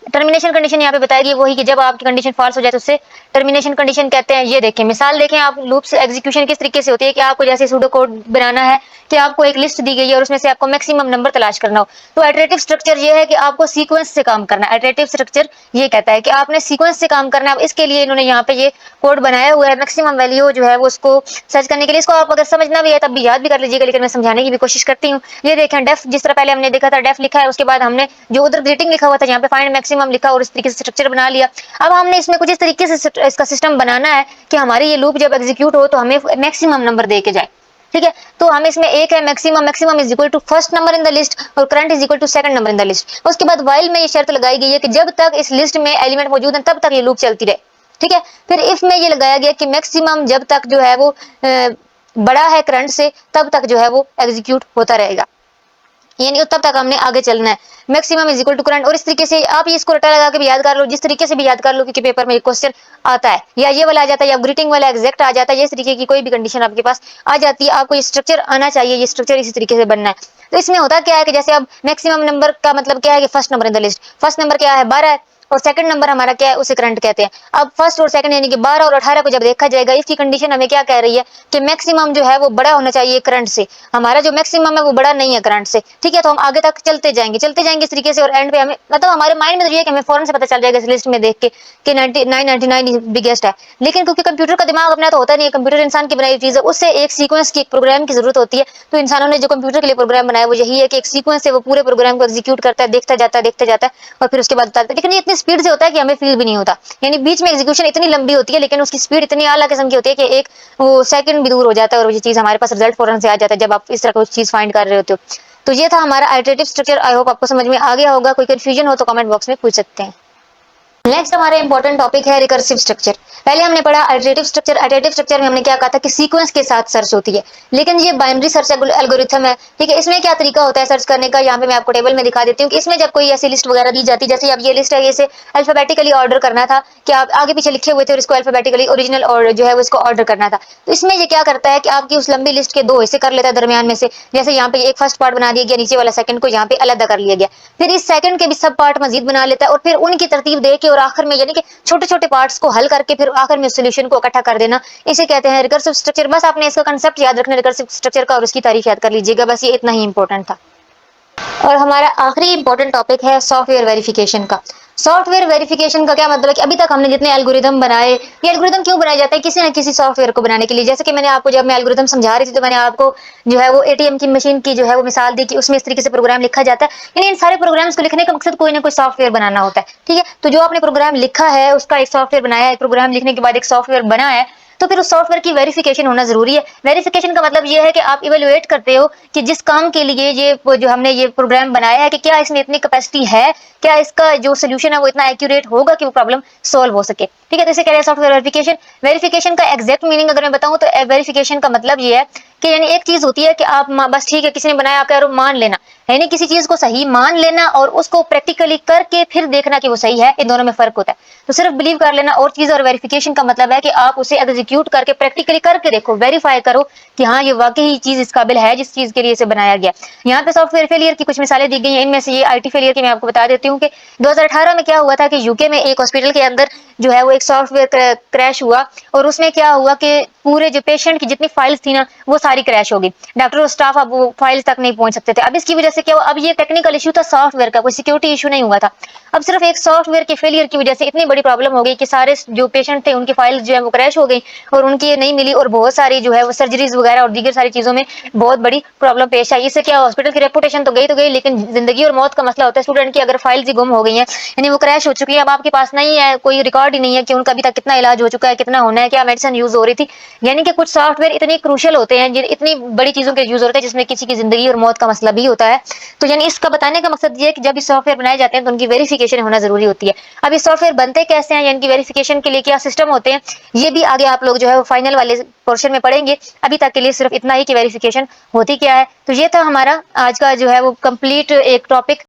टर्मिनेशन कंडीशन यहाँ पे बताएगी वही कि जब आपकी कंडीशन फॉल्स हो जाए तो उससे टर्मिनेशन कंडीशन कहते हैं। ये देखें मिसाल देखें आप, लूप्स एग्जीक्यूशन किस तरीके से होती है कि आपको जैसे सूडो कोड बनाना है कि आपको एक लिस्ट दी गई है और उसमें से आपको मैक्सिमम नंबर तलाश करना हो, तो इटरेटिव स्ट्रक्चर ये है कि आपको सीक्वेंस से काम करना है। इटरेटिव स्ट्रक्चर ये कहता है कि आपने सीक्वेंस से काम करना है। अब इसके लिए इन्होंने यहाँ पे ये कोड बनाया हुआ है मैक्सिमम वैल्यू जो है वो उसको सर्च करने के लिए। इसको आप अगर समझना भी है तब भी याद भी कर लीजिएगा, लेकिन मैं समझाने की भी कोशिश करती हूँ। ये देखें डेफ, जिस तरह पहले हमने देखा था डेफ लिखा है, उसके बाद हमने जो उधर ग्रीटिंग लिखा हुआ था यहाँ पे फाइंड मैक्सिमम लिखा और इस तरीके से स्ट्रक्चर बना लिया। अब हमने इसमें कुछ इस तरीके से इसका सिस्टम बनाना है कि हमारी ये लूप जब एग्जीक्यूट हो तो हमें मैक्सिमम नंबर दे के जाए। ठीक है, तो हम इसमें एक है maximum, maximum is equal to first number in the list और current is equal to second number in the list. उसके बाद वाइल में ये शर्त लगाई गई है कि जब तक इस लिस्ट में एलिमेंट मौजूद है तब तक ये लूप चलती रहे। ठीक है, फिर इफ में ये लगाया गया कि मैक्सिमम जब तक जो है वो बड़ा है करंट से तब तक जो है वो एग्जीक्यूट होता रहेगा, यानी तब तक हमने आगे चलना है। Maximum is equal to current, और इस तरीके से आप इसको रटा लगा के भी याद कर लो, जिस तरीके से भी याद कर लो कि पेपर में एक क्वेश्चन आता है या ये वाला आ जाता है या ग्रीटिंग वाला एग्जैक्ट आ जाता है, इस तरीके की कोई भी कंडीशन आपके पास आ जाती है, आपको ये स्ट्रक्चर आना चाहिए, ये स्ट्रक्चर इसी तरीके से बनना है। तो इसमें होता क्या है कि जैसे अब मैक्सिमम नंबर का मतलब क्या है कि first number in the list, first number क्या है 12 है और सेकंड नंबर हमारा क्या है उसे करंट कहते हैं। अब फर्स्ट और सेकंड यानी कि 12 और 18 को जब देखा जाएगा, इसकी कंडीशन हमें क्या कह रही है कि मैक्सिमम जो है वो बड़ा होना चाहिए करंट से, हमारा जो मैक्सिमम है वो बड़ा नहीं है करंट से। ठीक है, तो हम आगे तक चलते जाएंगे इस तरीके से, और एंड पे हमें मतलब हमारे माइंड में तो ये है कि हमें फौरन से पता चल जाएगा इस लिस्ट में देख के कि 999 बिगेस्ट है, लेकिन क्योंकि कंप्यूटर का दिमाग अपना तो होता नहीं है, कंप्यूटर इंसान की बनाई हुई चीज है, उससे एक सीक्वेंस की, एक प्रोग्राम की जरूरत होती है। तो इंसानों ने जो कंप्यूटर के लिए प्रोग्राम बनाया वो यही है कि एक सीक्वेंस से वो पूरे प्रोग्राम को एग्जीक्यूट करता है, देखता जाता है और फिर उसके बाद बताता है। लेकिन ये इतनी स्पीड से होता है कि हमें फील भी नहीं होता, यानी बीच में एग्जीक्यूशन इतनी लंबी होती है लेकिन उसकी स्पीड इतनी आला किस्म की होती है कि एक वो सेकंड भी दूर हो जाता है और ये चीज हमारे पास रिजल्ट फौरन से आ जाता है जब आप इस तरह कोई चीज फाइंड कर रहे होते हो। तो ये था हमारा आइटरेटिव स्ट्रक्चर। आई होप आपको समझ में आ गया होगा, कोई कंफ्यूजन हो तो कमेंट बॉक्स में पूछ सकते हैं। नेक्स्ट हमारा इंपॉर्टेंट टॉपिक है रिकर्सिव स्ट्रक्चर। पहले हमने पढ़ा आइटरेटिव स्ट्रक्चर। आइटरेटिव स्ट्रक्चर में हमने क्या कहा था कि सीक्वेंस के साथ सर्च होती है, लेकिन ये बाइनरी सर्च एल्गोरिथम है। ठीक है, इसमें क्या तरीका होता है सर्च करने का, यहाँ पे मैं आपको टेबल में दिखा देती हूँ कि इसमें जब कोई ऐसी लिस्ट वगैरह दी जाती है, जैसे अब ये लिस्ट है, इसे अल्फाबेटिकली ऑर्डर करना था कि आप आगे पीछे लिखे हुए थे और इसको अल्फाबेटिकली ओरिजिनल और जो है वो इसको ऑर्डर करना था। तो इसमें ये क्या करता है कि आपकी उस लंबी लिस्ट के दो हिस्से कर लेता है दरमियान में से, जैसे यहाँ पे एक फर्स्ट पार्ट बना दिया गया, नीचे वाला सेकंड को यहाँ पे अलग कर लिया गया, फिर इस सेकंड के भी सब पार्ट मजीद बना लेता है और फिर उनकी तरतीब दे के और आखिर में यानी कि छोटे छोटे पार्ट्स को हल करके फिर आखिर में सॉल्यूशन को इकट्ठा कर देना, इसे कहते हैं रिकर्सिव स्ट्रक्चर। बस आपने इसका कांसेप्ट याद रखना रिकर्सिव स्ट्रक्चर का और उसकी तारीफ याद कर लीजिएगा, बस ये इतना ही इंपॉर्टेंट था। और हमारा आखिरी इंपॉर्टेंट टॉपिक है सॉफ्टवेयर वेरिफिकेशन का। सॉफ्टवेयर वेरिफिकेशन का क्या मतलब है कि अभी तक हमने जितने एल्गोरिदम बनाए, ये एल्गोरिदम क्यों बनाए जाते हैं, किसी न किसी सॉफ्टवेयर को बनाने के लिए। जैसे कि मैंने आपको जब मैं एल्गोरिदम समझा रही थी तो मैंने आपको जो है वो एटीएम की मशीन की जो है वो मिसाल दी कि उसमें इस तरीके से प्रोग्राम लिखा जाता है, यानी इन सारे प्रोग्राम्स को लिखने का मकसद कोई ना कोई सॉफ्टवेयर बनाना होता है। ठीक है, तो जो आपने प्रोग्राम लिखा है उसका एक सॉफ्टवेयर बनाया है, प्रोग्राम लिखने के बाद एक सॉफ्टवेयर बना है, तो फिर उस सॉफ्टवेयर की वेरिफिकेशन होना जरूरी है। वेरिफिकेशन का मतलब ये है कि आप इवेलुएट करते हो कि जिस काम के लिए ये जो हमने ये प्रोग्राम बनाया है कि क्या इसमें इतनी कैपेसिटी है, क्या इसका जो सोल्यूशन है वो इतना एक्यूरेट होगा कि वो प्रॉब्लम सॉल्व हो सके। ठीक है, तो इसे कह रहे हैं सॉफ्टवेयर वेरिफिकेशन। वेरिफिकेशन का एग्जैक्ट मीनिंग अगर मैं बताऊं तो वेरिफिकेशन का मतलब ये है कि यानी एक चीज होती है कि आप बस ठीक है किसी ने बनाया आप कह रहे हो मान लेना, यानी किसी चीज को सही मान लेना और उसको प्रैक्टिकली करके फिर देखना कि वो सही है, इन दोनों में फर्क होता है। तो सिर्फ बिलीव कर लेना और चीज, और वेरिफिकेशन का मतलब है कि आप उसे एग्जीक्यूट करके प्रैक्टिकली करके देखो, वेरीफाई करो कि हाँ ये वाकई चीज इस काबिल है जिस चीज के लिए इसे बनाया गया। यहाँ पे सॉफ्टवेयर फेलियर की कुछ मिसालें दी गई हैं, इनमें से ये आईटी फेलियर की मैं आपको बता देती हूँ कि 2018 में क्या हुआ था कि यूके में एक हॉस्पिटल के अंदर जो है वो एक सॉफ्टवेयर क्रैश हुआ और उसमें क्या हुआ कि पूरे जो पेशेंट की जितनी फाइल्स थी ना वो सारी क्रैश हो गई, डॉक्टर और स्टाफ अब वो फाइल्स तक नहीं पहुंच सकते थे। अब इसकी वजह से क्या हुआ, अब ये टेक्निकल इशू था सॉफ्टवेयर का, कोई सिक्योरिटी इशू नहीं हुआ था। अब सिर्फ एक सॉफ्टवेयर के फेलियर की वजह से इतनी बड़ी प्रॉब्लम हो गई कि सारे जो पेशेंट थे उनकी फाइल्स जो है वो क्रैश हो गई और उनकी नहीं मिली और बहुत सारी जो है वो सर्जरीज वगैरह और दीगर सारी चीजों में बहुत बड़ी प्रॉब्लम पेश आई। इससे क्या हॉस्पिटल की रेपुटेशन तो गई, लेकिन जिंदगी और मौत का मसला होता है स्टूडेंट की। अगर फाइल्स ही गुम हो गई है यानी वो क्रैश हो चुकी है, अब आपके पास नहीं है, कोई रिकॉर्ड ही नहीं है कि उनका अभी तक कितना इलाज हो चुका है, कितना होना है, क्या मेडिसिन यूज हो रही थी। यानी कि कुछ सॉफ्टवेयर इतने क्रूशियल होते हैं, इतनी बड़ी चीजों के यूज होते हैं जिसमें किसी की जिंदगी और मौत का मसला भी होता है। तो यानी इसका बताने का मकसद ये है कि जब ये सॉफ्टवेयर बनाए जाते हैं तो उनकी वेरिफिकेशन होना जरूरी होती है। अब ये सॉफ्टवेयर बनते कैसे हैं, यानी कि वेरिफिकेशन के लिए क्या सिस्टम होते हैं, ये भी आगे आप लोग जो है वो फाइनल वाले पोर्शन में पढ़ेंगे। अभी तक के लिए सिर्फ इतना ही कि वेरिफिकेशन होती क्या है। तो ये था हमारा आज का जो है वो कंप्लीट एक टॉपिक।